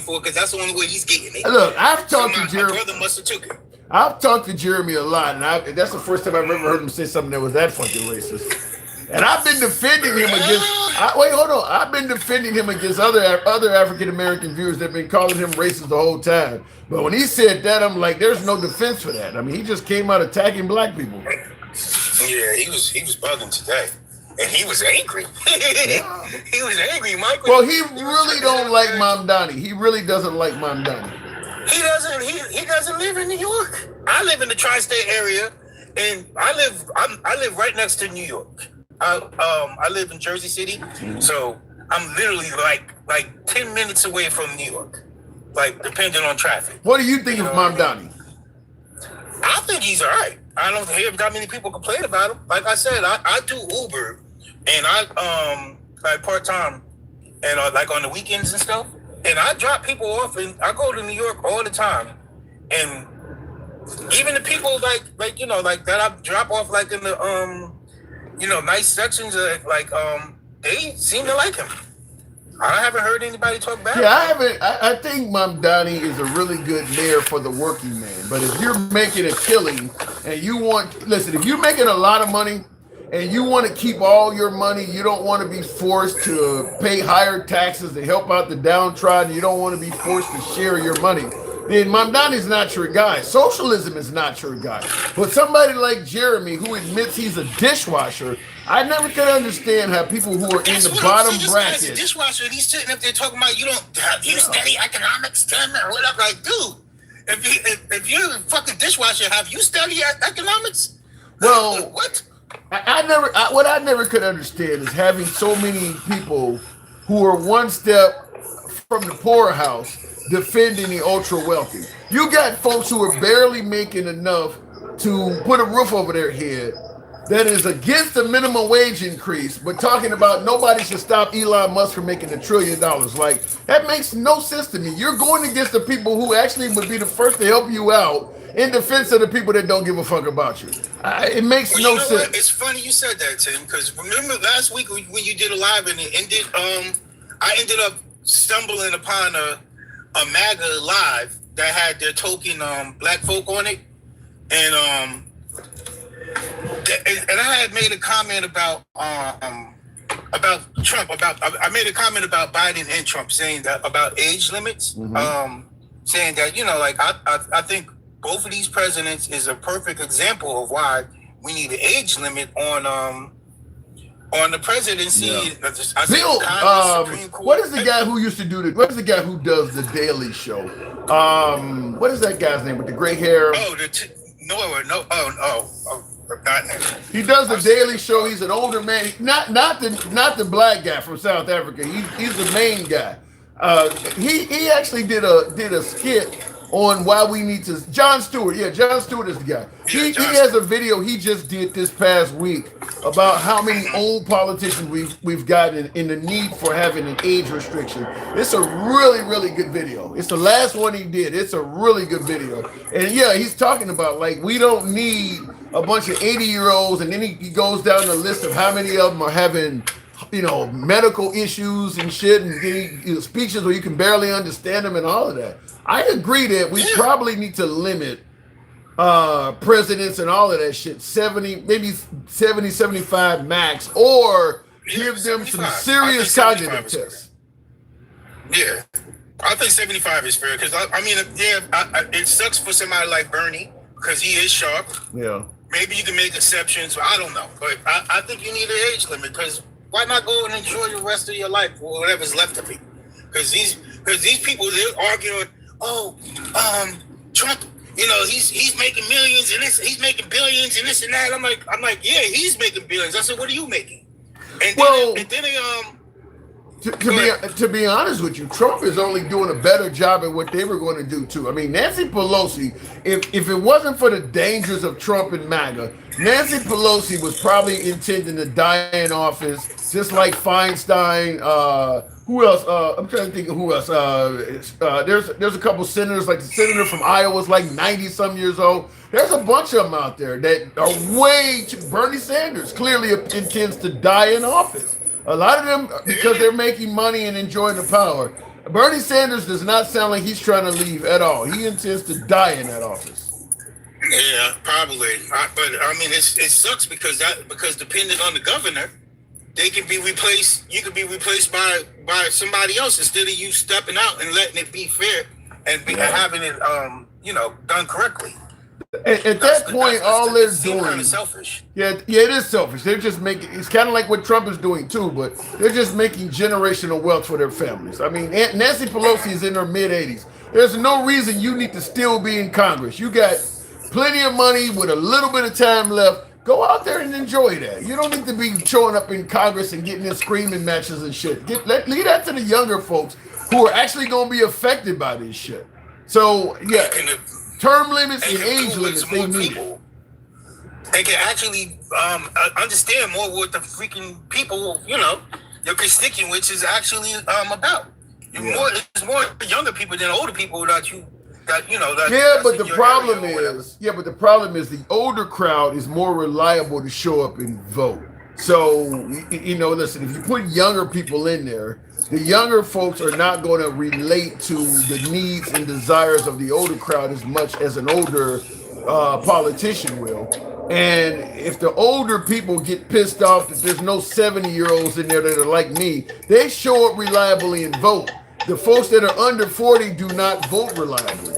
for, because that's the only way he's getting it.
Look, I've talked to Jeremy.
My brother must have took it.
I've talked to Jeremy a lot, and that's the first time I've ever heard him say something that was that fucking racist. And I've been defending him against. I've been defending him against other African American viewers that have been calling him racist the whole time. But when he said that, I'm like, there's no defense for that. I mean, he just came out attacking black people.
Yeah, he was bugging today, and he was angry. He was angry, Michael.
Well, he really don't like Mamdani. He really doesn't like Mamdani.
He doesn't live in New York. I live in the tri-state area, and I live right next to New York. I live in Jersey City, so I'm literally like 10 minutes away from New York, like depending on traffic.
What do you think of Mamdani?
I think he's all right. I don't hear that many people complain about him. Like I said, I do Uber, and I like part time, and like on the weekends and stuff. And I drop people off, and I go to New York all the time. And even the people like you know, like that I drop off like in the you know, nice sections they seem to like him. I haven't heard anybody talk bad.
Yeah, I haven't. I think Mamdani is a really good mayor for the working man. But if you're making a killing and if you're making a lot of money and you want to keep all your money, you don't want to be forced to pay higher taxes to help out the downtrodden, you don't want to be forced to share your money, then Mamdani's not your guy. Socialism is not your guy. But somebody like Jeremy, who admits he's a dishwasher, I never could understand how people who are in the bottom bracket.
This guy's a dishwasher, and he's sitting up there talking about you study economics, Tim, or whatever. Like, dude, if you're a fucking dishwasher, have you studied economics?
Well,
what?
What I never could understand is having so many people who are one step from the poorhouse defending the ultra wealthy. You got folks who are barely making enough to put a roof over their head that is against the minimum wage increase, but talking about nobody should stop Elon Musk from making $1 trillion. Like, that makes no sense to me. You're going against the people who actually would be the first to help you out in defense of the people that don't give a fuck about you. It makes no sense.
What? It's funny you said that, Tim, because remember last week when you did a live and it ended, I ended up stumbling upon a MAGA live that had their token black folk on it, and I had made a comment about Trump. I made a comment about Biden and Trump, saying that about age limits, saying that, you know, like I think both of these presidents is a perfect example of why we need an age limit on the presidency.
Yeah. Bill, what is the guy who used to do what is the guy who does the Daily Show? What is that guy's name with the gray hair? He does the Daily Show. He's an older man. Not the black guy from South Africa. He's the main guy. He actually did a skit on why we need to. Jon Stewart, Jon Stewart is the guy. He has a video he just did this past week about how many old politicians we've gotten in the need for having an age restriction. It's a really, really good video. It's the last one he did. It's a really good video. And yeah, he's talking about like we don't need a bunch of 80-year-olds, and then he goes down the list of how many of them are having medical issues and shit, and getting speeches where you can barely understand them and all of that. I agree that we probably need to limit presidents and all of that shit 70, maybe 70, 75 max, or give them some serious cognitive tests.
Yeah, I think 75 is fair because it sucks for somebody like Bernie because he is sharp.
Yeah,
maybe you can make exceptions. I don't know, but I think you need an age limit because why not go and enjoy the rest of your life or whatever's left of it? Because these people, they're arguing, Trump, he's making millions and he's making billions and this and that. I'm like, yeah, he's making billions. I said, what are you making? And
to be honest with you, Trump is only doing a better job at what they were going to do too. I mean, Nancy Pelosi, if it wasn't for the dangers of Trump and MAGA, Nancy Pelosi was probably intending to die in office, just like Feinstein. Who else? I'm trying to think of who else. There's a couple senators, like the senator from Iowa was like 90-some years old. There's a bunch of them out there that are way too. Bernie Sanders clearly intends to die in office. A lot of them, because they're making money and enjoying the power. Bernie Sanders does not sound like he's trying to leave at all. He intends to die in that office.
Yeah, probably. But I mean, it sucks because depending on the governor, they can be replaced. You can be replaced by somebody else instead of you stepping out and letting it be fair and having it done correctly.
At that point, all they're doing
kind of selfish.
Yeah, it is selfish. They're just making. It's kind of like what Trump is doing too, but they're just making generational wealth for their families. I mean, Nancy Pelosi is in her mid-80s. There's no reason you need to still be in Congress. You got plenty of money with a little bit of time left. Go out there and enjoy that. You don't need to be showing up in Congress and getting in screaming matches and shit. Leave that to the younger folks who are actually going to be affected by this shit. So yeah. Term limits and age limits, they need.
They can actually understand more what the freaking people, your constituents is actually about. It's more younger people than older people but the problem is the older crowd is more reliable to show up and vote. So, listen, if you put younger people in there, the younger folks are not going to relate to the needs and desires of the older crowd as much as an older politician will. And if the older people get pissed off that there's no 70-year-olds in there that are like me, they show up reliably and vote. The folks that are under 40 do not vote reliably.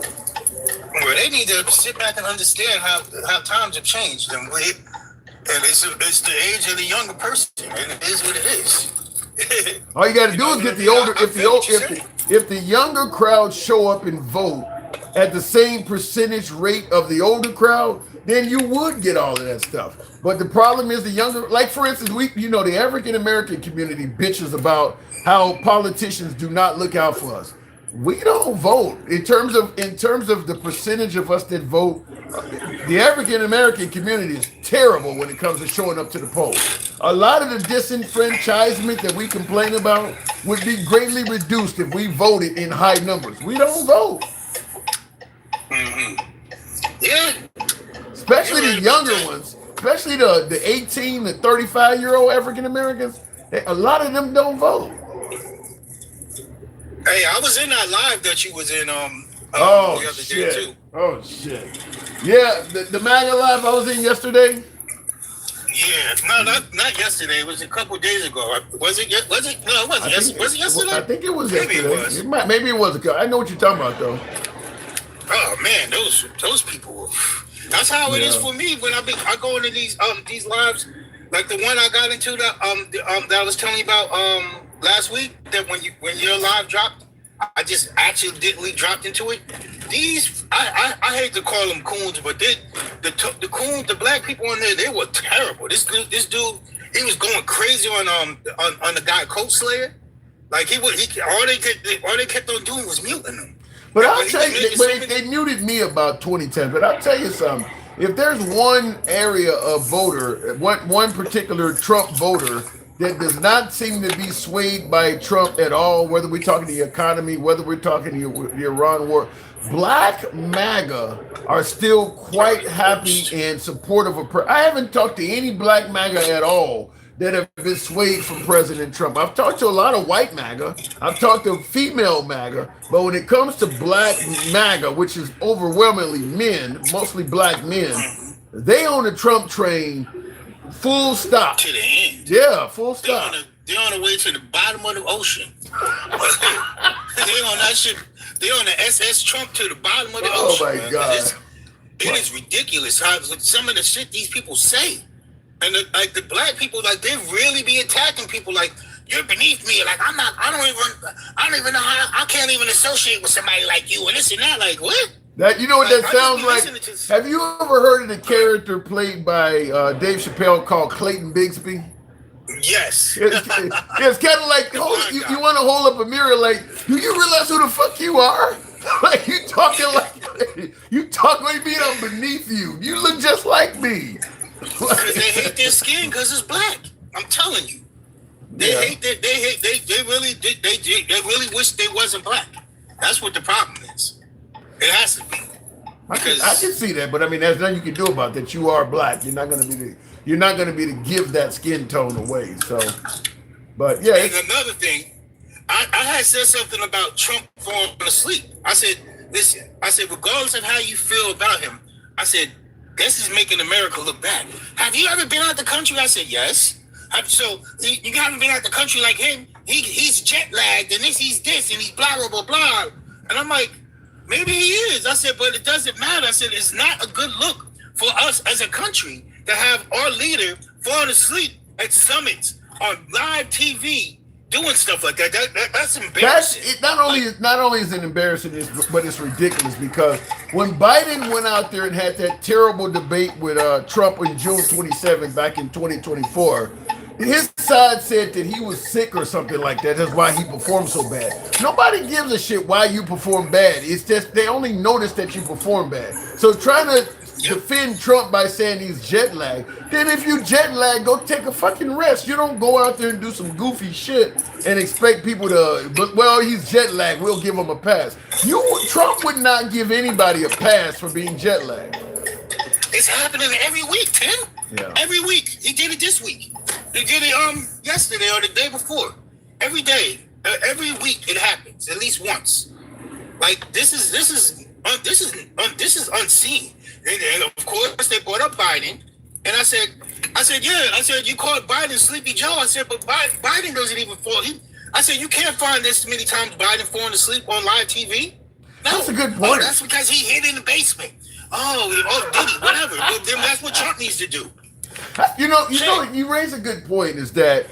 Well, they need to sit back and understand how times have changed, and it's the age of the younger person, and it is what it is.
All you got to do is get the older. If the younger crowd show up and vote at the same percentage rate of the older crowd, then you would get all of that stuff. But the problem is the younger, like for instance, the African American community bitches about how politicians do not look out for us. We don't vote in terms of the percentage of us that vote. The African American community is terrible when it comes to showing up to the polls. A lot of the disenfranchisement that we complain about would be greatly reduced if we voted in high numbers. We don't vote.
Mm-hmm. Yeah.
Especially the younger ones, especially the 18 to 35-year-old African Americans. A lot of them don't vote.
Hey, I was in that live that you was in the other day too.
Oh shit. Yeah, the MAGA live I was in yesterday.
Yeah, no, not yesterday. It was a couple days ago. Was it? No, it wasn't. Was it yesterday?
I think it was yesterday. Maybe it was. I know what you're talking about though.
Oh man, those people. That's how it is for me when I go into these lives, like the one I got into that I was telling you about last week. That when your live dropped, I just accidentally dropped into it. I hate to call them coons, but the coons, the black people in there, they were terrible. This dude, he was going crazy on the guy Coat Slayer. Like all they kept on doing was muting him.
But I'll tell you, they muted me about 2010. But I'll tell you something. If there's one area of voter, one particular Trump voter that does not seem to be swayed by Trump at all, whether we're talking the economy, whether we're talking the Iran war, Black MAGA are still quite happy and supportive of. I haven't talked to any Black MAGA at all that have been swayed from President Trump. I've talked to a lot of white MAGA. I've talked to female MAGA. But when it comes to Black MAGA, which is overwhelmingly men, mostly Black men, they on the Trump train full stop.
To the end.
Yeah, full stop.
They're on the way to the bottom of the ocean. They on that shit. They on the SS Trump to the bottom of the ocean.
Oh my God.
It is ridiculous how some of the shit these people say. And the Black people, like, they really be attacking people like, you're beneath me. Like, I don't even know how, I can't even associate with somebody like you and this and that. Like, what?
That, you know what
like,
that sounds like? Have you ever heard of the character played by Dave Chappelle called Clayton Bigsby?
Yes.
It's kind of like, you want to hold up a mirror like, do you realize who the fuck you are? Like, you talking like, you talk like me, I'm beneath you. You look just like me.
Because they hate their skin because it's black. I'm telling you. They hate that. They really wish they wasn't black. That's what the problem is. It has to be.
I can see that, but I mean, there's nothing you can do about that. You are black. You're not going to be to give that skin tone away. So, but yeah.
And another thing, I had said something about Trump falling asleep. I said, listen. I said, regardless of how you feel about him, I said, this is making America look bad. Have you ever been out the country? I said, yes. So you haven't been out the country like him. He's jet lagged and he's this and he's blah, blah, blah, blah. And I'm like, maybe he is. I said, but it doesn't matter. I said, it's not a good look for us as a country to have our leader falling asleep at summits on live TV doing stuff like that. That's embarrassing.
Not only is it embarrassing, but it's ridiculous because when Biden went out there and had that terrible debate with Trump on June 27th back in 2024, his side said that he was sick or something like that. That's why he performed so bad. Nobody gives a shit why you perform bad. It's just they only notice that you perform bad. So trying to defend Trump by saying he's jet lagged, then if you jet lag, go take a fucking rest. You don't go out there and do some goofy shit and expect people to, well, he's jet lagged, we'll give him a pass. Trump would not give anybody a pass for being jet lagged.
It's happening every week, Tim.
Yeah.
Every week. He did it this week. He did it yesterday or the day before. Every day, every week it happens at least once. Like this is unseen. And of course they brought up Biden, and I said, you called Biden Sleepy Joe. I said, but Biden doesn't even fall. I said, you can't find this many times Biden falling asleep on live TV. No,
that's a good point.
That's because he hid in the basement. Did he? Whatever. Well, then that's what Trump needs to do.
You raise a good point. Is that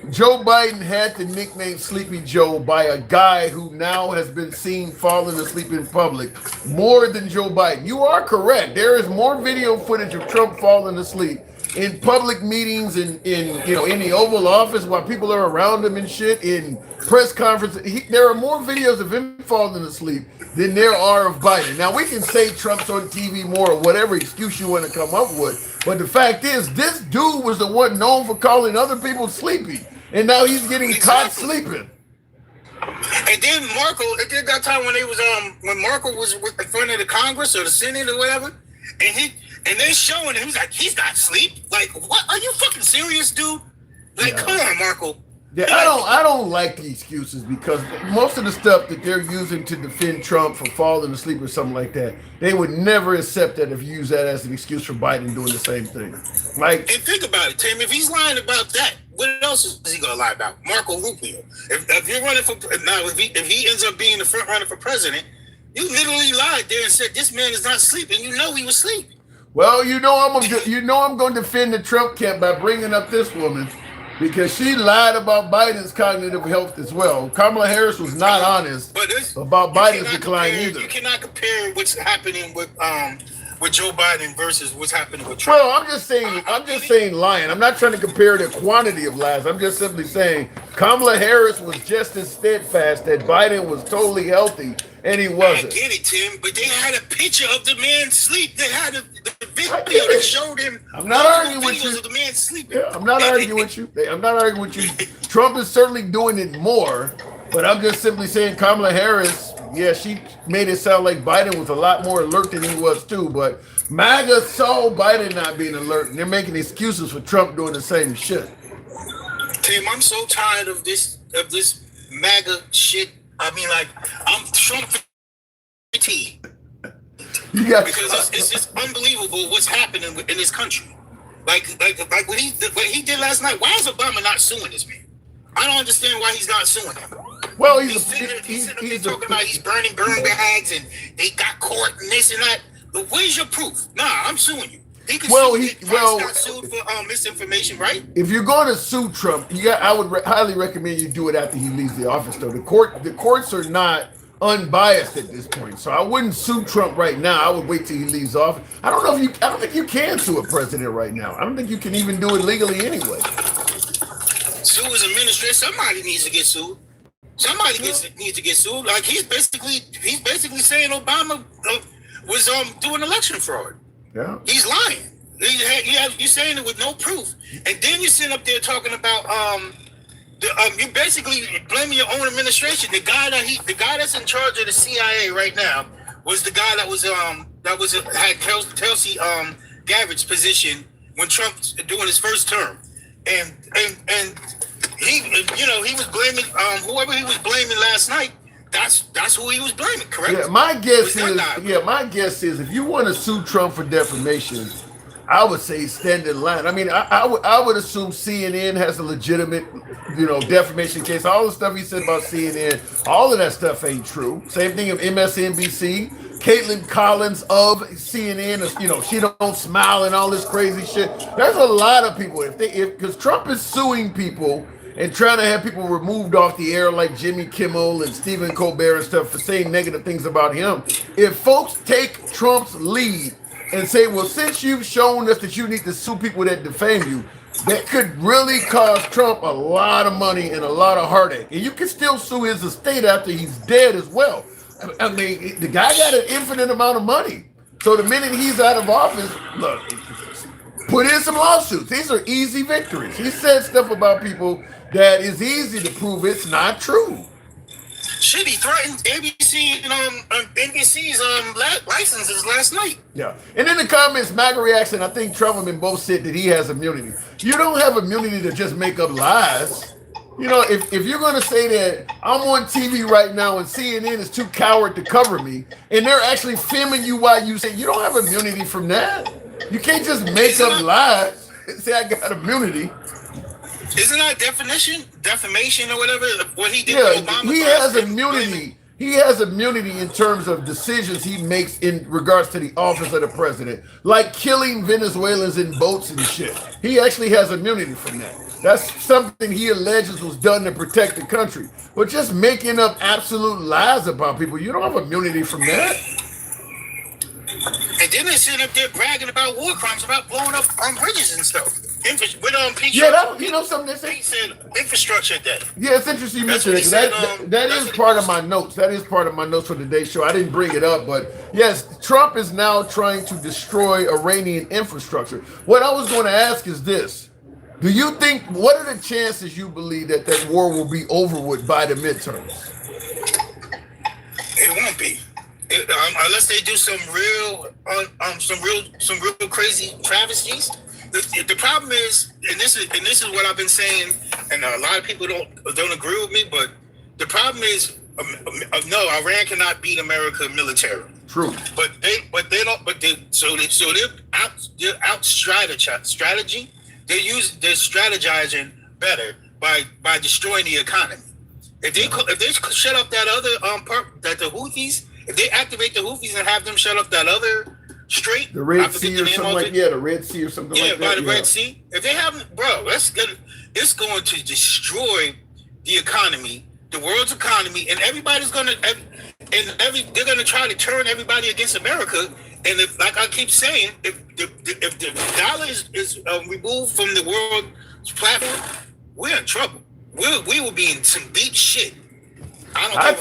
Joe Biden had the nickname Sleepy Joe by a guy who now has been seen falling asleep in public more than Joe Biden. You are correct. There is more video footage of Trump falling asleep in public meetings in the Oval Office while people are around him and shit, in press conferences. There are more videos of him falling asleep than there are of Biden. Now, we can say Trump's on TV more or whatever excuse you want to come up with, but the fact is, this dude was the one known for calling other people sleepy, and now he's getting caught sleeping.
And then that time when Marco was in front of the Congress or the Senate or whatever, and they're showing him, he's not asleep. Like, what? Are you fucking serious, dude? Like, come on, Marco.
Yeah, I don't like the excuses because most of the stuff that they're using to defend Trump for falling asleep or something like that, they would never accept that if you use that as an excuse for Biden doing the same thing. Like,
and think about it, Tim. If he's lying about that, what else is he gonna lie about? Marco Rubio. If you're running for now, if he ends up being the front runner for president, you literally lied there and said this man is not sleeping. You know he was asleep.
Well, I'm going to defend the Trump camp by bringing up this woman because she lied about Biden's cognitive health as well. Kamala Harris was not honest about Biden's decline either.
You cannot compare what's happening with with Joe Biden versus what's happening with Trump.
Well, I'm just saying lying. I'm not trying to compare the quantity of lies. I'm just simply saying Kamala Harris was just as steadfast that Biden was totally healthy, and he wasn't.
I get it, Tim, but they had a picture of the man sleep. They had the video that showed him.
I'm not arguing with you.
Of the man sleeping.
Yeah, I'm not arguing with you. I'm not arguing with you. Trump is certainly doing it more, but I'm just simply saying Kamala Harris, yeah, she made it sound like Biden was a lot more alert than he was too, but MAGA saw Biden not being alert, and they're making excuses for Trump doing the same shit.
Tim, I'm so tired of this MAGA shit. I mean, like, I'm Trump fatigue. Because it's just unbelievable what's happening in this country. Like what he did last night. Why is Obama not suing this man? I don't understand why he's not suing him.
Well,
he's talking about he's burning burn bags and they got court and this and that. But where's your proof? Nah, I'm suing you. He could got sued for misinformation, right?
If you're going to sue Trump, I would highly recommend you do it after he leaves the office. Though the courts are not unbiased at this point, so I wouldn't sue Trump right now. I would wait till he leaves office. I don't think you can sue a president right now. I don't think you can even do it legally anyway.
Sue his administration. Somebody needs to get sued. Somebody needs to get sued. Like he's basically saying Obama was doing election fraud.
Yeah,
he's lying. You're saying it with no proof, and then you sit up there talking about you basically blaming your own administration. The guy that's in charge of the CIA right now was the guy that had Kelsey Gavitz's position when Trump doing his first term, and he was blaming whoever he was blaming last night. That's who he was blaming, correct?
Yeah, my guess is if you want to sue Trump for defamation, I would say stand in line. I mean, I would assume CNN has a legitimate, defamation case. All the stuff he said about CNN, all of that stuff ain't true. Same thing of MSNBC. Caitlin Collins of CNN, she don't smile and all this crazy shit. There's a lot of people because Trump is suing people and trying to have people removed off the air like Jimmy Kimmel and Stephen Colbert and stuff for saying negative things about him. If folks take Trump's lead and say, well, since you've shown us that you need to sue people that defame you, that could really cost Trump a lot of money and a lot of heartache. And you can still sue his estate after he's dead as well. I mean, the guy got an infinite amount of money. So the minute he's out of office, look, put in some lawsuits. These are easy victories. He said stuff about people that is easy to prove it's not true.
Shit, he threatened ABC and NBC's licenses last night.
Yeah. And in the comments, MAGA reaction, I think Trump and both said that he has immunity. You don't have immunity to just make up lies. If you're going to say that I'm on TV right now and CNN is too coward to cover me, and they're actually filming you while you say, you don't have immunity from that. You can't just make up lies and say I got immunity.
Isn't that defamation or whatever? What he did
Yeah,
with Obama?
he has immunity. He has immunity in terms of decisions he makes in regards to the office of the president, like killing Venezuelans in boats and shit. He actually has immunity from that. That's something he alleges was done to protect the country. But just making up absolute lies about people, you don't have immunity from that.
And then they sit up there bragging about war crimes, about blowing up bridges and stuff.
Something they say.
He said infrastructure debt.
Yeah, it's interesting you mentioned it. That is part of my notes. That is part of my notes for today's show. I didn't bring it up, but yes, Trump is now trying to destroy Iranian infrastructure. What I was going to ask is this. Do you think, what are the chances you believe that war will be over with by the midterms?
It won't be. Unless they do some real crazy travesties. The problem is, and this is what I've been saying, and a lot of people don't agree with me, but the problem is, no, Iran cannot beat America militarily.
True.
But they're out strategy. They're strategizing better by destroying the economy. If they shut up that other part, that the Houthis, if they activate the Houthis and have them shut up that other strait,
the Red Sea or something like that. The Red Sea or something like that.
Yeah, by the Red Sea. If they haven't, bro, that's good. It's going to destroy the economy, the world's economy, and everybody's gonna they're gonna try to turn everybody against America, And if, like I keep saying, if the dollar is removed from the world's platform, we're in trouble. We will be in some deep shit. I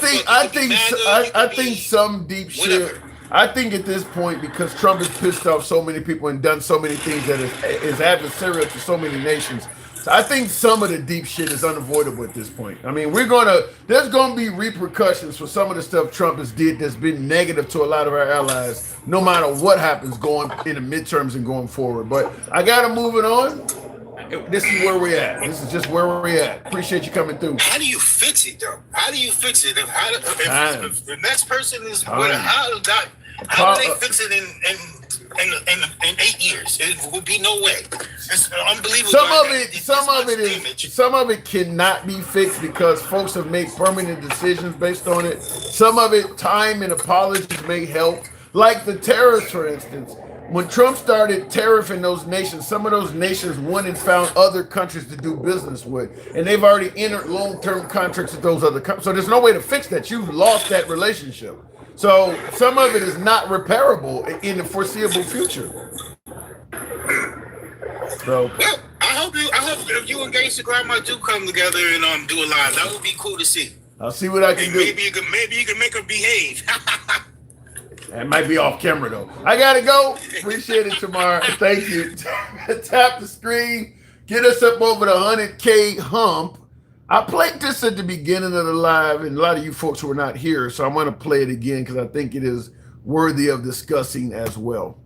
think some deep shit. I think at this point, because Trump has pissed off so many people and done so many things that is adversarial to so many nations. So I think some of the deep shit is unavoidable at this point. I mean, there's gonna be repercussions for some of the stuff Trump has did that's been negative to a lot of our allies, no matter what happens going in the midterms and going forward. But I gotta move it on. This is where we're at. This is just where we're at. Appreciate you coming through.
How do you fix it, though? How do you fix it? If the next person is how do they fix it in 8 years? It would be no way. It's unbelievable.
Some of it cannot be fixed because folks have made permanent decisions based on it. Some of it, time and apologies may help. Like the tariffs, for instance. When Trump started tariffing those nations, some of those nations went and found other countries to do business with, and they've already entered long-term contracts with those other countries. So there's no way to fix that. You've lost that relationship. So some of it is not repairable in the foreseeable future. So
well, I hope if you and Gangsta Grandma do come together and do a live, that would be cool to see.
I'll see what I can do.
Maybe you can make her behave.
That might be off camera though. I gotta go. Appreciate it, Tamar. Thank you. Tap the screen. Get us up over the 100K hump. I played this at the beginning of the live, and a lot of you folks were not here, so I'm going to play it again because I think it is worthy of discussing as well.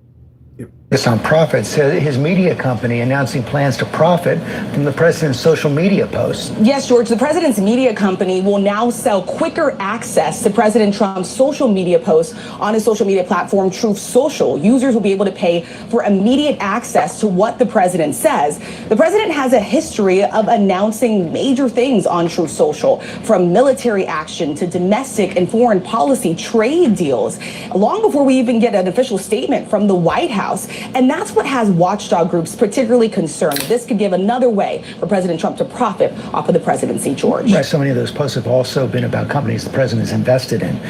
This on profit said his media company announcing plans to profit from the president's social media posts.
Yes, George, the president's media company will now sell quicker access to President Trump's social media posts on his social media platform, Truth Social. Users will be able to pay for immediate access to what the president says. The president has a history of announcing major things on Truth Social, from military action to domestic and foreign policy trade deals, long before we even get an official statement from the White House. And that's what has watchdog groups particularly concerned. This could give another way for President Trump to profit off of the presidency, George.
Right, so many of those posts have also been about companies the president is invested in.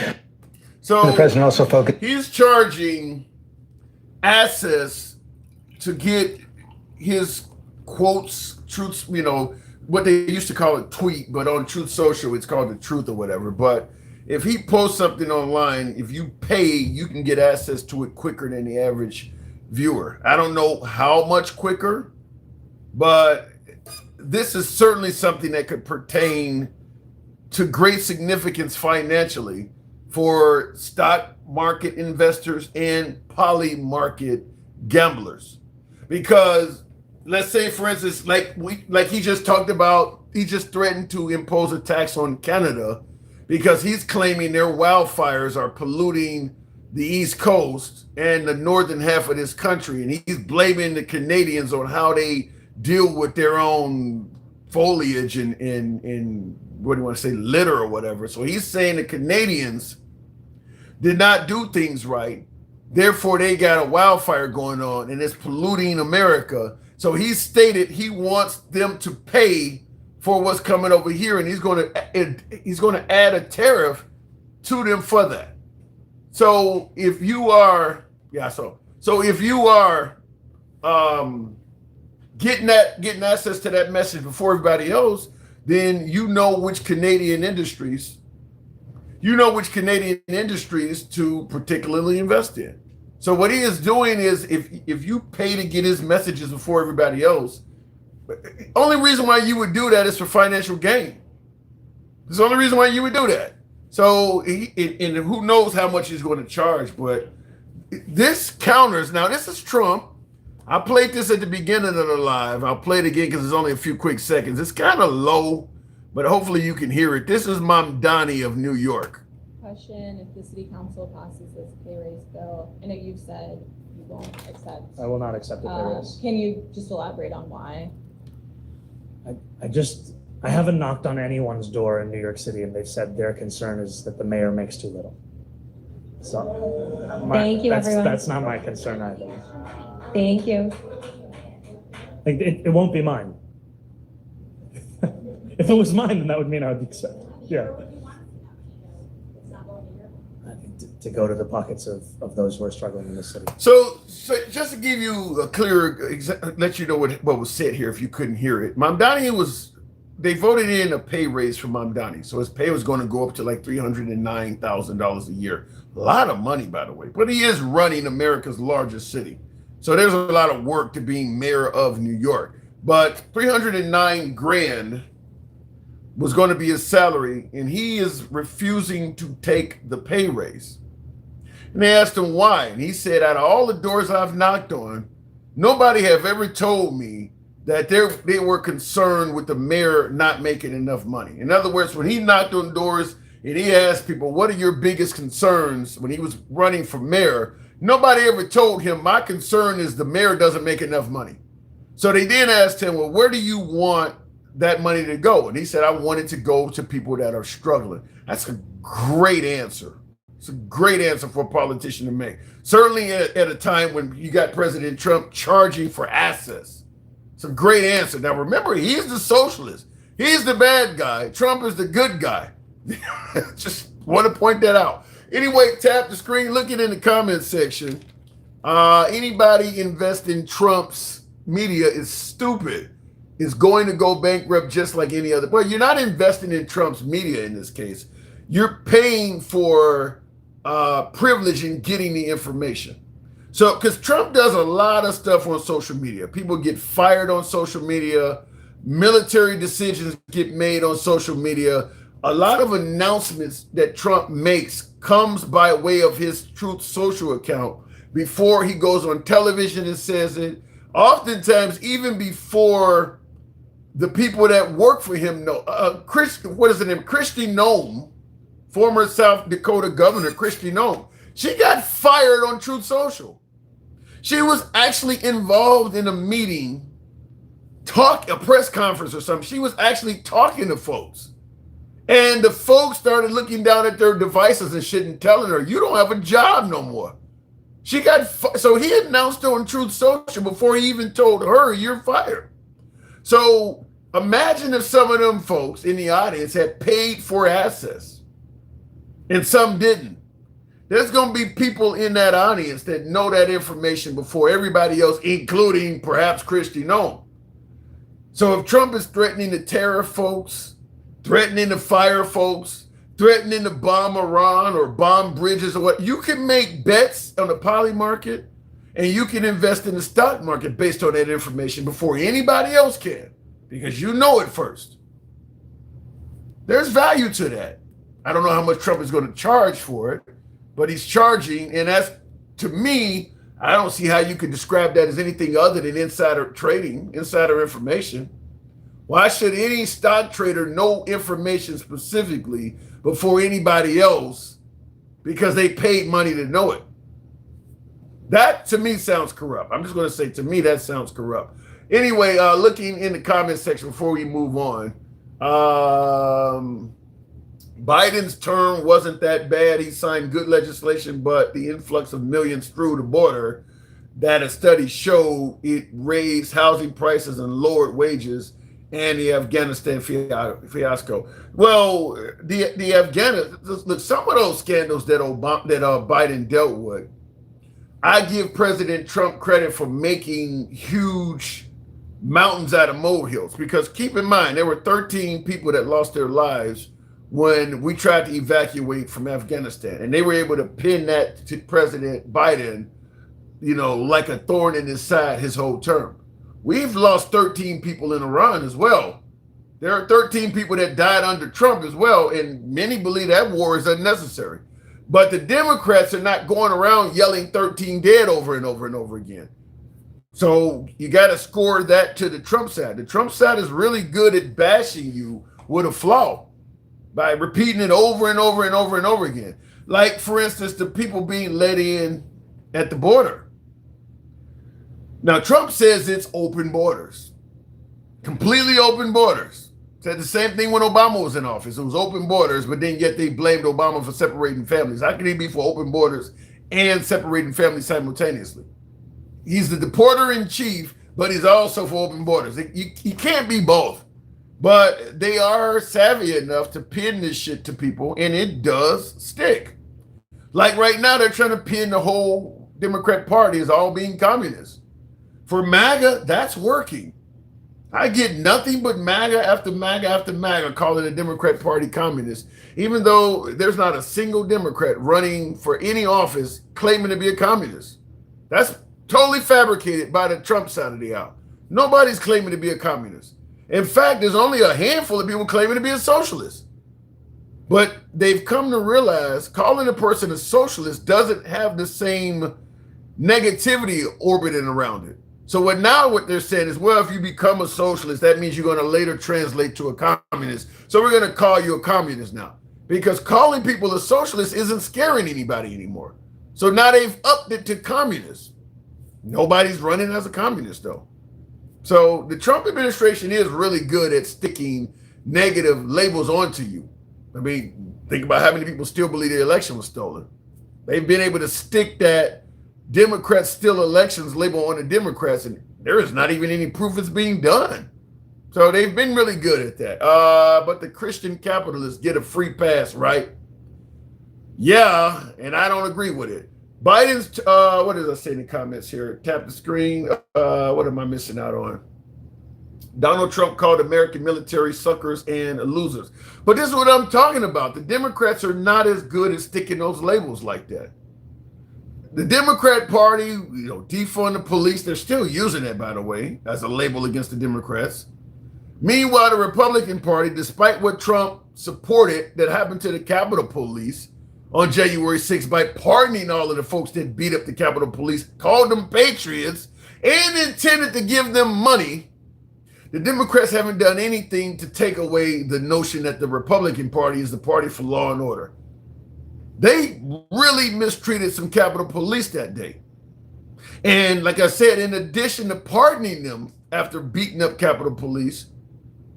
So
the president also focused.
He's charging access to get his quotes, truths, what they used to call it tweet, but on Truth Social, it's called the truth or whatever. But if he posts something online, if you pay, you can get access to it quicker than the average viewer. I don't know how much quicker, but this is certainly something that could pertain to great significance financially for stock market investors and poly market gamblers. Because let's say, for instance, like he just talked about, he just threatened to impose a tax on Canada because he's claiming their wildfires are polluting the East Coast and the northern half of this country. And he's blaming the Canadians on how they deal with their own foliage and what do you want to say, litter or whatever. So he's saying the Canadians did not do things right. Therefore, they got a wildfire going on and it's polluting America. So he stated he wants them to pay for what's coming over here, and he's going to add a tariff to them for that. So if you are, if you are getting access to that message before everybody else, then you know which Canadian industries to particularly invest in. So what he is doing is, if you pay to get his messages before everybody else, only reason why you would do that is for financial gain. It's the only reason why you would do that. So and who knows how much he's going to charge, but this counters. Now this is Trump. I played this at the beginning of the live. I'll play it again because it's only a few quick seconds. It's kind of low, but hopefully you can hear it. This is Mom Donnie of New York.
Question: if the city council passes this pay raise bill, I know you've said you won't accept.
I will not accept the pay raise.
Can you just elaborate on why?
I haven't knocked on anyone's door in New York City, and they've said their concern is that the mayor makes too little. So,
Thank you, everyone.
That's not my concern either.
Thank you.
It won't be mine. If it was mine, then that would mean I would accept. Yeah. to go to the pockets of those who are struggling in the city.
So just to give you a clear, let you know what was said here if you couldn't hear it. They voted in a pay raise for Mamdani. So his pay was going to go up to like $309,000 a year. A lot of money, by the way. But he is running America's largest city. So there's a lot of work to being mayor of New York. But 309 grand was going to be his salary, and he is refusing to take the pay raise. And they asked him why, and he said, out of all the doors I've knocked on, nobody have ever told me that they were concerned with the mayor not making enough money. In other words, when he knocked on doors and he asked people, what are your biggest concerns when he was running for mayor, nobody ever told him, my concern is the mayor doesn't make enough money. So they then asked him, well, where do you want that money to go? And he said, I want it to go to people that are struggling. That's a great answer. It's a great answer for a politician to make. Certainly at a time when you got President Trump charging for access. It's a great answer. Now remember, he's the socialist. He's the bad guy. Trump is the good guy. Just want to point that out. Anyway, tap the screen, look it in the comment section. Anybody invest in Trump's media is stupid. Is going to go bankrupt just like any other. Well, you're not investing in Trump's media in this case. You're paying for privilege in getting the information. So, because Trump does a lot of stuff on social media. People get fired on social media. Military decisions get made on social media. A lot of announcements that Trump makes comes by way of his Truth Social account before he goes on television and says it. Oftentimes, even before the people that work for him know. What is her name? Kristi Noem, former South Dakota governor, Kristi Noem. She got fired on Truth Social. She was actually involved in a meeting, a press conference or something. She was actually talking to folks. And the folks started looking down at their devices and shit and telling her, you don't have a job no more. So he announced on Truth Social before he even told her, you're fired. So imagine if some of them folks in the audience had paid for access and some didn't. There's going to be people in that audience that know that information before everybody else, including perhaps Kristi Noem. So if Trump is threatening to tariff folks, threatening to fire folks, threatening to bomb Iran or bomb bridges or what, you can make bets on the poly market and you can invest in the stock market based on that information before anybody else can, because you know it first. There's value to that. I don't know how much Trump is going to charge for it, but he's charging, and that's, to me, I don't see how you could describe that as anything other than insider trading, insider information. Why should any stock trader know information specifically before anybody else because they paid money to know it? That, to me, sounds corrupt. I'm just going to say, to me, that sounds corrupt. Anyway, looking in the comment section before we move on, Biden's term wasn't that bad. He signed good legislation, but the influx of millions through the border that a study showed it raised housing prices and lowered wages, and the Afghanistan fiasco. Well, the Afghanistan, look, some of those scandals that Biden dealt with, I give President Trump credit for making huge mountains out of molehills, because keep in mind, there were 13 people that lost their lives when we tried to evacuate from Afghanistan, and they were able to pin that to President Biden, like a thorn in his side his whole term. We've lost 13 people in Iran as well. There are 13 people that died under Trump as well, and many believe that war is unnecessary. But the Democrats are not going around yelling 13 dead over and over and over again. So you got to score that to the Trump side. The Trump side is really good at bashing you with a flaw by repeating it over and over and over and over again. Like, for instance, the people being let in at the border. Now, Trump says it's open borders, completely open borders. Said the same thing when Obama was in office. It was open borders, but then yet they blamed Obama for separating families. How can he be for open borders and separating families simultaneously? He's the deporter in chief, but he's also for open borders. He can't be both. But they are savvy enough to pin this shit to people, and it does stick. Like right now, they're trying to pin the whole Democrat Party as all being communist. For MAGA, that's working. I get nothing but MAGA after MAGA after MAGA calling the Democrat Party communist, even though there's not a single Democrat running for any office claiming to be a communist. That's totally fabricated by the Trump side of the aisle. Nobody's claiming to be a communist. In fact, there's only a handful of people claiming to be a socialist. But they've come to realize calling a person a socialist doesn't have the same negativity orbiting around it. So what they're saying is, well, if you become a socialist, that means you're going to later translate to a communist. So we're going to call you a communist now. Because calling people a socialist isn't scaring anybody anymore. So now they've upped it to communist. Nobody's running as a communist, though. So the Trump administration is really good at sticking negative labels onto you. I mean, think about how many people still believe the election was stolen. They've been able to stick that Democrats steal elections label on the Democrats, and there is not even any proof it's being done. So they've been really good at that. But the Christian capitalists get a free pass, right? Yeah, and I don't agree with it. Biden's, what does I say in the comments here? Tap the screen. What am I missing out on? Donald Trump called American military suckers and losers. But this is what I'm talking about. The Democrats are not as good at sticking those labels like that. The Democrat Party, defund the police. They're still using that, by the way, as a label against the Democrats. Meanwhile, the Republican Party, despite what Trump supported that happened to the Capitol Police on January 6th by pardoning all of the folks that beat up the Capitol Police, called them patriots, and intended to give them money, the Democrats haven't done anything to take away the notion that the Republican Party is the party for law and order. They really mistreated some Capitol Police that day. And like I said, in addition to pardoning them after beating up Capitol Police,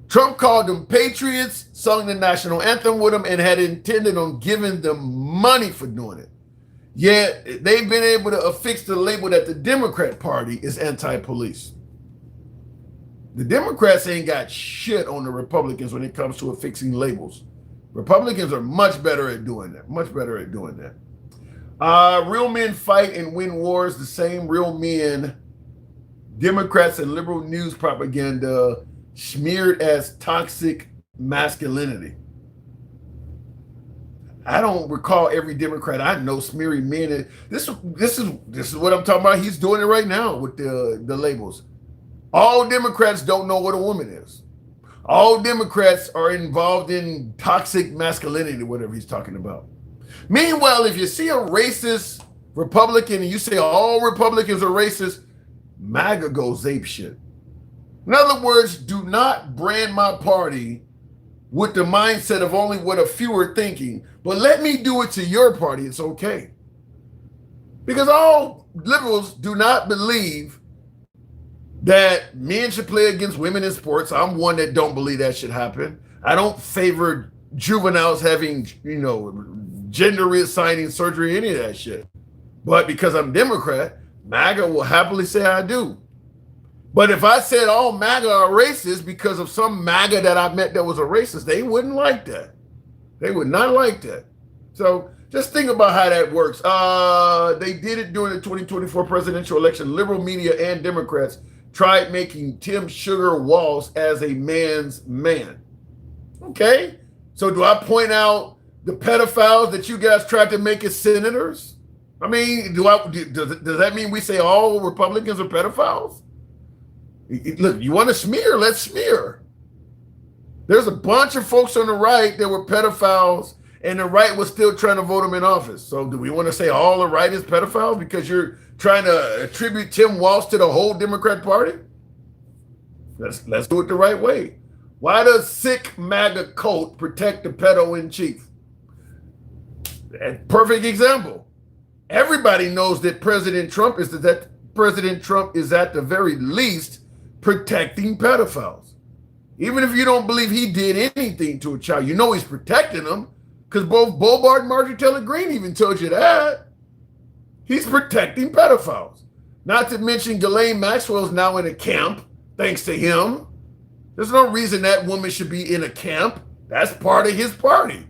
Trump called them patriots, sung the national anthem with them, and had intended on giving them money for doing it. Yet they've been able to affix the label that the Democrat Party is anti-police. The Democrats ain't got shit on the Republicans when it comes to affixing labels. Republicans are much better at doing that. Much better at doing that. Real men fight and win wars the same. Real men, Democrats and liberal news propaganda smeared as toxic masculinity. I don't recall every Democrat I know smearing men. This is what I'm talking about. He's doing it right now with the labels. All Democrats don't know what a woman is. All Democrats are involved in toxic masculinity, whatever he's talking about. Meanwhile, if you see a racist Republican and you say all Republicans are racist, MAGA goes ape shit. In other words, do not brand my party with the mindset of only what a few are thinking, but let me do it to your party. It's okay. Because all liberals do not believe that men should play against women in sports. I'm one that don't believe that should happen. I don't favor juveniles having, gender reassigning surgery, any of that shit. But because I'm Democrat, MAGA will happily say I do. But if I said all MAGA are racist because of some MAGA that I met that was a racist, they wouldn't like that. They would not like that. So just think about how that works. They did it during the 2024 presidential election. Liberal media and Democrats tried making Tim Sugar Walsh as a man's man. Okay? So do I point out the pedophiles that you guys tried to make as senators? I mean, does that mean we say all Republicans are pedophiles? Look, you want to smear? Let's smear. There's a bunch of folks on the right that were pedophiles, and the right was still trying to vote them in office. So do we want to say all the right is pedophiles because you're trying to attribute Tim Walsh to the whole Democrat Party? Let's do it the right way. Why does sick MAGA cult protect the pedo in chief? Perfect example. Everybody knows that President Trump is at the very least protecting pedophiles. Even if you don't believe he did anything to a child, you know he's protecting them because both Bobart and Marjorie Taylor Greene even told you that. He's protecting pedophiles. Not to mention Ghislaine Maxwell's now in a camp, thanks to him. There's no reason that woman should be in a camp. That's part of his party.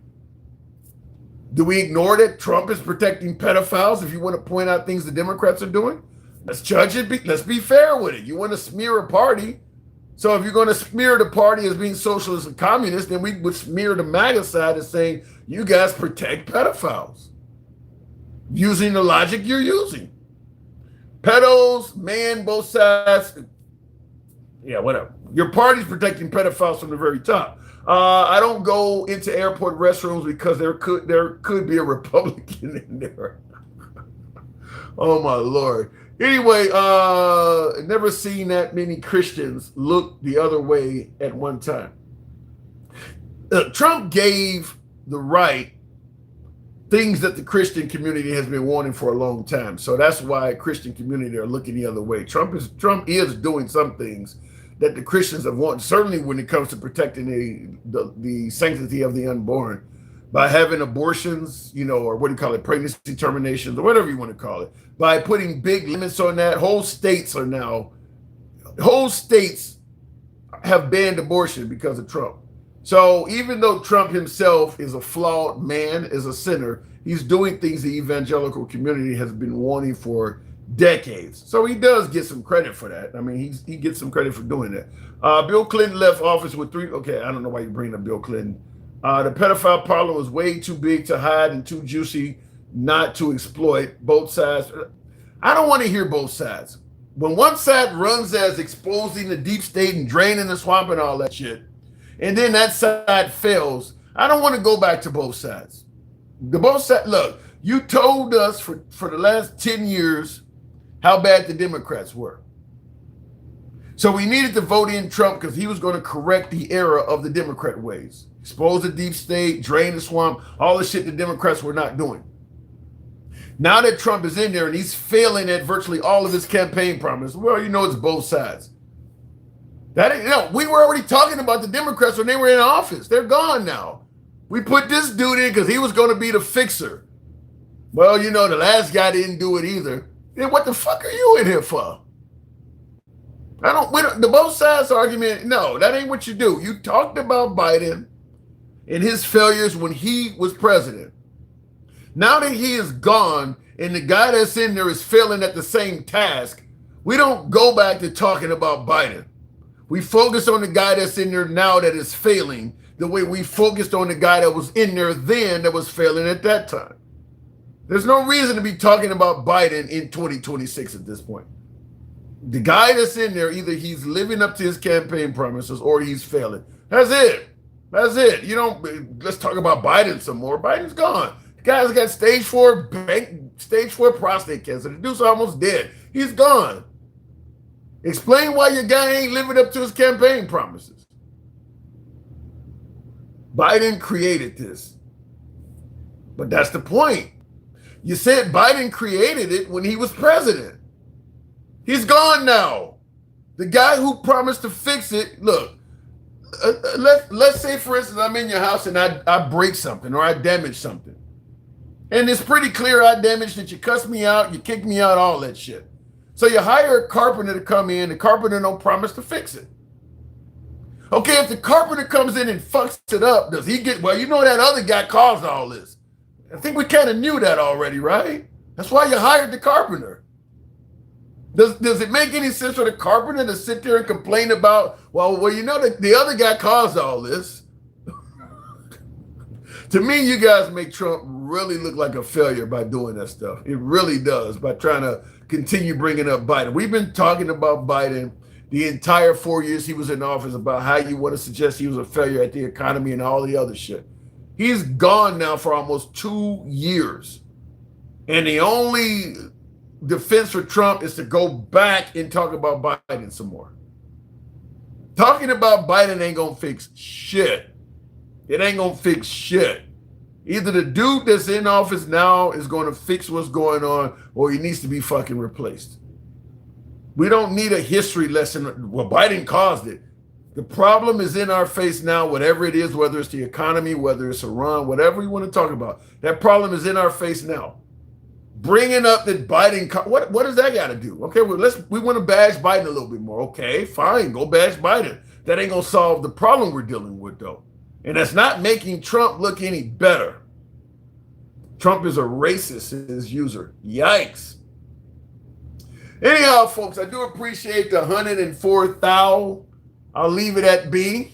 Do we ignore that Trump is protecting pedophiles if you want to point out things the Democrats are doing? Let's judge it. Let's be fair with it. You want to smear a party. So if you're going to smear the party as being socialist and communist, then we would smear the MAGA side as saying, you guys protect pedophiles. Using the logic you're using. Pedos, man, both sides. Yeah, whatever. Your party's protecting pedophiles from the very top. I don't go into airport restrooms because there could be a Republican in there. Oh my Lord. Anyway, never seen that many Christians look the other way at one time. Trump gave the right things that the Christian community has been wanting for a long time. So that's why Christian community are looking the other way. Trump is doing some things that the Christians have wanted, certainly when it comes to protecting the sanctity of the unborn by having abortions, or what do you call it, pregnancy terminations, or whatever you want to call it, by putting big limits on that. Whole states have banned abortion because of Trump. So even though Trump himself is a flawed man, is a sinner, he's doing things the evangelical community has been wanting for decades. So he does get some credit for that. I mean, he gets some credit for doing that. Bill Clinton left office with okay, I don't know why you bring up Bill Clinton. The pedophile problem was way too big to hide and too juicy not to exploit. Both sides. I don't want to hear both sides. When one side runs as exposing the deep state and draining the swamp and all that shit, and then that side fails, I don't want to go back to both sides. Look, you told us for the last 10 years how bad the Democrats were. So we needed to vote in Trump because he was going to correct the error of the Democrat ways. Expose the deep state, drain the swamp, all the shit the Democrats were not doing. Now that Trump is in there and he's failing at virtually all of his campaign promises, well, it's both sides. We were already talking about the Democrats when they were in office. They're gone now. We put this dude in because he was going to be the fixer. Well, the last guy didn't do it either. Then what the fuck are you in here for? The both sides argument, no, that ain't what you do. You talked about Biden and his failures when he was president. Now that he is gone and the guy that's in there is failing at the same task, we don't go back to talking about Biden. We focus on the guy that's in there now that is failing the way we focused on the guy that was in there then that was failing at that time. There's no reason to be talking about Biden in 2026 at this point. The guy that's in there, either he's living up to his campaign promises or he's failing. That's it. Let's talk about Biden some more. Biden's gone. The guy's got stage 4 prostate cancer. The dude's almost dead. He's gone. Explain why your guy ain't living up to his campaign promises. Biden created this. But that's the point. You said Biden created it when he was president. He's gone now. The guy who promised to fix it, look, let's say, for instance, I'm in your house and I break something or I damage something. And it's pretty clear I damaged it. You cuss me out, you kick me out, all that shit. So you hire a carpenter to come in. The carpenter don't promise to fix it. Okay, if the carpenter comes in and fucks it up, does he get, that other guy caused all this. I think we kind of knew that already, right? That's why you hired the carpenter. Does it make any sense for the carpenter to sit there and complain about, the other guy caused all this? To me, you guys make Trump really look like a failure by doing that stuff. It really does, by trying to continue bringing up Biden. We've been talking about Biden the entire 4 years he was in office about how you want to suggest he was a failure at the economy and all the other shit. He's gone now for almost 2 years. And the only defense for Trump is to go back and talk about Biden some more. Talking about Biden ain't gonna fix shit. It ain't gonna fix shit. Either the dude that's in office now is going to fix what's going on, or he needs to be fucking replaced. We don't need a history lesson. Well, Biden caused it. The problem is in our face now, whatever it is, whether it's the economy, whether it's Iran, whatever you want to talk about. That problem is in our face now. Bringing up that Biden, what does that got to do? Okay, well, we want to bash Biden a little bit more. Okay, fine, go bash Biden. That ain't going to solve the problem we're dealing with, though. And that's not making Trump look any better. Trump is a racist in his user. Yikes. Anyhow, folks, I do appreciate the 104,000. I'll leave it at B.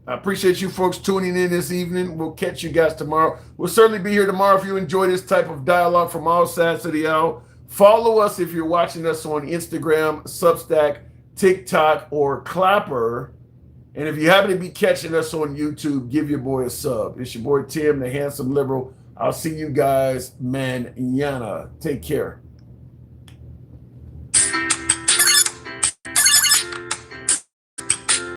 I appreciate you folks tuning in this evening. We'll catch you guys tomorrow. We'll certainly be here tomorrow if you enjoy this type of dialogue from all sides of the aisle. Follow us if you're watching us on Instagram, Substack, TikTok, or Clapper. And if you happen to be catching us on YouTube, give your boy a sub. It's your boy Tim, the handsome liberal. I'll see you guys mañana. Take care.